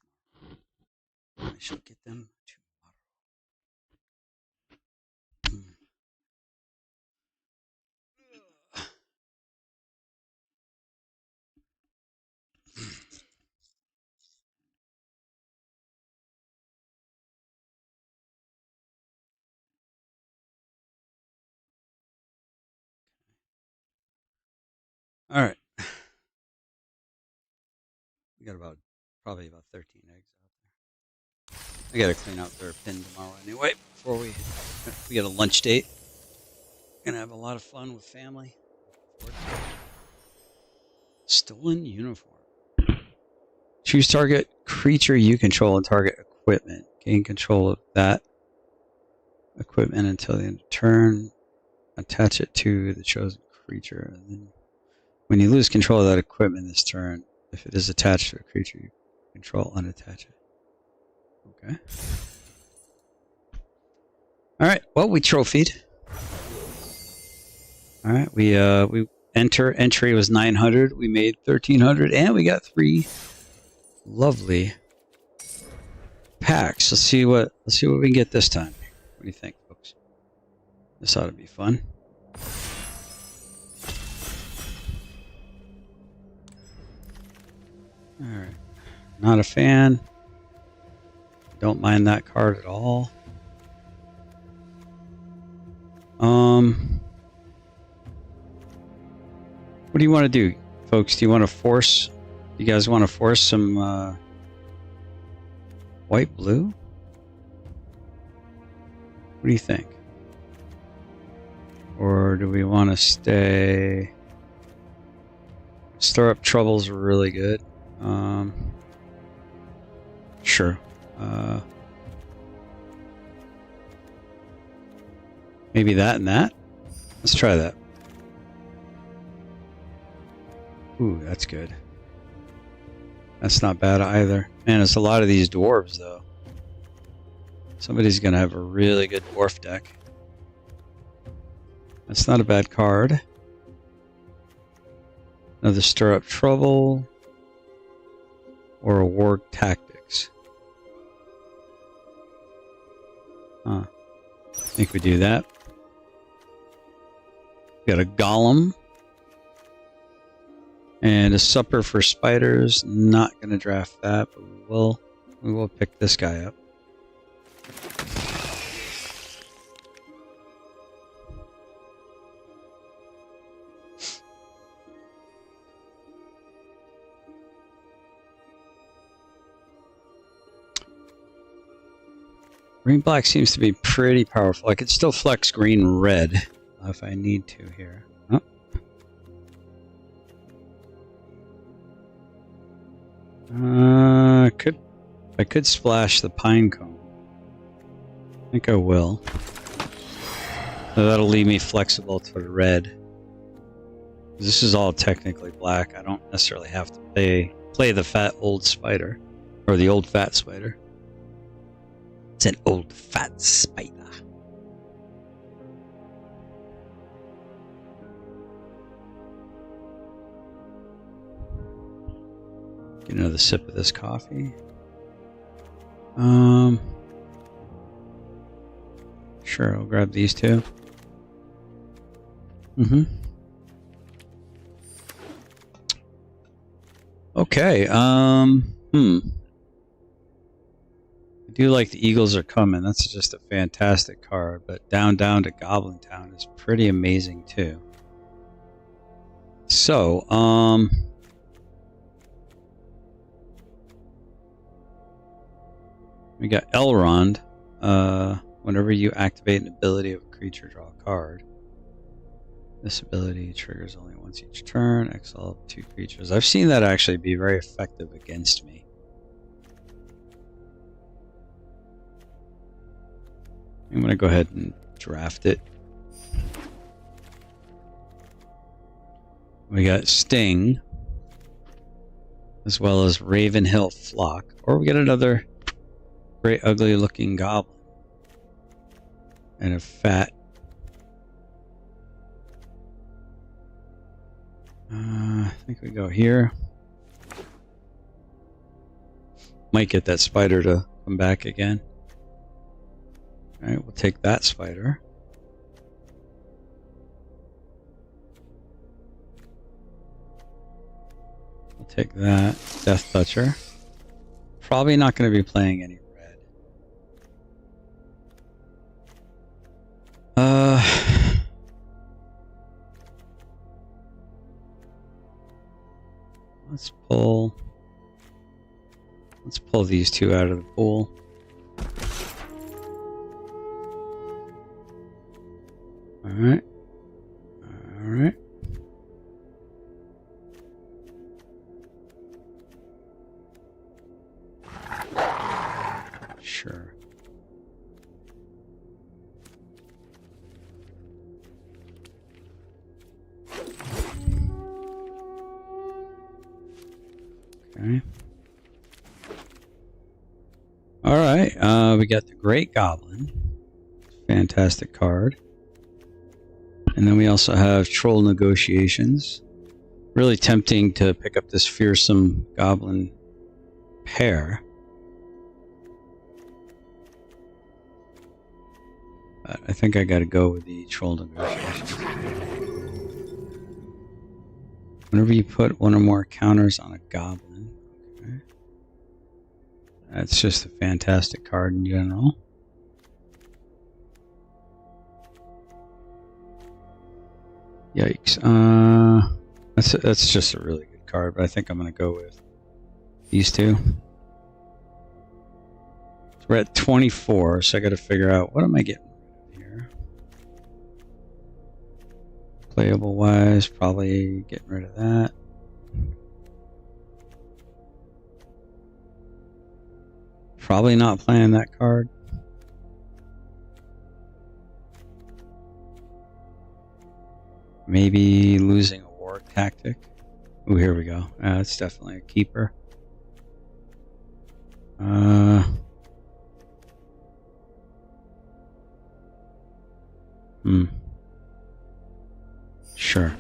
tomorrow. I shall get them tomorrow. All right. We got probably about 13 eggs out there. I gotta clean out their pen tomorrow anyway. Before we get a lunch date. Gonna have a lot of fun with family. Stolen uniform. Choose target creature you control and target equipment. Gain control of that equipment until the end of turn. Attach it to the chosen creature. And then when you lose control of that equipment this turn, if it is attached to a creature you control, unattach it. Okay. Alright, well, we trophied. Alright, we entry was 900, we made 1300, and we got 3 lovely packs. Let's see what we can get this time. What do you think, folks? This ought to be fun. Alright. Not a fan. Don't mind that card at all. What do you want to do, folks? Do you want to force? You guys want to force some white blue? What do you think? Or do we want to stay? Stir up trouble's really good. Sure. Maybe that and that. Let's try that. Ooh, that's good. That's not bad either. Man, it's a lot of these dwarves, though. Somebody's going to have a really good dwarf deck. That's not a bad card. Another Stir Up Trouble. Or a Warg Tactics. I think we do that. We got a Golem. And a Supper for Spiders. Not going to draft that, but we will pick this guy up. Green black seems to be pretty powerful. I could still flex green red if I need to here. Oh. I could splash the pine cone. I think I will. So that'll leave me flexible to red. This is all technically black. I don't necessarily have to play the fat old spider. Or the old fat spider. It's an old fat spider. Get another sip of this coffee. Sure, I'll grab these two. Okay, I do like the Eagles Are Coming. That's just a fantastic card, but Down to Goblin Town is pretty amazing too. So, we got Elrond. Whenever you activate an ability of a creature, draw a card. This ability triggers only once each turn. Exile 2 creatures. I've seen that actually be very effective against me. I'm going to go ahead and draft it. We got Sting, as well as Ravenhill Flock. Or we get another great ugly looking goblin. And a fat. I think we go here. Might get that spider to come back again. Alright, we'll take that spider. We'll take that. Death Toucher. Probably not going to be playing any red. Let's pull these two out of the pool. Alright. right. Sure. Okay. All right. We got the Great Goblin. Fantastic card. And then we also have Troll Negotiations. Really tempting to pick up this fearsome goblin pair. But I think I got to go with the Troll Negotiations. Whenever you put one or more counters on a goblin. Okay. That's just a fantastic card in general. Yikes. That's just a really good card, but I think I'm going to go with these two. So we're at 24, so I got to figure out what am I getting here. Playable wise, probably getting rid of that. Probably not playing that card. Maybe losing a war tactic. Oh, here we go. That's definitely a keeper. Sure.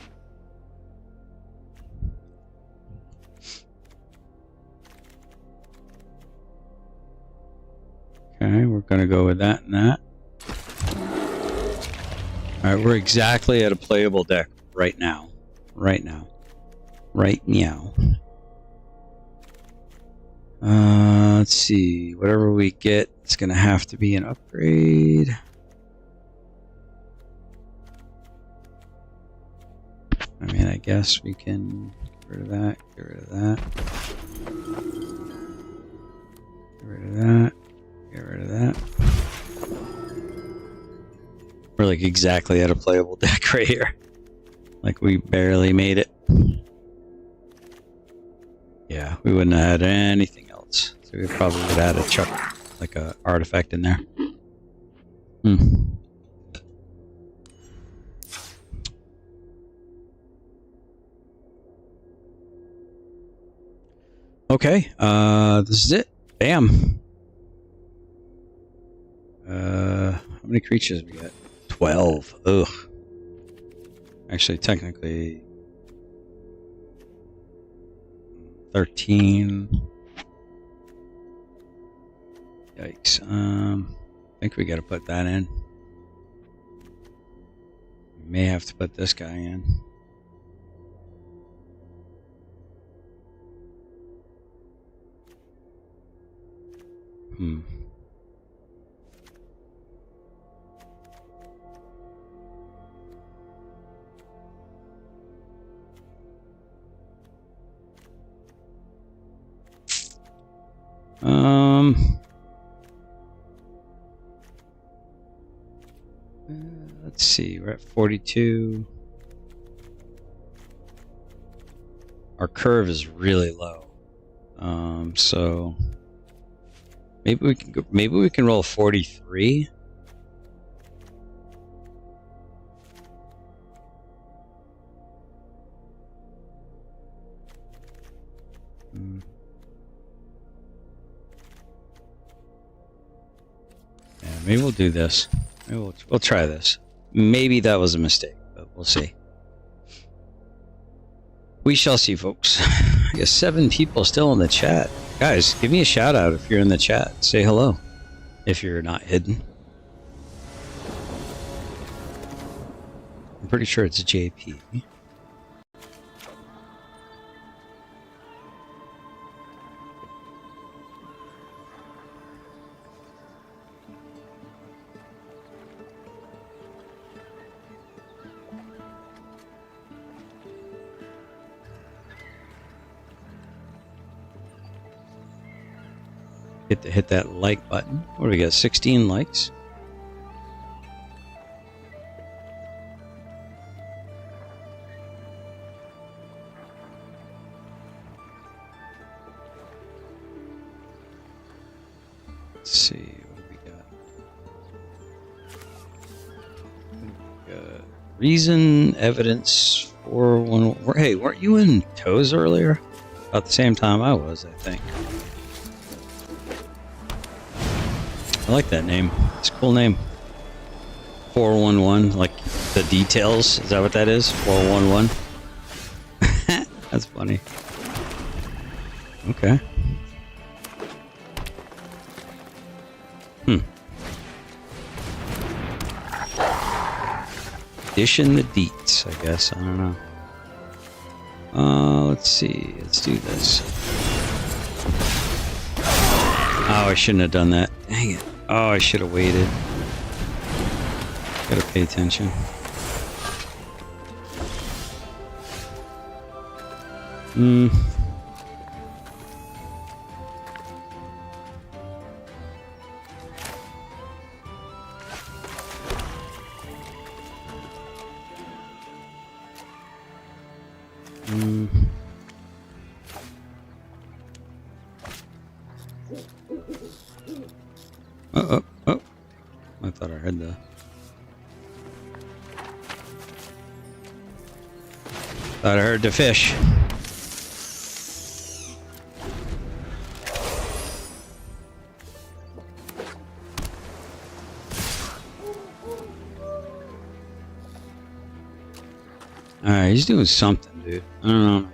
Okay, we're gonna go with that and that. Alright, we're exactly at a playable deck right now. Right now. Right meow. Let's see. Whatever we get, it's going to have to be an upgrade. I mean, I guess we can get rid of that, get rid of that. Get rid of that, get rid of that. We're like exactly at a playable deck right here. Like we barely made it. Yeah, we wouldn't have had anything else. So we probably would have had a chuck, like a artifact in there. Okay, this is it. Bam. How many creatures we got? 12. Ugh. Actually, technically 13. Yikes. I think we got to put that in. We may have to put this guy in. Let's see, we're at 42. Our curve is really low. So maybe we can go, maybe we can roll 43. Yeah, maybe we'll do this. Maybe we'll try this. Maybe that was a mistake, but we'll see. We shall see, folks. I guess 7 people still in the chat. Guys, give me a shout out if you're in the chat. Say hello if you're not hidden. I'm pretty sure it's JP. Hit that like button. What do we got? 16 likes. Let's see what we got. Reason, evidence, 411. Hey, weren't you in toes earlier? About the same time I was, I think. I like that name. It's a cool name. 411, like the details. Is that what that is? 411. That's funny. Okay. Dishing the deets, I guess. I don't know. Let's see. Let's do this. Oh, I shouldn't have done that. Dang it. Oh, I should have waited. Gotta pay attention. Oh. I thought I heard the... Thought I heard the fish. Alright, he's doing something, dude. I don't know.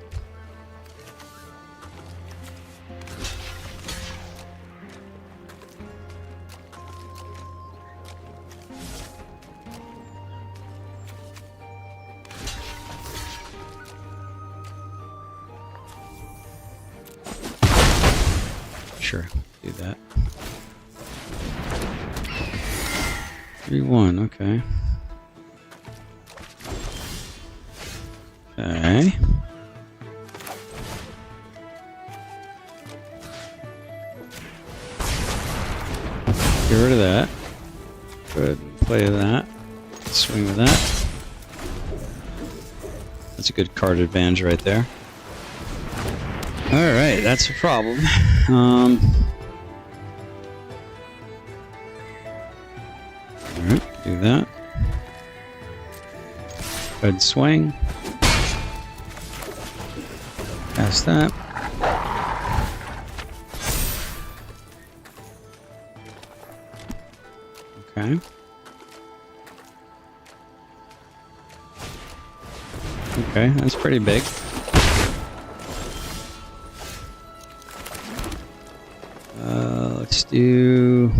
Sure, do that. 3-1, okay. Okay. Get rid of that. Good. Play that. Swing with that. That's a good card advantage right there. Alright, that's a problem. Alright, do that. Good swing. Pass that. Okay. Okay, that's pretty big. Let's do...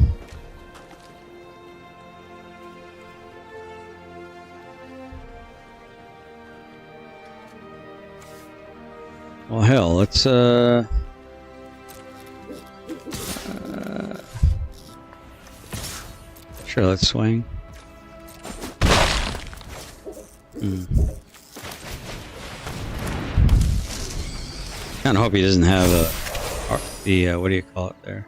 Well, hell, let's, sure, let's swing. Kind of hope he doesn't have the, what do you call it there?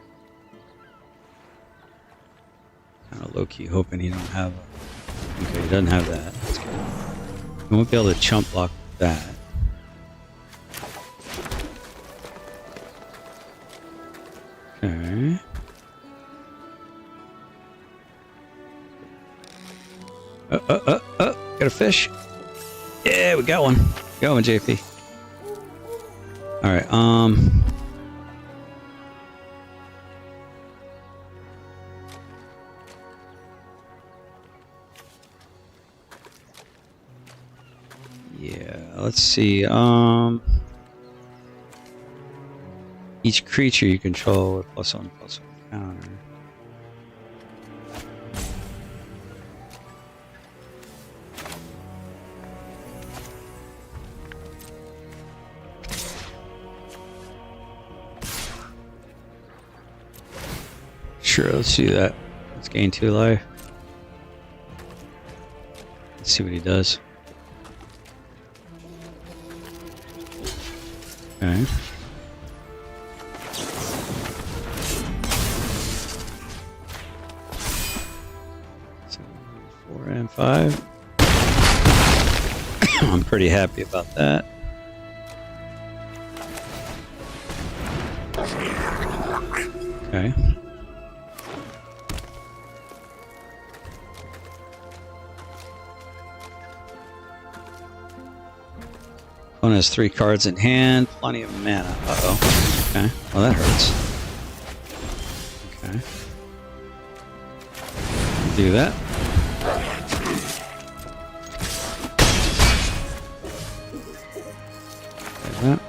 Kind of low-key hoping he don't have a... Okay, he doesn't have that. That's good. He won't be able to chump block that. Okay. Got a fish. Yeah, we got one. Got one, JP. Alright, yeah, let's see, each creature you control with +1/+1 counter. Sure, let's do that. Let's gain 2 life. Let's see what he does. Okay. So 4 and 5. I'm pretty happy about that. Okay. Opponent has 3 cards in hand, plenty of mana. Uh-oh. Okay, well that hurts. Okay. Do that. Like that.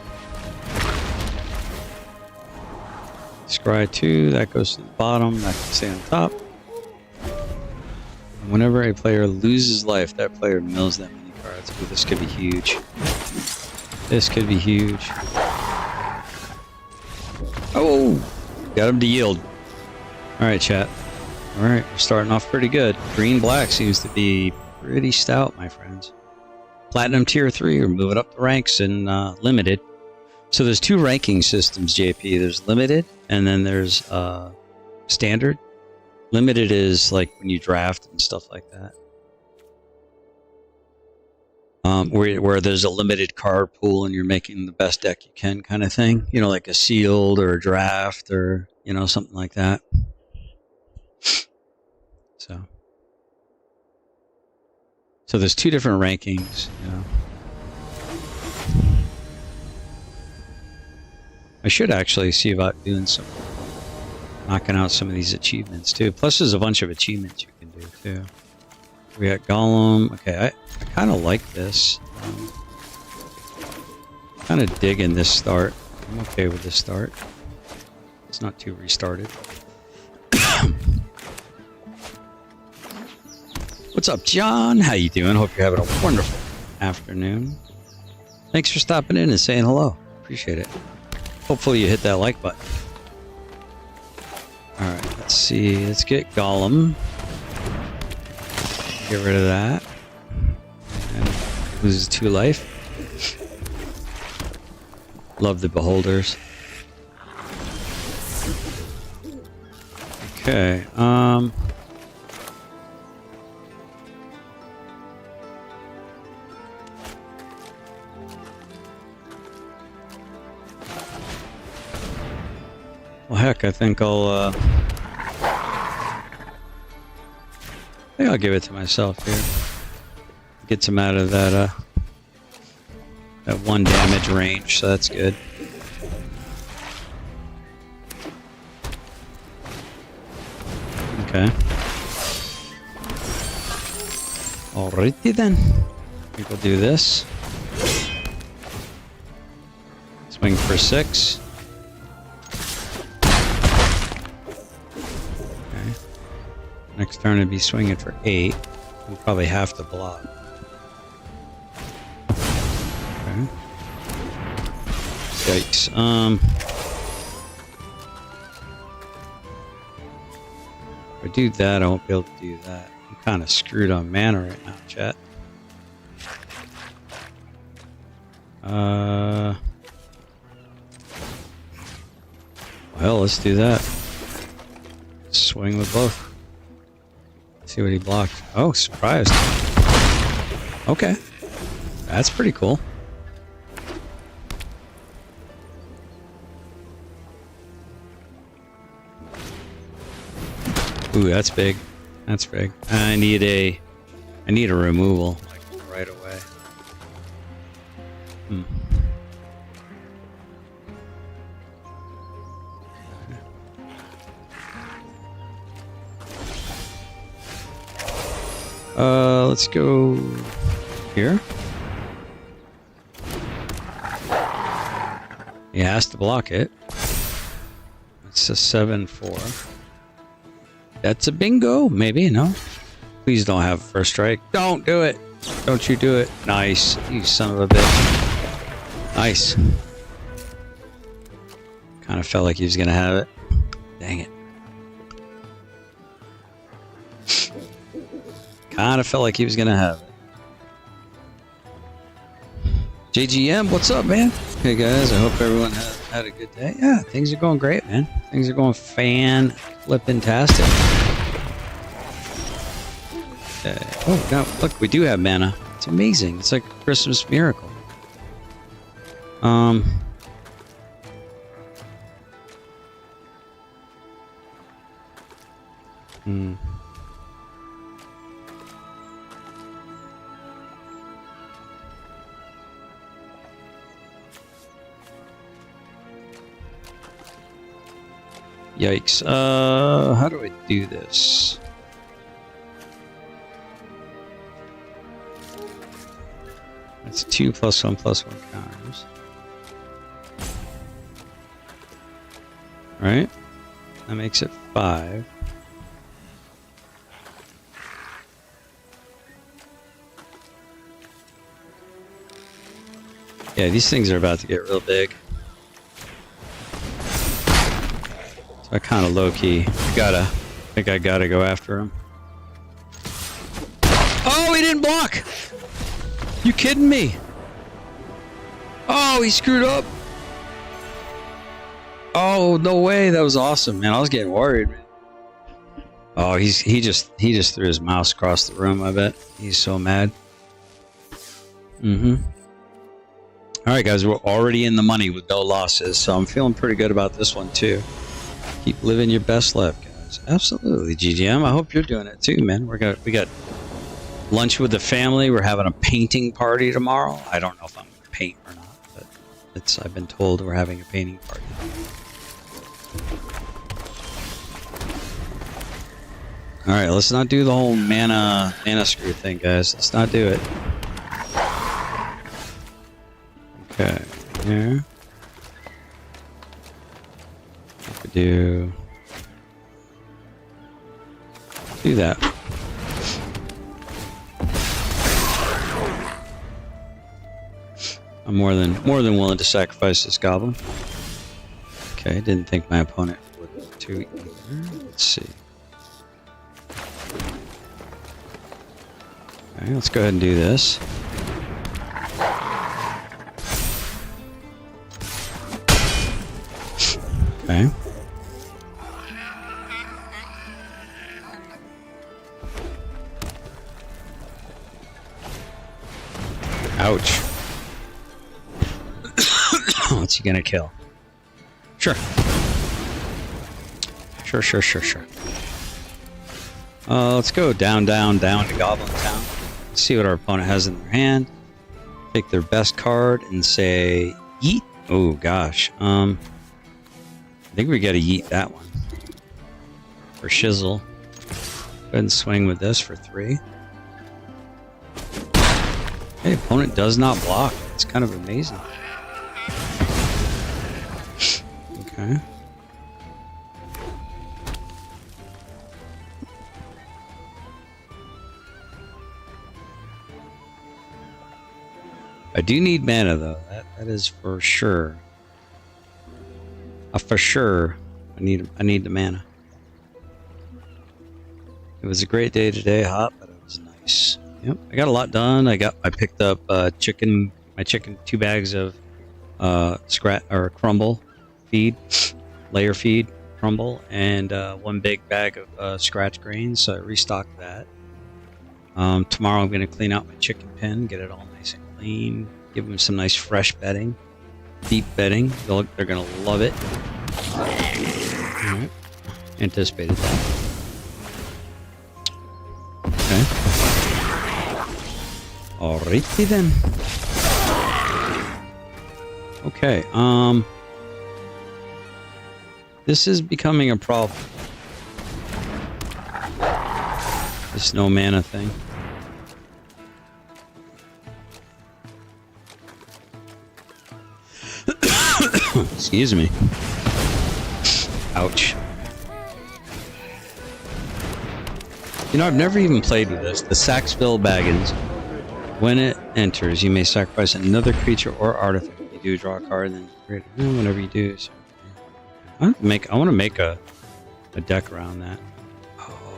Scry 2, that goes to the bottom, that can stay on top. Whenever a player loses life, that player mills that many cards. Ooh, this could be huge. This could be huge. Oh! Got him to yield. Alright, chat. Alright, we're starting off pretty good. Green-black seems to be pretty stout, my friends. Platinum tier 3, we're moving up the ranks in limited. So there's 2 ranking systems, JP. There's limited, and then there's standard. Limited is like when you draft and stuff like that. Where there's a limited card pool and you're making the best deck you can kind of thing. You know, like a sealed or a draft or, you know, something like that. So there's 2 different rankings, you know. I should actually see about doing some, knocking out some of these achievements too. Plus there's a bunch of achievements you can do too. We got Golem. Okay, I kind of like this. Kind of digging this start. I'm okay with this start. It's not too restarted. What's up, John? How you doing? Hope you're having a wonderful afternoon. Thanks for stopping in and saying hello. Appreciate it. Hopefully you hit that like button. Alright, let's see. Let's get Golem. Get rid of that. And loses 2 life. Love the beholders. Okay, well, heck, I think I'll give it to myself here. Gets him out of that, that 1 damage range, so that's good. Okay. Alrighty then. I think we'll do this. Swing for 6. Next turn it'd be swinging for 8. We'll probably have to block. Okay. Yikes. If I do that, I won't be able to do that. I'm kind of screwed on mana right now, chat. Well, let's do that. Swing with both. See what he blocked. Oh, surprised. Okay. That's pretty cool. Ooh, that's big. That's big. I need a removal, like, right away. Let's go here. He has to block it. It's a 7/4. That's a bingo, maybe, no? Please don't have first strike. Don't do it. Don't you do it. Nice. You son of a bitch. Nice. Kind of felt like he was going to have it. Dang it. Kind of felt like he was going to have it. JGM, what's up, man? Hey, guys. I hope everyone had a good day. Yeah, things are going great, man. Things are going fan-flippin-tastic. Okay. Oh, no, look, we do have mana. It's amazing. It's like a Christmas miracle. Yikes. How do I do this? That's 2 +1 +1 counters. Right? That makes it 5. Yeah, these things are about to get real big. So I kind of low-key think I gotta go after him. Oh, he didn't block! You kidding me? Oh, he screwed up. Oh, no way. That was awesome, man. I was getting worried, man. Oh, he just threw his mouse across the room, I bet. He's so mad. Mm-hmm. All right, guys, we're already in the money with no losses, so I'm feeling pretty good about this one, too. Keep living your best life, guys. Absolutely, GGM. I hope you're doing it, too, man. We got lunch with the family. We're having a painting party tomorrow. I don't know if I'm going to paint or not, but I've been told we're having a painting party. All right, let's not do the whole mana screw thing, guys. Let's not do it. Okay, here. We do that. I'm more than willing to sacrifice this goblin. Okay, didn't think my opponent would too either. Let's see. Okay, let's go ahead and do this. Okay. Ouch. What's he gonna kill? Sure. Sure. Let's go down to Goblin Town. See what our opponent has in their hand. Pick their best card and say yeet. Oh gosh. I think we gotta yeet that one. For shizzle. Go ahead and swing with this for 3. Hey, opponent does not block. It's kind of amazing. Okay. I do need mana though. That is for sure. For sure. I need the mana. It was a great day today, hot, but it was nice. Yep, I got a lot done. I picked up my chicken 2 bags of crumble feed, layer feed crumble, and 1 big bag of scratch grains. So I restocked that. Tomorrow I'm gonna clean out my chicken pen, get it all nice and clean, give them some nice fresh bedding, deep bedding. They're gonna love it. All right. Anticipated that. Okay. Alrighty then. Okay, this is becoming a problem. This no mana thing. Excuse me. Ouch. You know, I've never even played with this. The Saxville Baggins. When it enters, you may sacrifice another creature or artifact. You do draw a card, and then whenever you do. So, I want to make a deck around that.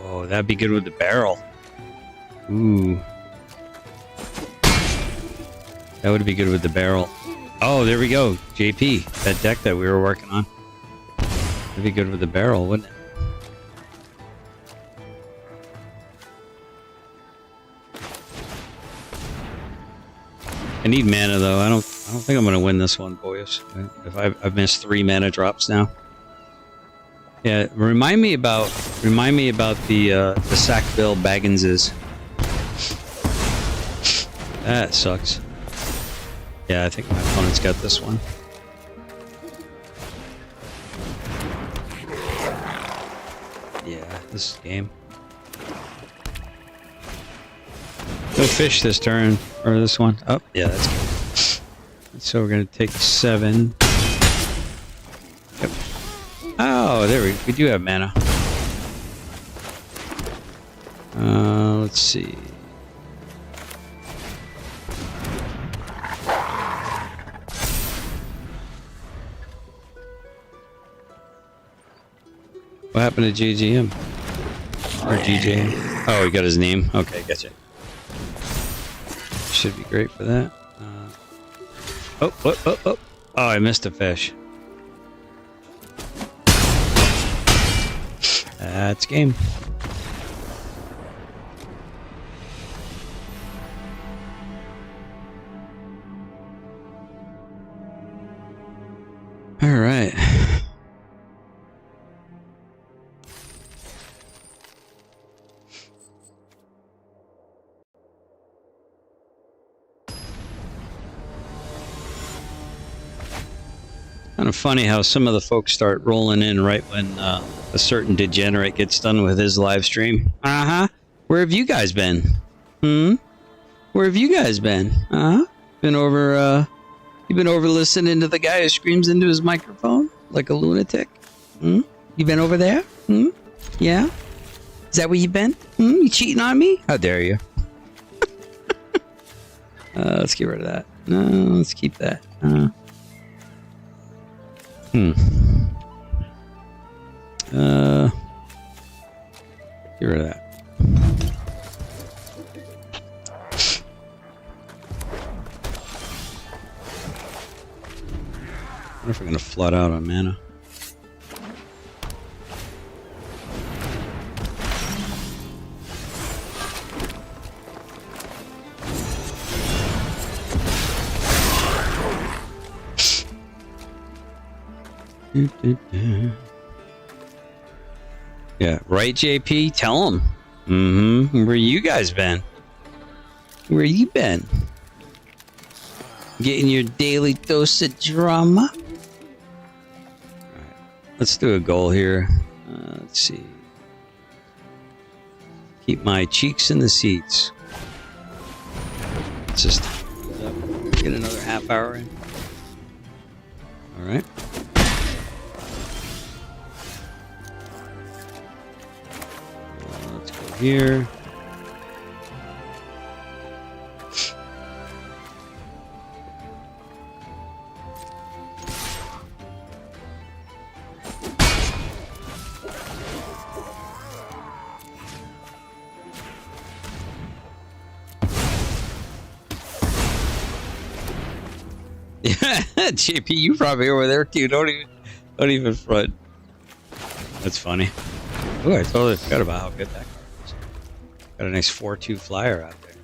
Oh, that'd be good with the barrel. Ooh. That would be good with the barrel. Oh, there we go. JP, that deck that we were working on. That'd be good with the barrel, wouldn't it? I need mana though. I don't think I'm gonna win this one, boys. If I've missed 3 mana drops now. Yeah, remind me about the Sackville Bagginses. That sucks. Yeah, I think my opponent's got this one. Yeah, this is game. No fish this turn, or this one. Oh, yeah, that's good. So we're gonna take 7. Yep. Oh, there we do have mana. Let's see. What happened to JGM? Or GJM? Oh, he got his name. Okay, gotcha. Should be great for that. Oh, I missed a fish. That's game. All right. Kind of funny how some of the folks start rolling in right when a certain degenerate gets done with his live stream. Where have you guys been? Where have you guys been? Been over? You been over listening to the guy who screams into his microphone like a lunatic? You been over there? Yeah. Is that where you been? You cheating on me? How dare you? Let's get rid of that. No, let's keep that. Get rid of that. I wonder if we're gonna flood out on mana. Yeah, right, JP? Tell him. Where you guys been? Where you been? Getting your daily dose of drama? Alright, let's do a goal here. Let's see. Keep my cheeks in the seats. Let's just get another half hour in. Alright. Let's go here. JP, you probably over there too. Don't even front. That's funny. Oh, I totally forgot about how good that card is. Got a nice 4/2 flyer out there.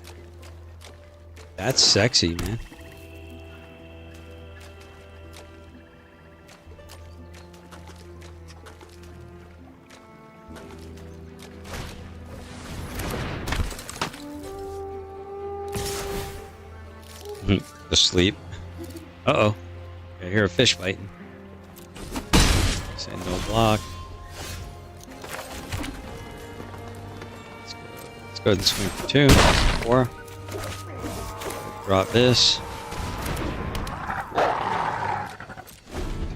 That's sexy, man. Asleep. Uh-oh. I hear a fish fighting. Say no block. Let's go ahead and swing for 2. 4. Drop this.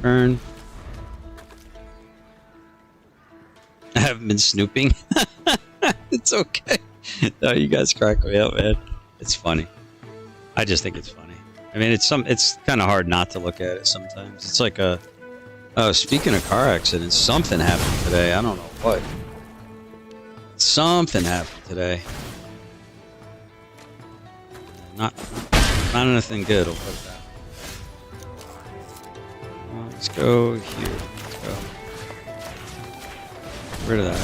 Turn. I haven't been snooping. It's okay. No, you guys crack me up, man. It's funny. I just think it's funny. I mean, it's kind of hard not to look at it sometimes. It's like a... Oh, speaking of car accidents, something happened today. I don't know what. Something happened today. Not anything good, I'll put it that way. Let's go here. Let's go. Get rid of that.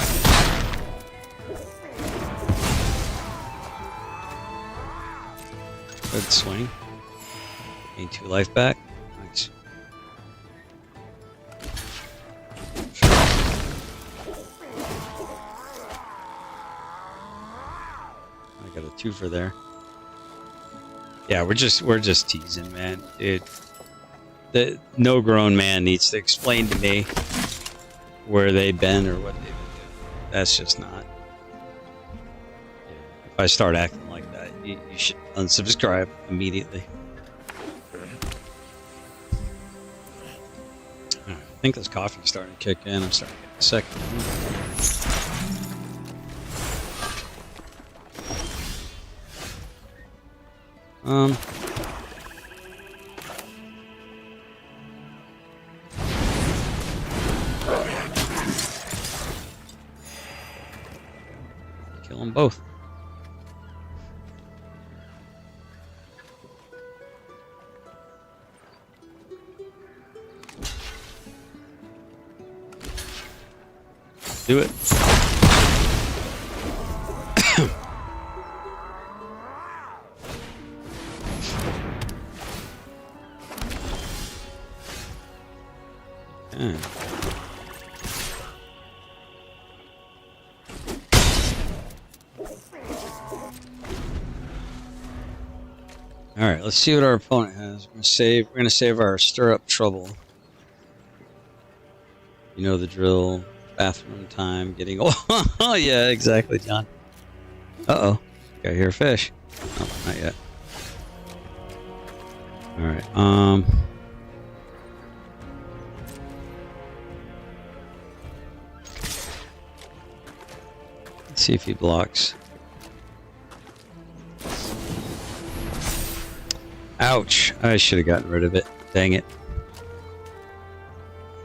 Good swing. Gain 2 life back. Nice. I got a 2 for there. Yeah, we're just teasing, man. Dude, no grown man needs to explain to me where they've been or what they've been That's just not. If I start acting like that, you should unsubscribe immediately. I think this coffee's starting to kick in. I'm starting to get sick. Kill them both. Do it. Okay. All right, let's see what our opponent has. We're gonna save our stir up trouble. You know the drill. Bathroom time. Getting. Oh yeah, exactly, John. Uh oh. Got here fish. Oh, not yet. All right. Let's see if he blocks. Ouch! I should have gotten rid of it. Dang it.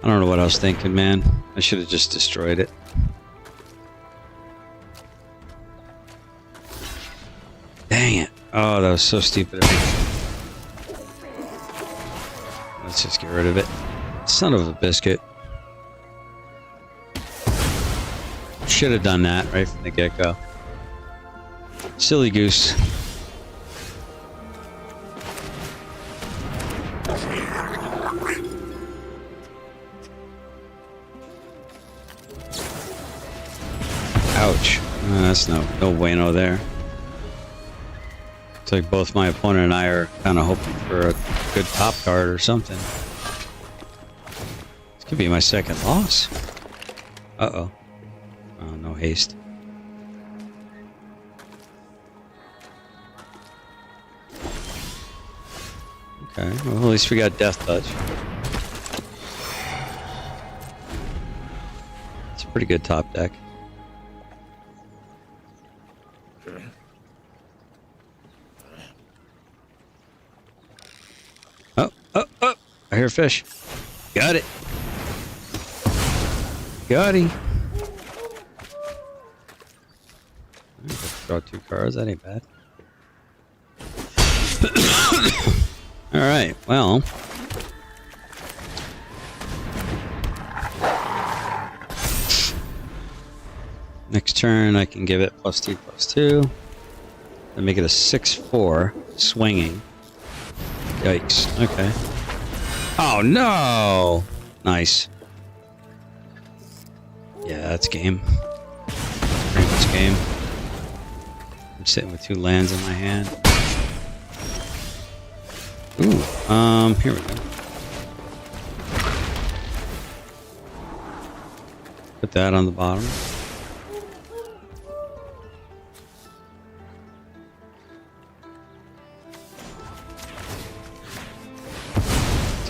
I don't know what I was thinking, man. I should have just destroyed it. Dang it. Oh, that was so stupid of me. Let's just get rid of it. Son of a biscuit. Should have done that right from the get-go. Silly goose. Ouch. That's no bueno there. Looks like both my opponent and I are kind of hoping for a good top card or something. This could be my second loss. Uh-oh. Oh, no haste. Okay, well at least we got Death Touch. It's a pretty good top deck. Oh, I hear fish. Got it. Got him. Draw 2 cards, that ain't bad. Alright, well. Next turn I can give it +2/+2. And make it a 6/4 swinging. Yikes. Okay. Oh no! Nice. Yeah, that's game. Pretty much game. I'm sitting with 2 lands in my hand. Ooh, here we go. Put that on the bottom.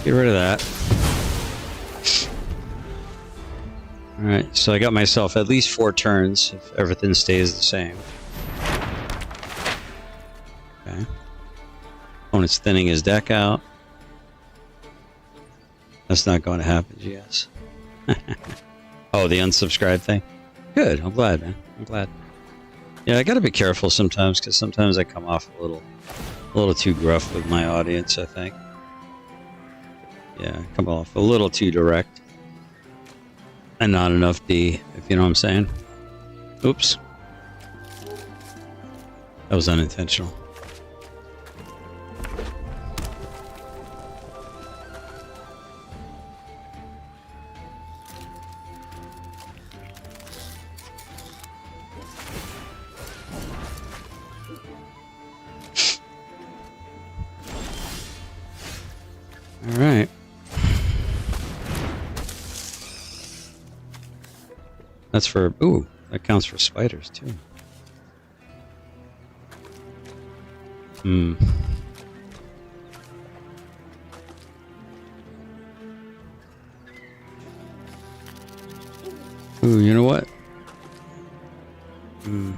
Get rid of that. Alright, so I got myself at least 4 turns if everything stays the same. Okay. Opponent's thinning his deck out. That's not going to happen, GS. Oh, the unsubscribe thing? Good, I'm glad, man. I'm glad. Yeah, I gotta be careful sometimes, because sometimes I come off a little too gruff with my audience, I think. Yeah, come off a little too direct. And not enough D, if you know what I'm saying. Oops. That was unintentional. All right. That's for, ooh, that counts for spiders too. Hmm. Ooh, you know what? Hmm.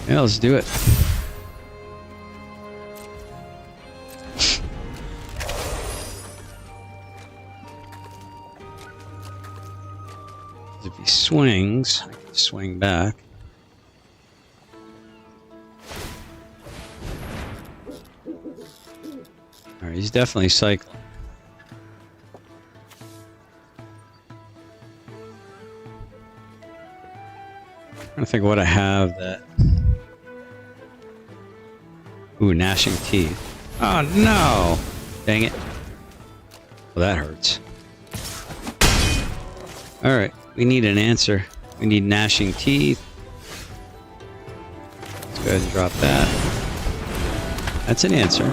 Yeah, let's do it. If he swings, I can swing back. Alright, he's definitely cycling. I'm trying to think of what I have that... Ooh, gnashing teeth. Oh no! Dang it. Well, that hurts. Alright, we need an answer. We need gnashing teeth. Let's go ahead and drop that. That's an answer.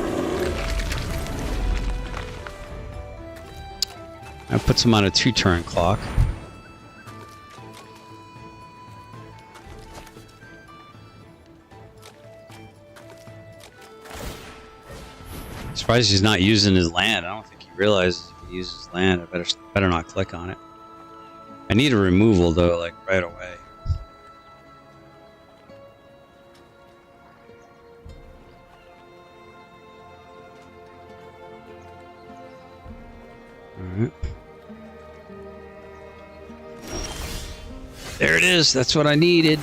I put some on a 2-turn clock. Surprised he's not using his land. I don't think he realizes if he uses land. I better not click on it. I need a removal though, like right away. Alright. There it is. That's what I needed.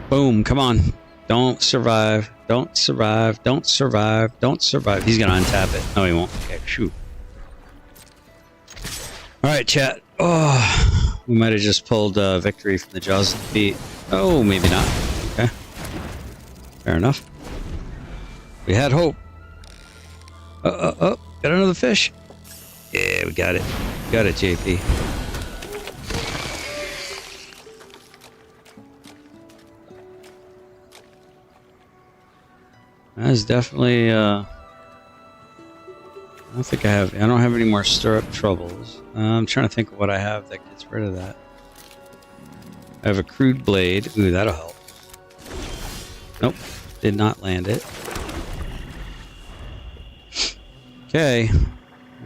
Boom. Come on. Don't survive. Don't survive. Don't survive. Don't survive. He's going to untap it. No, he won't. Okay, shoot. Alright, chat. Oh, we might have just pulled victory from the jaws of defeat. Oh, maybe not. Okay. Fair enough. We had hope. Oh, got another fish. Yeah, we got it. Got it, JP. That's definitely, I don't think I don't have any more stirrup troubles. I'm trying to think of what I have that gets rid of that. I have a crude blade. Ooh, that'll help. Nope, did not land it. Okay,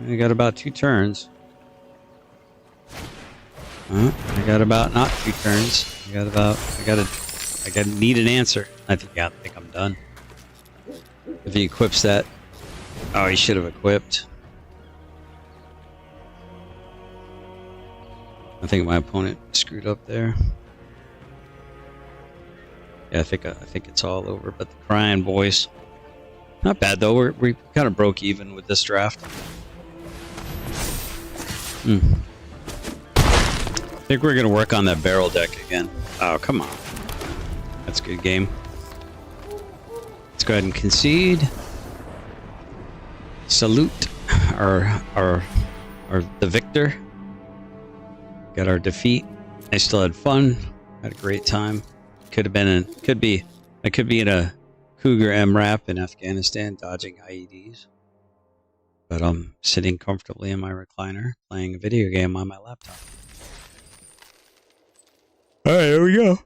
I got about 2 turns. I got about not 2 turns. I need an answer. I think I'm done. If he equips that. Oh, he should have equipped. I think my opponent screwed up there. Yeah, I think it's all over. But the crying boys, not bad though. We kind of broke even with this draft. I think we're gonna work on that barrel deck again. Oh, come on. That's a good game. Let's go ahead and concede. Salute our the victor. Got our defeat. I still had fun. Had a great time. I could be in a Cougar MRAP in Afghanistan dodging IEDs. But I'm sitting comfortably in my recliner playing a video game on my laptop. Alright, here we go.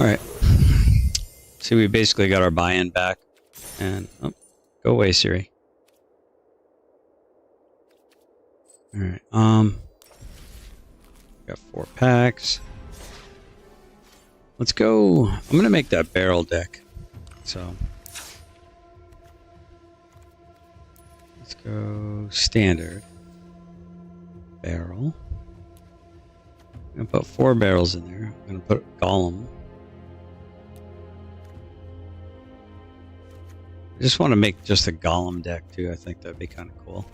Alright. See, we basically got our buy-in back. And, oh, go away, Siri. Alright, got 4 packs. Let's go. I'm gonna make that barrel deck. So, let's go standard. Barrel. I'm gonna put 4 barrels in there. I'm gonna put Golem. I just want to make just a Golem deck too. I think that'd be kind of cool.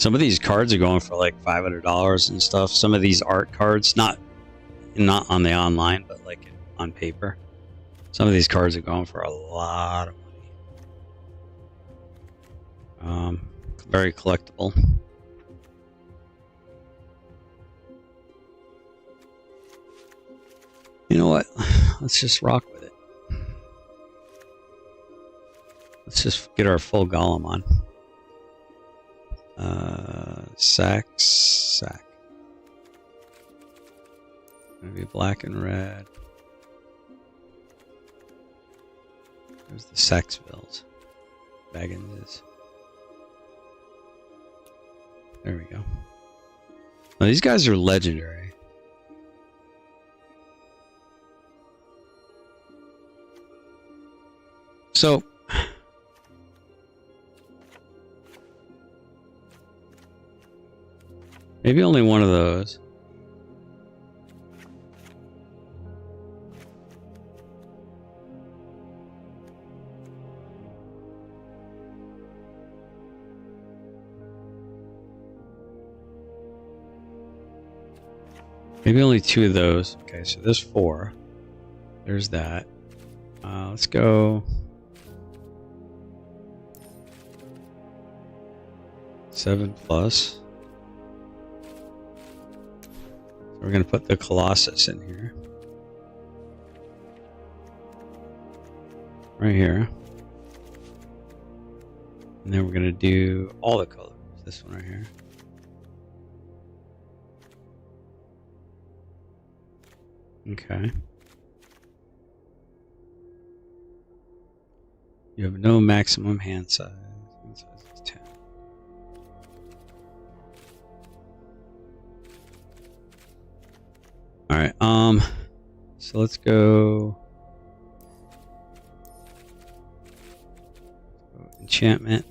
Some of these cards are going for like $500 and stuff. Some of these art cards, not on the online, but like on paper. Some of these cards are going for a lot of money. Very collectible. You know what? Let's just rock with it. Let's just get our full golem on. Sack. Gonna be black and red. There's the Saxvilles. Baggins is. There we go. Now these guys are legendary. So maybe only one of those. Maybe only 2 of those. Okay, so there's 4. There's that. Let's go 7+. So we're going to put the Colossus in here. Right here. And then we're going to do all the colors. This one right here. Okay. You have no maximum hand size. Hand size is 10. All right. So let's go enchantment.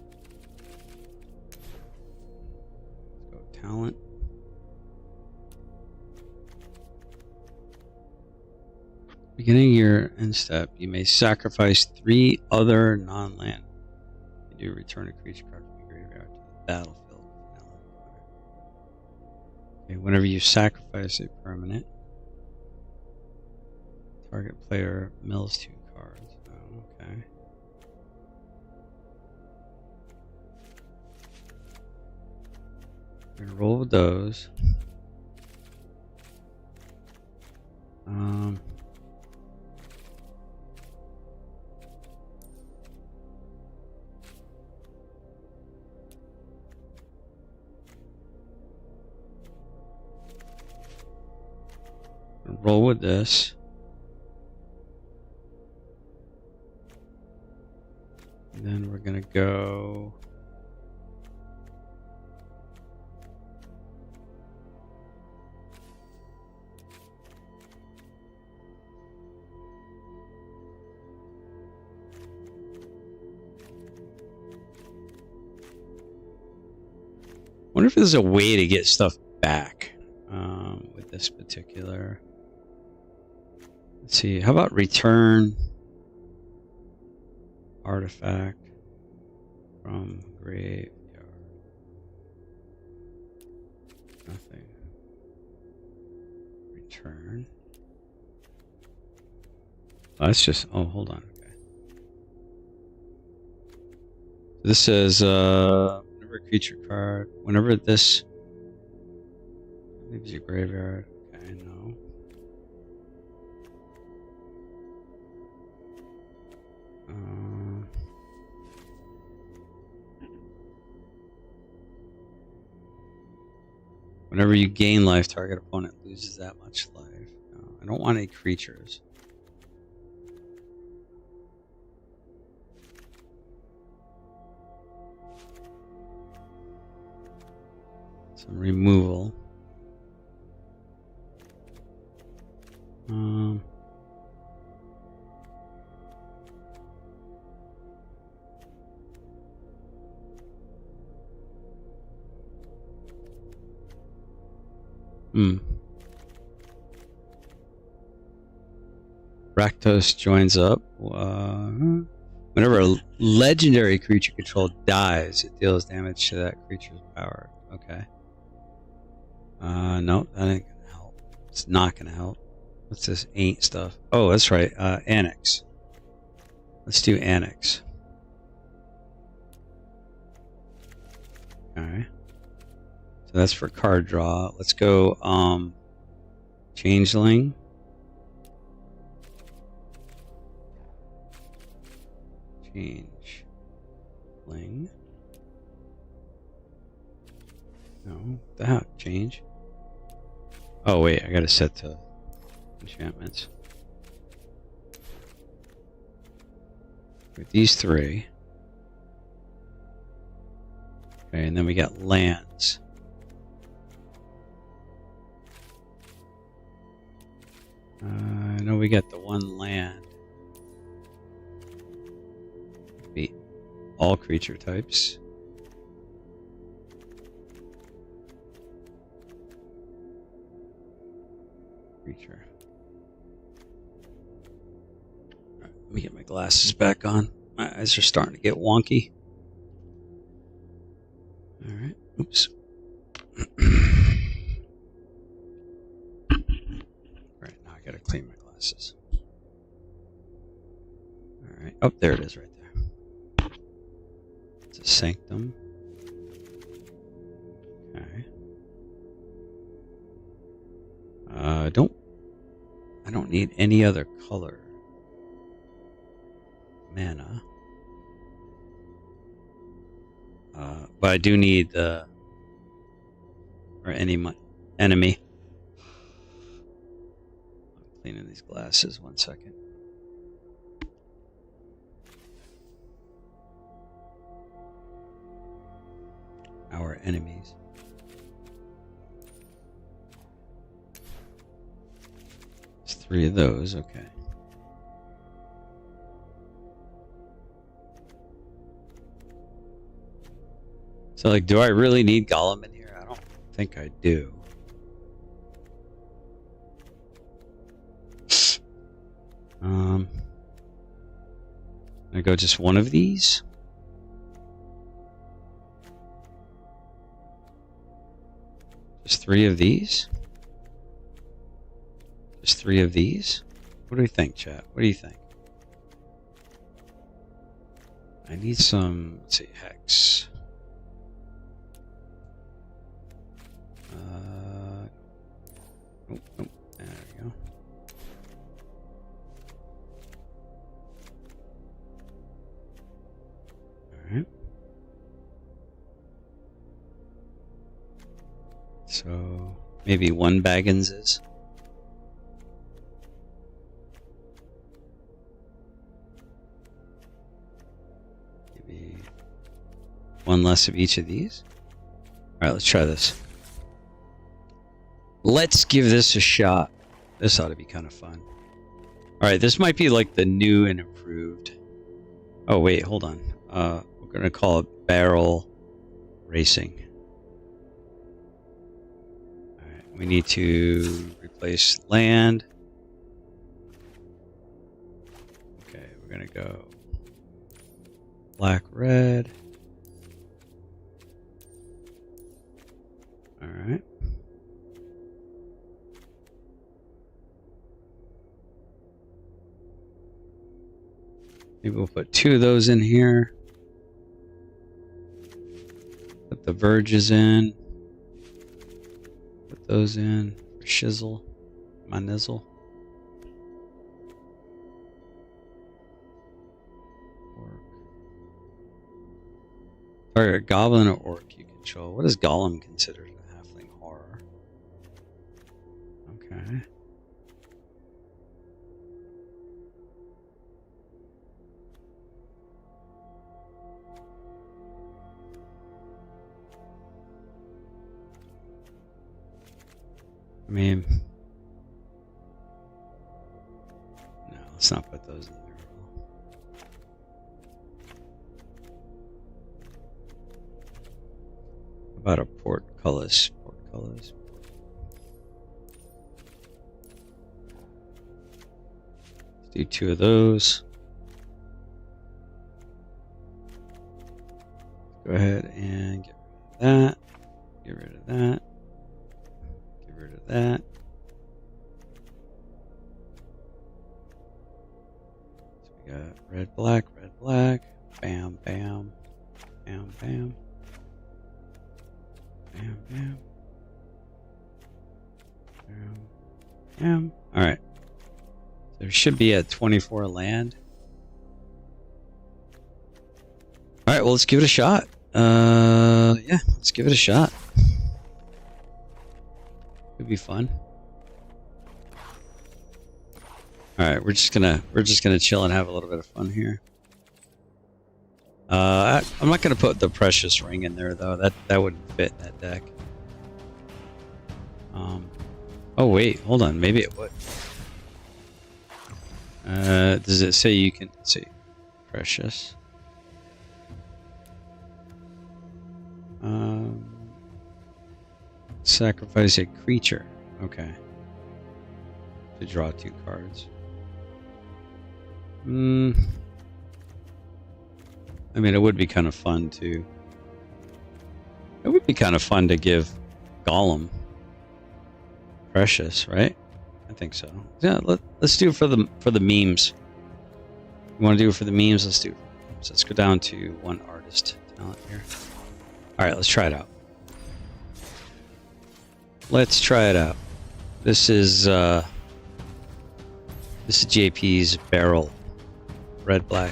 Let's go talent. Beginning your end step, you may sacrifice 3 other non-land. You do return a creature card from your graveyard to the battlefield. Okay, whenever you sacrifice a permanent, target player mills 2 cards. Oh, okay. We're gonna roll with those. Roll with this. And then we're gonna go wonder if there's a way to get stuff back with this particular. Let's see, how about return artifact from graveyard? Nothing. Return. Oh, that's just, oh, hold on. Okay. This says, whenever a creature card, whenever this leaves your graveyard. Okay, no. Whenever you gain life, target opponent loses that much life. No, I don't want any creatures. Some removal. Rakdos joins up. Whenever a legendary creature controlled dies, it deals damage to that creature's power. Okay. No, that ain't gonna help. It's not gonna help. What's this ain't stuff? Oh, that's right. Annex. Let's do annex. Alright. So that's for card draw. Let's go changeling. Changeling. No, that change. Oh wait, I gotta set the enchantments. With these three. Okay, and then we got lands. I know we got the one land. Be all creature types. Creature. Alright, let me get my glasses back on. My eyes are starting to get wonky. Alright, oops. Right, now I gotta clean my glasses. Alright, oh, there it is right there. It's a sanctum. Okay. I don't need any other color. Mana. But I do need or any enemy. I'm cleaning these glasses 1 second. Our enemies. There's 3 of those, okay. So, like, do I really need Gollum in here? I don't think I do. I go just one of these. Just 3 of these. Just 3 of these. What do we think, chat? What do you think? I need some, let's see, hex. Oh, there we go. Alright. So, maybe 1 Baggins is. Maybe 1 less of each of these. Alright, let's try this. Let's give this a shot. This ought to be kind of fun. Alright, this might be like the new and improved. Oh, wait, hold on. We're going to call it barrel racing. Alright, we need to replace land. Okay, we're going to go black, red. Alright. Maybe we'll put 2 of those in here. Put the verges in. Put those in for shizzle. My nizzle. Orc. Target goblin or orc you control. What is Gollum considered a halfling horror? Okay. I mean, no, let's not put those in there. How about a portcullis? Portcullis. Let's do 2 of those. Go ahead and get rid of that. Get Get rid of that. Get rid of that. So we got red, black, bam, bam, bam, bam, bam, bam, bam, bam. All right. There should be a 24 land. All right, well, let's give it a shot. Yeah, let's give it a shot. Could be fun. All right, we're just gonna chill and have a little bit of fun here. I'm not gonna put the precious ring in there though. That wouldn't fit in that deck. Oh wait, hold on. Maybe it would. Does it say you can see precious? Sacrifice a creature. Okay. To draw 2 cards. I mean, it would be kind of fun to. It would be kind of fun to give Gollum precious, right? I think so. Yeah, let's do it for the memes. You want to do it for the memes? Let's do it. So let's go down to 1 artist talent here. All right, let's try it out. Let's try it out. This is JP's barrel, red black,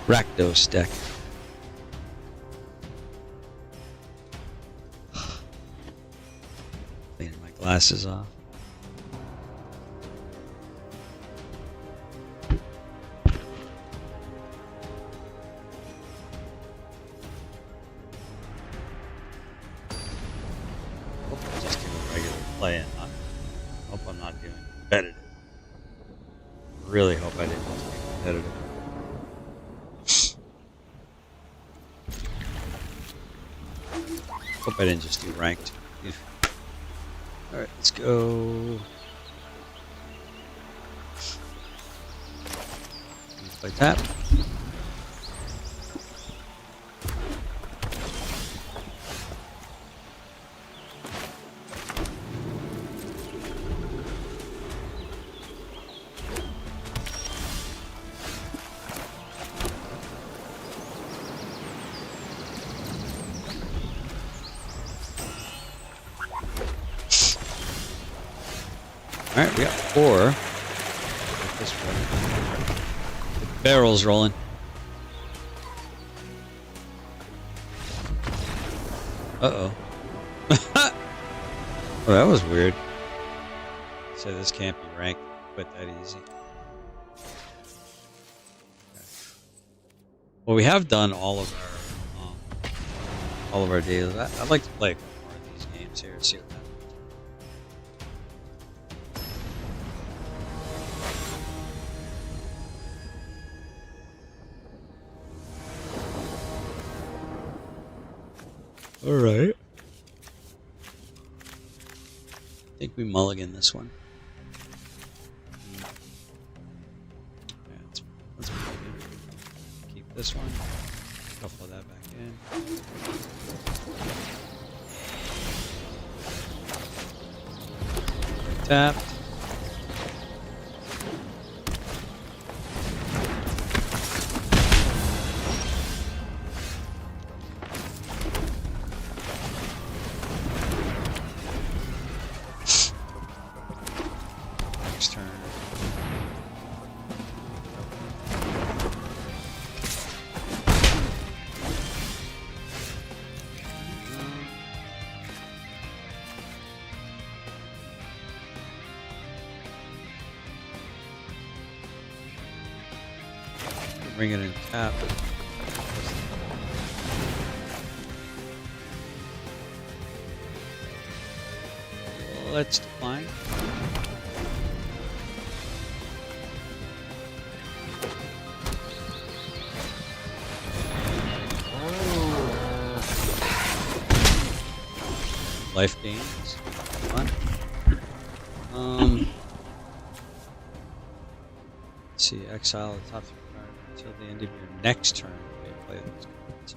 Rakdos deck. Cleaning my glasses off. Play and not, hope I'm not doing competitive. Really hope I didn't do competitive. Hope I didn't just do ranked. Alright, let's go. Play tap. Alright, we got 4. Get this one. The barrel's rolling. Uh-oh. Oh, that was weird. So this can't be ranked quite that easy. Okay. Well, we have done all of our deals. I'd like to play a couple more of these games here and see what happens. All right. I think we mulligan this one. Yeah, let's mulligan. Keep this one. Shuffle that back in. Tapped. Next turn. Bring it in tap. Let's decline. Life gains. Fun. Let's see. Exile the top 3 cards until the end of your next turn. You may play those cards.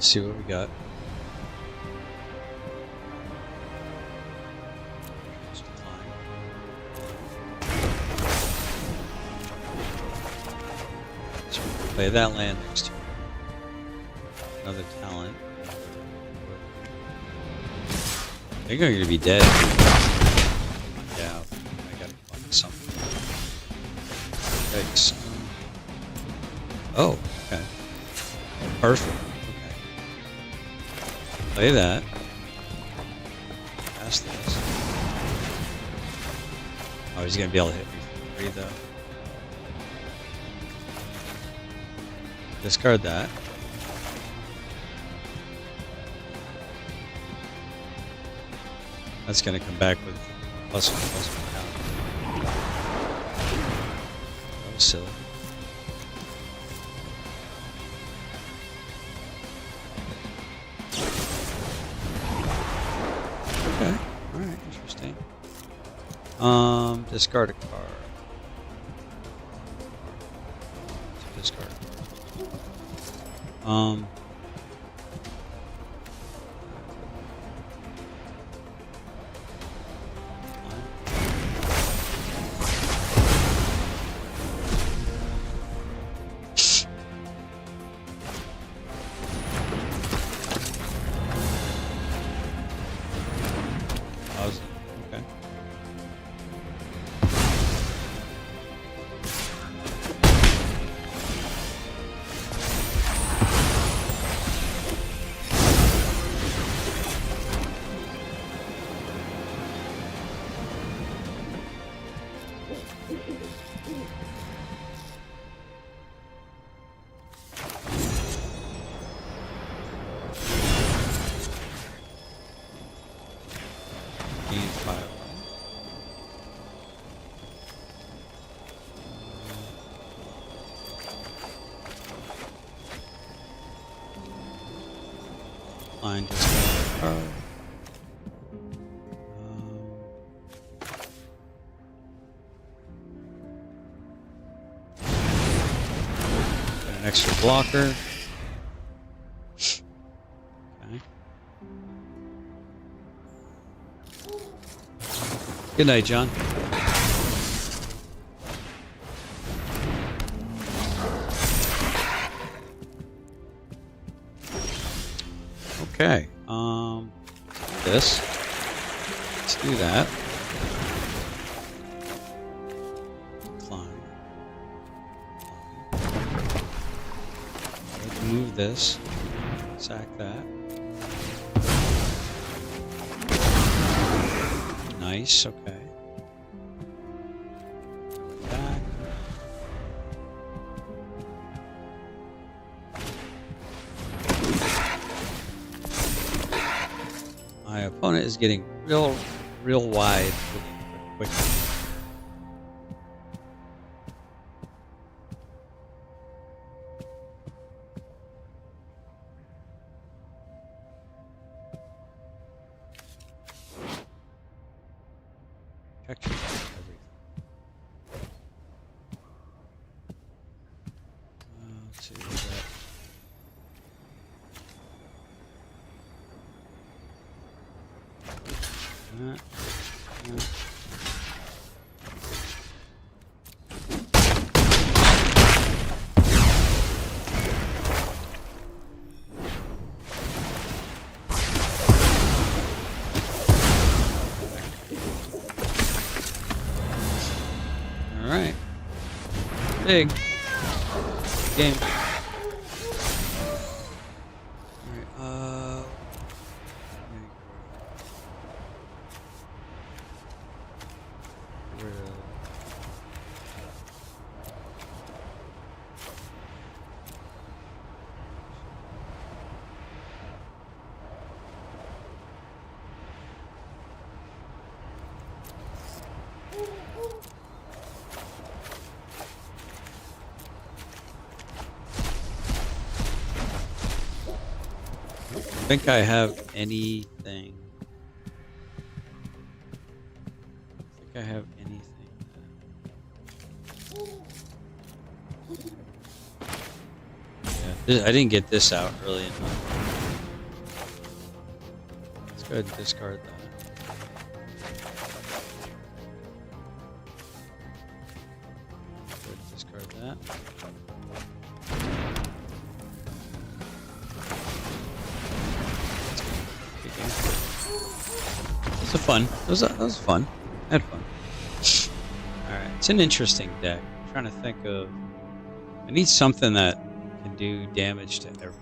Let's see what we got. So we'll play that land next turn. Another talent. I think I'm going to be dead. Yeah, I gotta find something. Yikes. Oh, okay. Perfect. Okay. Play that. Pass this. Oh, he's going to be able to hit me for 3 though. Discard that. That's going to come back with +1/+1 counter. That was silly. Okay. Alright, interesting. Discard a card. Discard a card. Okay. Gain 5. Line discard card. Got an extra blocker. Okay. Good night, John. Okay. This. Let's do that. Climb. Let's move this. Sack that. Nice. Okay. Back. My opponent is getting real wide quickly. Check everything. Let's see what we got. All right. Big game. All right. I think I have anything. I think I have anything. Yeah, I didn't get this out early enough. Go ahead and discard that. Go ahead and discard that. That was fun. That was fun. I had fun. Alright, it's an interesting deck. I'm trying to think of... I need something that can do damage to everything.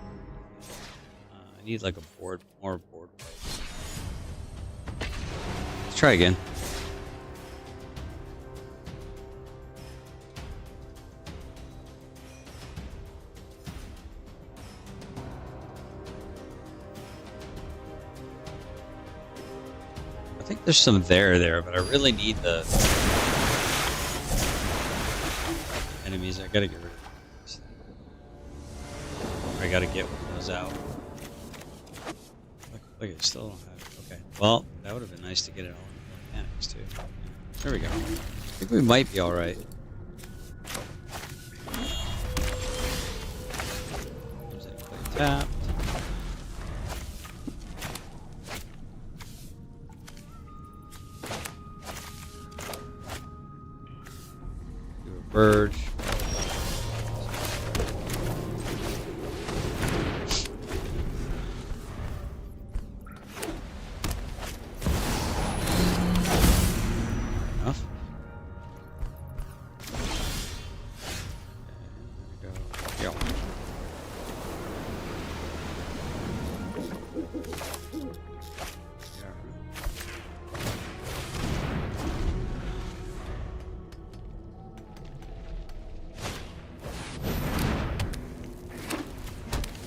I need like a more board. Let's try again. I think there's some there, but I really need the enemies. I gotta get rid of these. I gotta get one of those out. Look, I still don't have it. Okay. Well, that would have been nice to get it all in mechanics too. There we go. I think we might be alright. Tap. Do a Verge. Enough. Okay, there we go.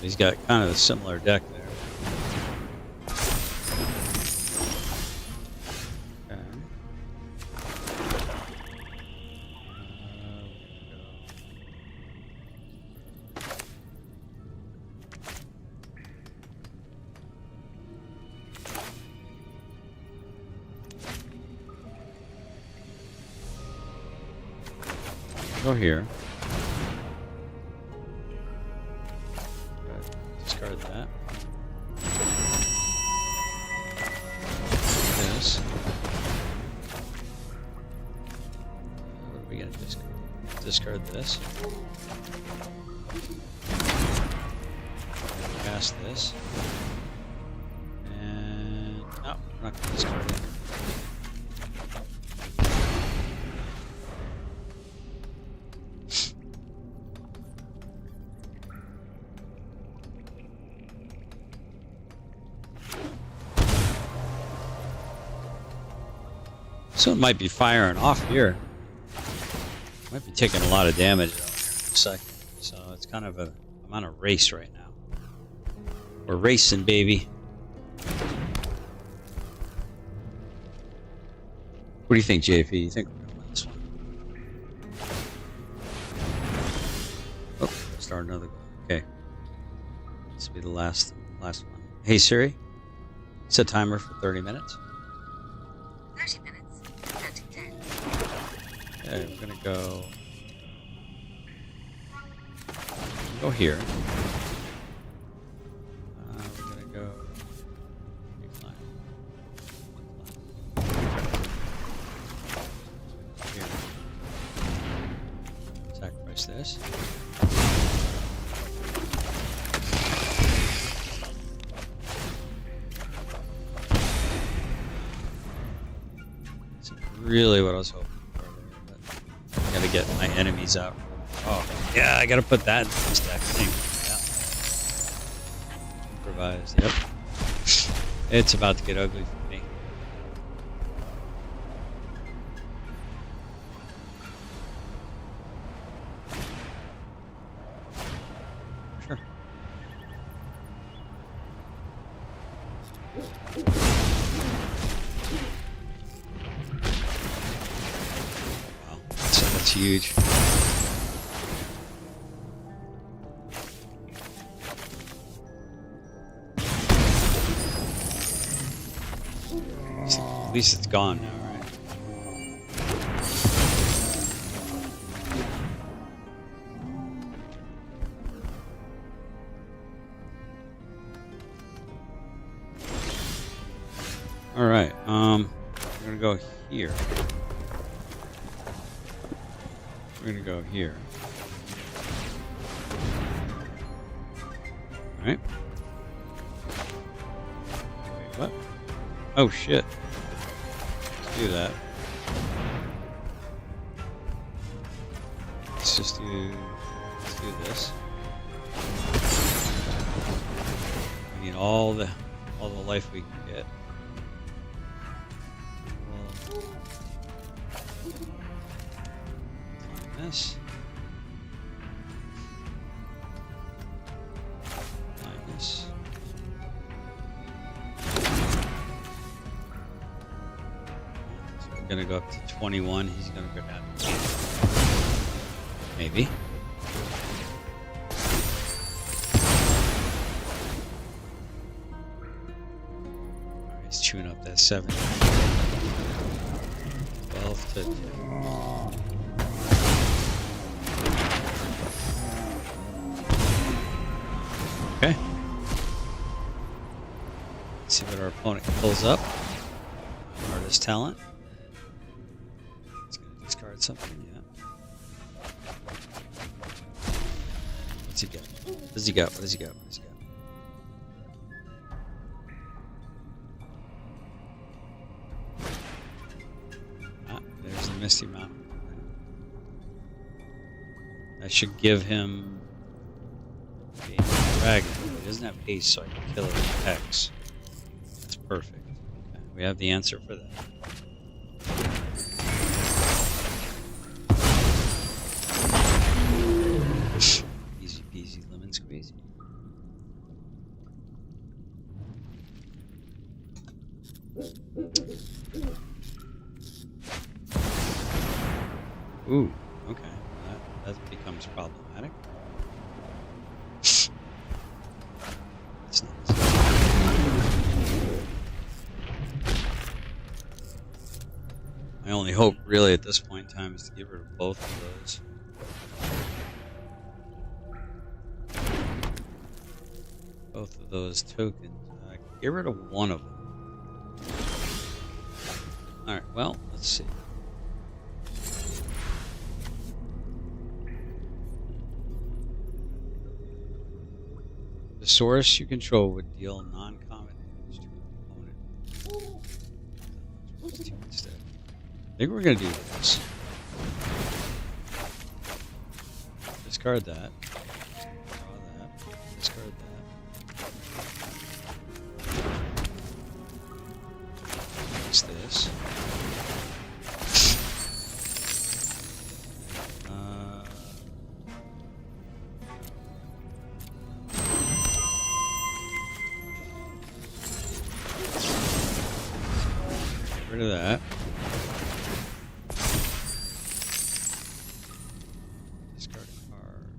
He's got kind of a similar deck there. Okay. Go here. Discard that. This. What are we gonna discard? Discard this. Cast this. And no, we're not gonna discard it. So it might be firing off here. Might be taking a lot of damage out here in a second. So it's kind of a... I'm on a race right now. We're racing, baby. What do you think, JP? You think we're gonna win this one? Oh, start another goal. Okay. This will be the last one. Hey Siri, set timer for 30 minutes.
30 minutes.
Okay, we're gonna go here. We're gonna go here. Sacrifice this. That's really what I was hoping. Gotta get my enemies out. Oh, yeah, I gotta put that in this deck. Yeah. Improvised, yep. It's about to get ugly for me. Sure. That's huge. At least it's gone now, right? Okay, we're gonna go here. We're gonna go here. Alright. Wait, what? Oh shit. Let's do that. Let's do this. We need all the life we can get. This. Minus. So we're gonna go up to 21. He's gonna go down. Maybe. Alright, he's chewing up that 7. 12 to 2. Okay. Let's see what our opponent pulls up. Artist talent. He's gonna discard something, yeah. What's he got? What does he got? What does he got? What does he got? Ah, there's the Misty Mountain. That should give him a dragon. He doesn't have haste, so I can kill it with Hex. That's perfect. Okay, we have the answer for that. Easy peasy lemon squeezy. Ooh, okay. That becomes problematic. That's nice. My only hope, really, at this point in time is to get rid of both of those. Both of those tokens. I can get rid of one of them. Alright, well, let's see. The source you control would deal non-common damage to an opponent. Instead. I think we're going to do this. Discard that. Draw that. Discard that. Fix this. Get rid of that. Discard a card.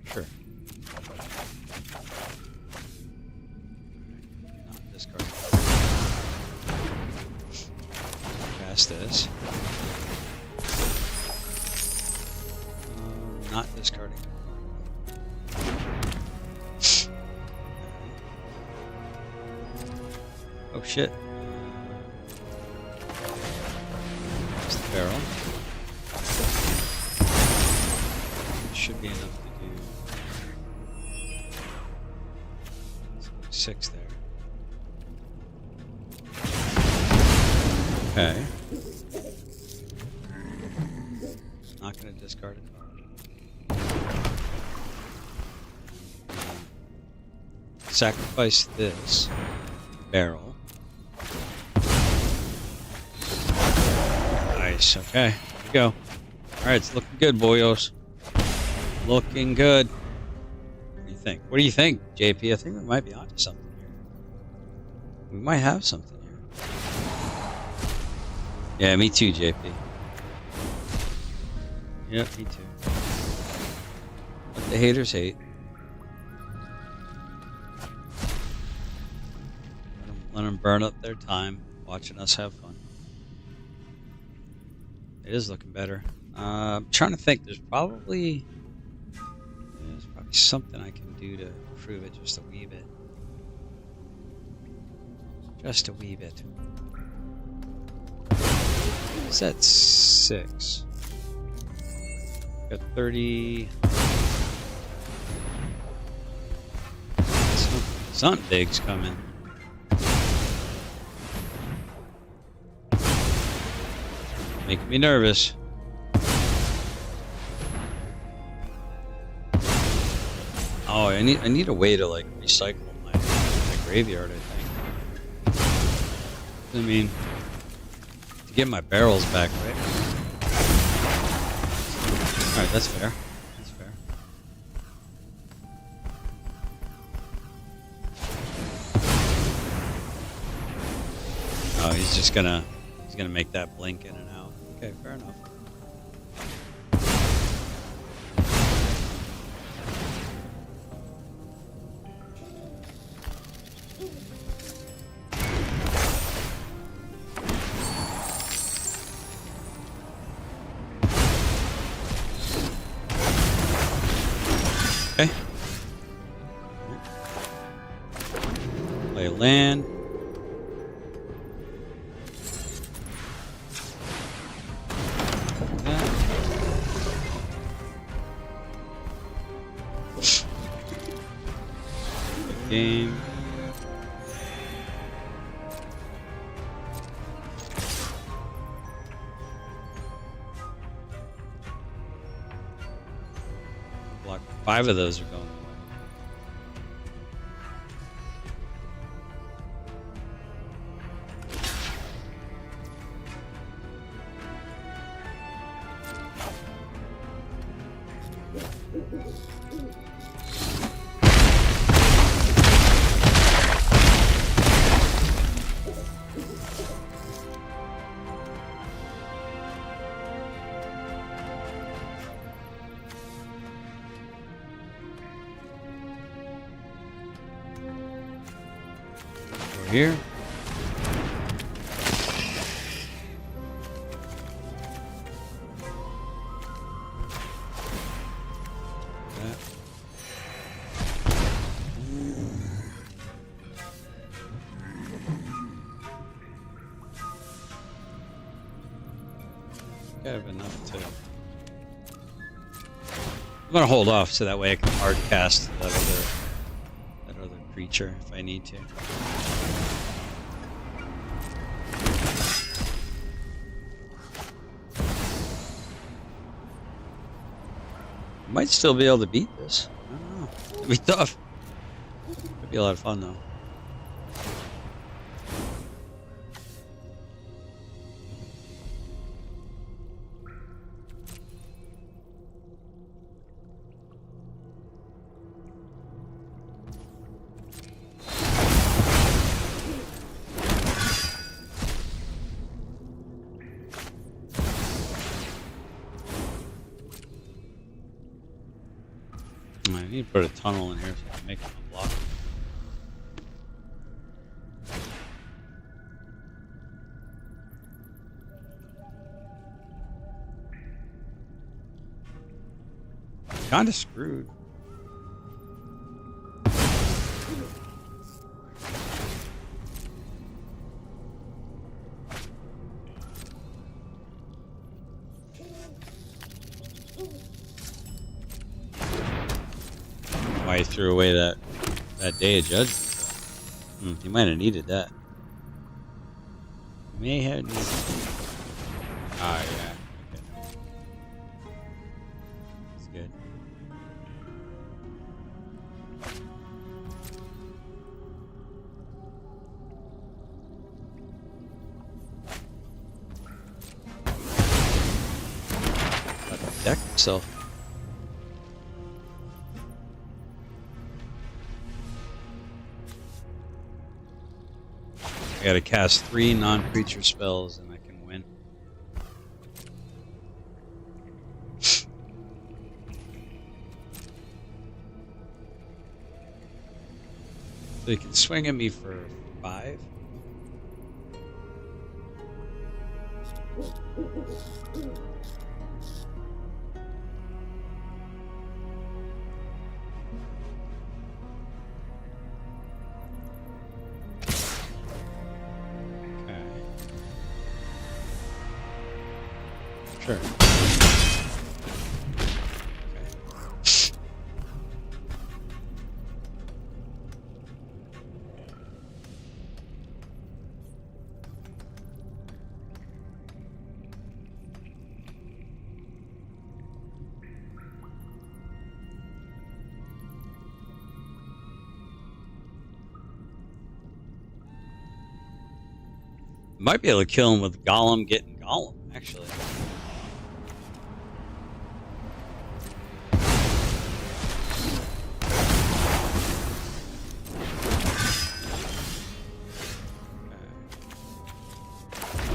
Sure. Not discard. Cast this. Not discarding. Oh shit. There's the barrel. Should be enough to do 6 there. Okay. Not going to discard a card. Sacrifice this barrel. Nice. Okay. Here we go. Alright, it's looking good, boyos. Looking good. What do you think? What do you think, JP? I think we might be onto something here. We might have something here. Yeah, me too, JP. Yep, me too. Let the haters hate. Let them burn up their time watching us have fun. It is looking better. I'm trying to think. There's probably something I can do to improve it just a wee bit. Just a wee bit. It's at 6. Got 30. Something big's coming. Making me nervous. Oh, I need a way to like recycle my graveyard, I think. I mean, to get my barrels back, right? Alright, that's fair. That's fair. Oh, he's gonna make that blink in and out. Okay, fair enough. Okay. Play land. Game. Block 5 of those are going away. Here. I have enough to. I'm gonna hold off so that way I can hard cast that other creature if I need to. Might still be able to beat this. I don't know. It'd be tough. It'd be a lot of fun though. I need to put a tunnel in here so I can make it unblockable. Kinda screwed. Why he threw away that Day of Judgment. He might have needed that. May have needed. Ah, yeah. Okay. That's good. Got to protect himself. I gotta cast 3 non-creature spells and I can win. So he can swing at me for 5. Sure. Might be able to kill him with Gollum getting Gollum, actually. Okay.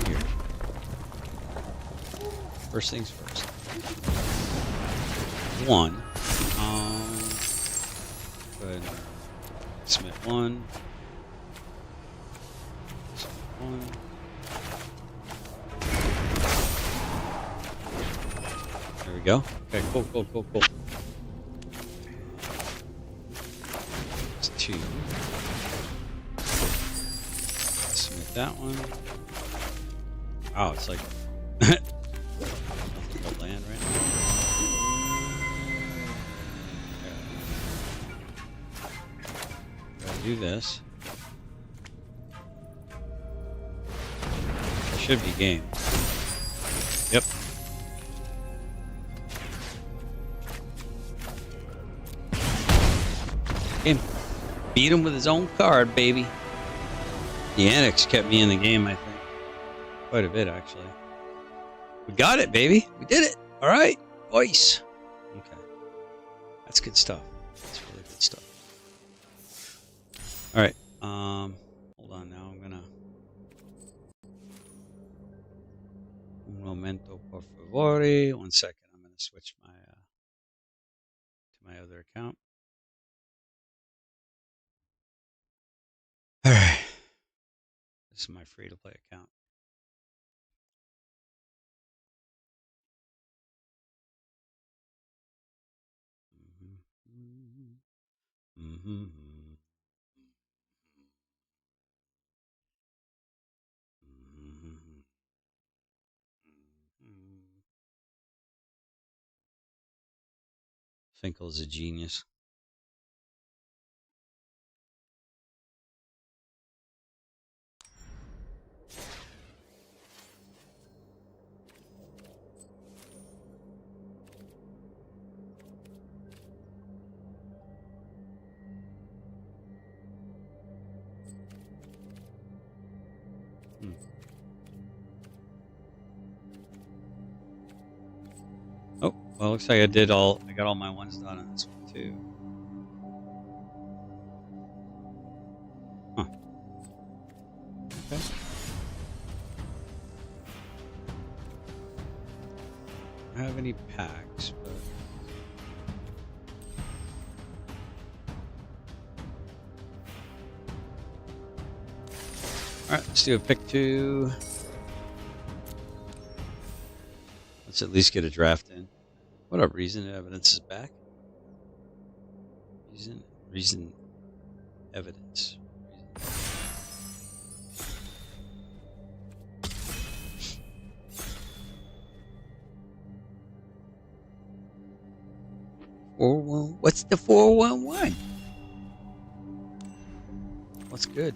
Here. First things first. One. Go ahead and submit one. Submit one. There we go. Okay, cool. It's 2. Submit that one. Wow, it's like nothing but land right now. Okay. Gotta do this. It should be game. Yep. Game. Beat him with his own card, baby. The annex kept me in the game, I think. Quite a bit, actually. We got it, baby. We did it. All right. Voice. Okay. That's good stuff. That's really good stuff. All right. Hold on now. I'm gonna. Un momento, por favor. 1 second. I'm gonna switch my to my other account. All right. This is my free-to-play account. Finkel's a genius. Oh, well, looks like I got all my ones done on this one too. Huh. Okay. I don't have any packs, but alright, let's do a pick 2. Let's at least get a draft in. What up, Reason Evidence is back. Reason Evidence. What's the 411? What's good?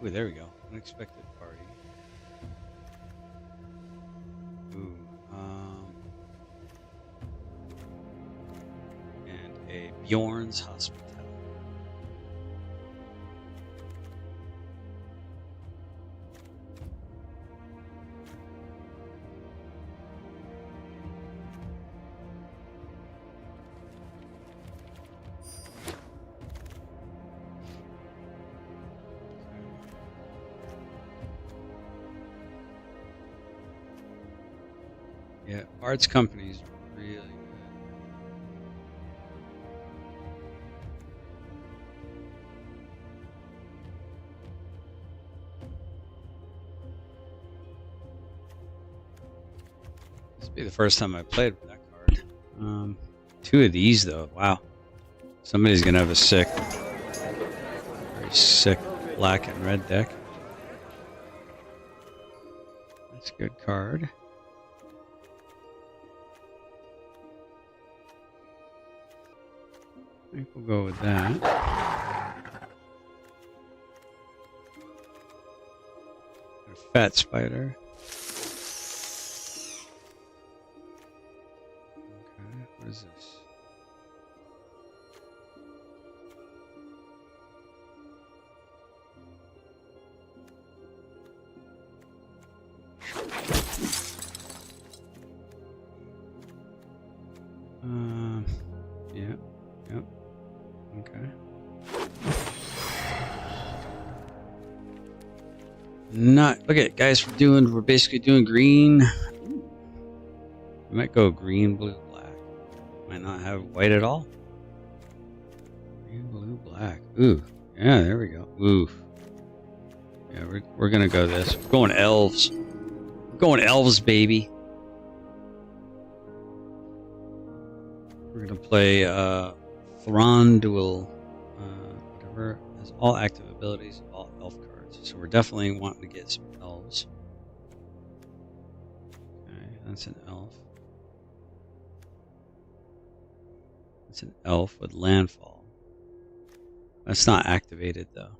Ooh, there we go. Unexpected party. Ooh, and a Bjorn's Hospitality. Yeah, Arts Company's really good. This will be the first time I played with that card. 2 of these though. Wow. Somebody's gonna have a very sick black and red deck. That's It's a good card. I think we'll go with that. A fat spider. Okay, what is this? Yeah, yep, okay. Not, look at guys, we're basically doing green. We might go green, blue, black. Might not have white at all. Green, blue, black. Ooh, yeah, there we go. Ooh. Yeah, we're gonna go this. We're going elves. We're going elves, baby. We're gonna play Thronduil, whatever, has all active abilities, all elf cards. So we're definitely wanting to get some elves. Okay, that's an elf. That's an elf with landfall. That's not activated though.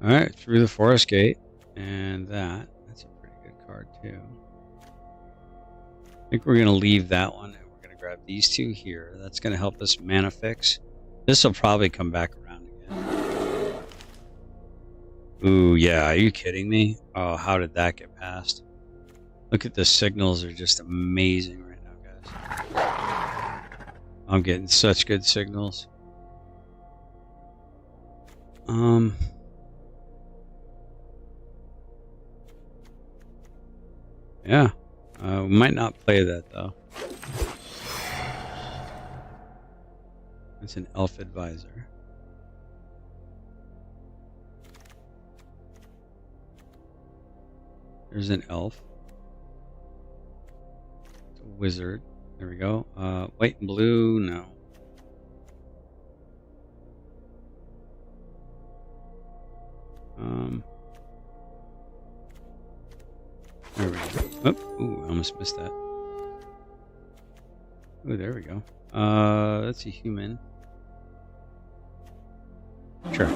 All right, through the forest gate, and that's a pretty good card too. I think we're gonna leave that one, and we're gonna grab these two here. That's gonna help us mana fix. This will probably come back around again. Ooh, yeah, are you kidding me? Oh, how did that get past? Look at the signals, are just amazing right now, guys. I'm getting such good signals. Yeah, we might not play that though. It's an elf advisor. There's an elf. It's a wizard. There we go. White and blue, no. There we go. Oh, ooh, I almost missed that. Oh, there we go. That's a human. Sure.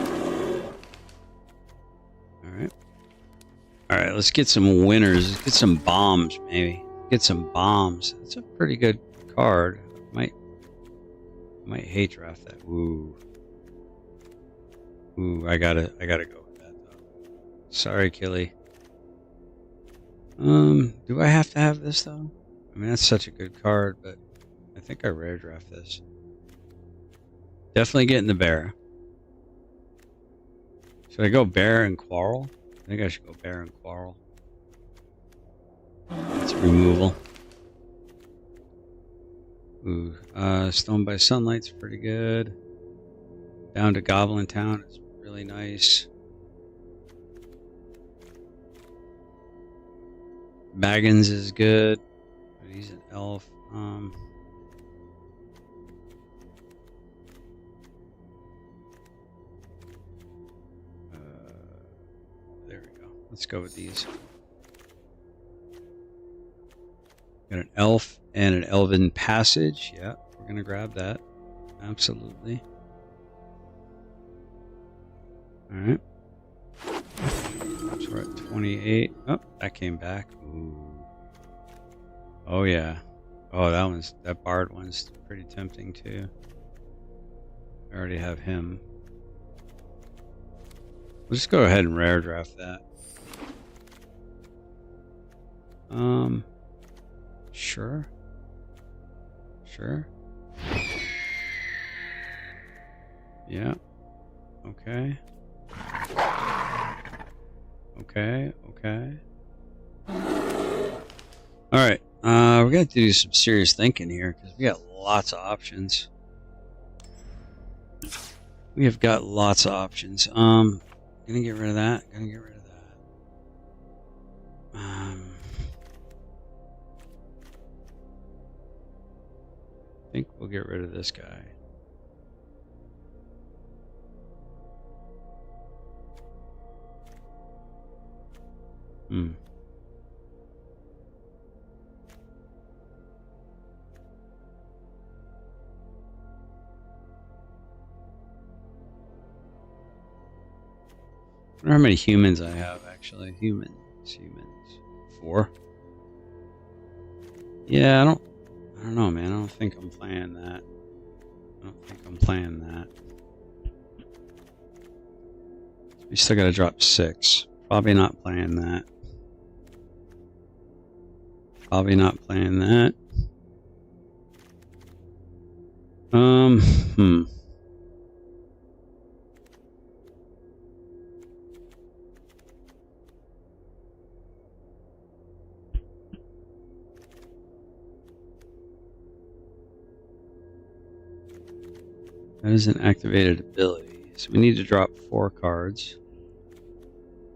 Alright. Alright, let's get some winners. Let's get some bombs, maybe. Get some bombs. That's a pretty good card. Might hate draft that. Ooh. Ooh, I gotta go with that though. Sorry, Killy. Do I have to have this though? I mean, that's such a good card, but I think I rare draft this. Definitely getting the bear. Should I go bear and quarrel? I think I should go bear and quarrel. That's removal. Ooh, Stone by Sunlight's pretty good. Down to Goblin Town is really nice. Baggins is good, but he's an elf. There we go. Let's go with these. Got an elf and an elven passage. Yeah, we're gonna grab that. Absolutely. All right. So we're at 28. Oh, that came back. Ooh. Oh yeah. Oh, that bard one's pretty tempting too. I already have him. We'll just go ahead and rare draft that. Sure. Sure. Yeah. Okay. Okay. Alright. We're gonna have to do some serious thinking here because we got lots of options. We have got lots of options. Gonna get rid of that. I think we'll get rid of this guy. Hmm. I wonder how many humans I have, actually. Humans. 4. Yeah, I don't know, man. I don't think I'm playing that. We still gotta drop 6. Probably not playing that. Hmm. That is an activated ability. So we need to drop 4 cards.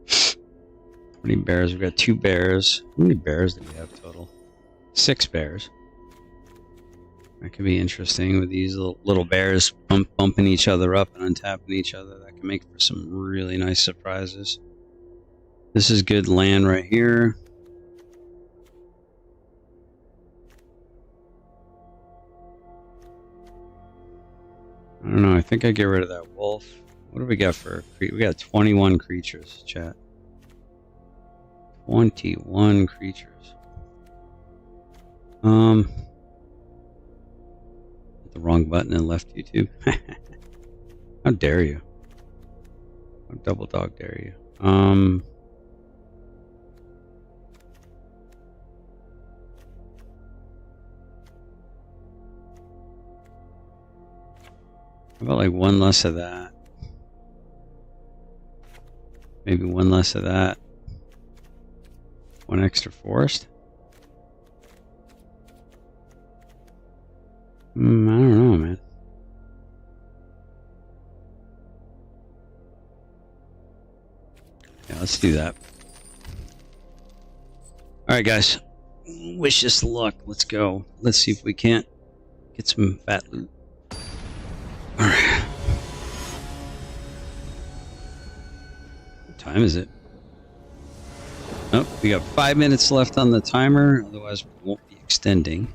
How many bears? We've got 2 bears. How many bears do we have total? 6 bears. That could be interesting with these little bears bumping each other up and untapping each other. That can make for some really nice surprises. This is good land right here. I don't know. I think I get rid of that wolf. What do we got for? We got 21 creatures, chat. 21 creatures. Hit the wrong button and left YouTube. How dare you? How double dog dare you? How about like 1 less of that? Maybe 1 less of that. 1 extra forest? I don't know, man. Yeah, let's do that. Alright, guys. Wish us luck. Let's go. Let's see if we can't get some fat loot. Alright. What time is it? Oh, we got 5 minutes left on the timer. Otherwise, we won't be extending.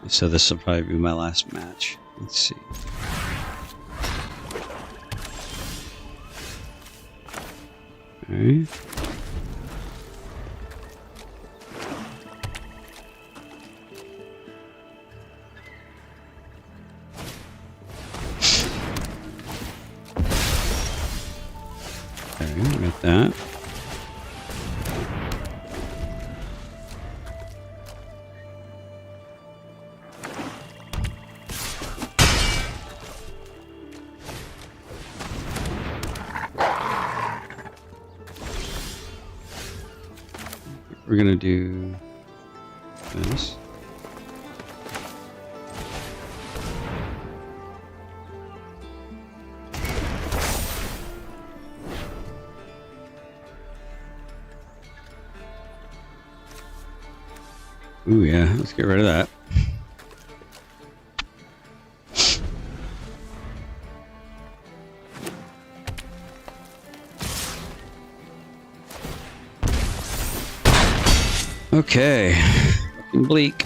So this will probably be my last match. Let's see. Okay. Okay, we got that. We're gonna do this. Ooh, yeah, let's get rid of that. Okay, looking bleak.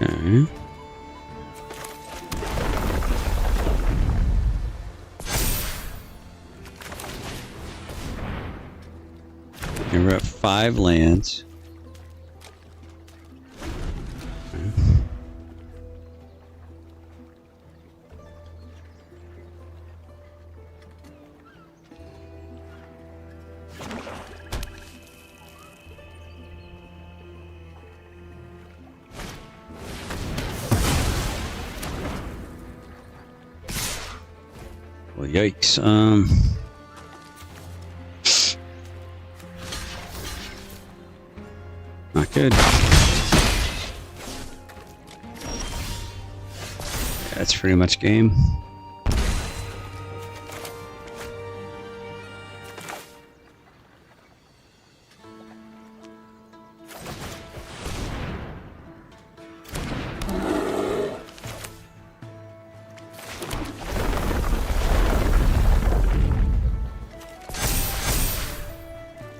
Okay. And we're at 5 lands. Okay. Well, yikes. Not good. That's pretty much game.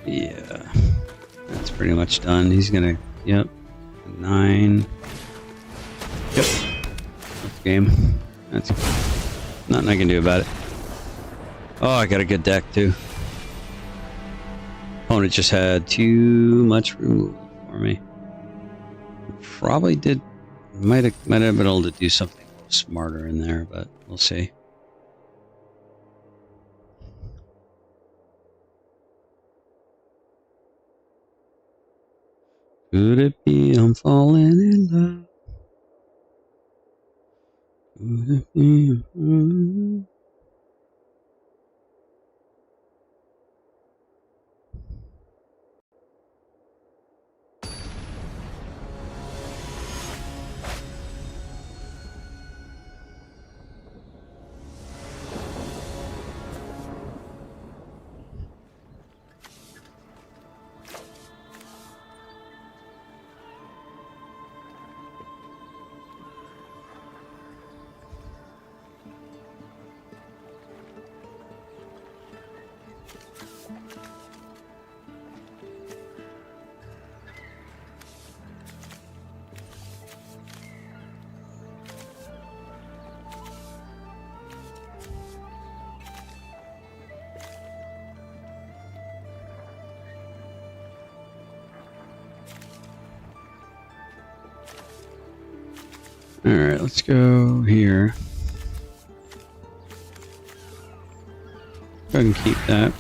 Yeah, that's pretty much done. He's gonna, yep, 9. Yep, that's game. That's nothing I can do about it. Oh, I got a good deck too. Opponent just had too much removal for me. Probably did, might have been able to do something a little smarter in there, but we'll see. Could it be I'm falling in love? Could it be? All right, let's go here. Go ahead and keep that.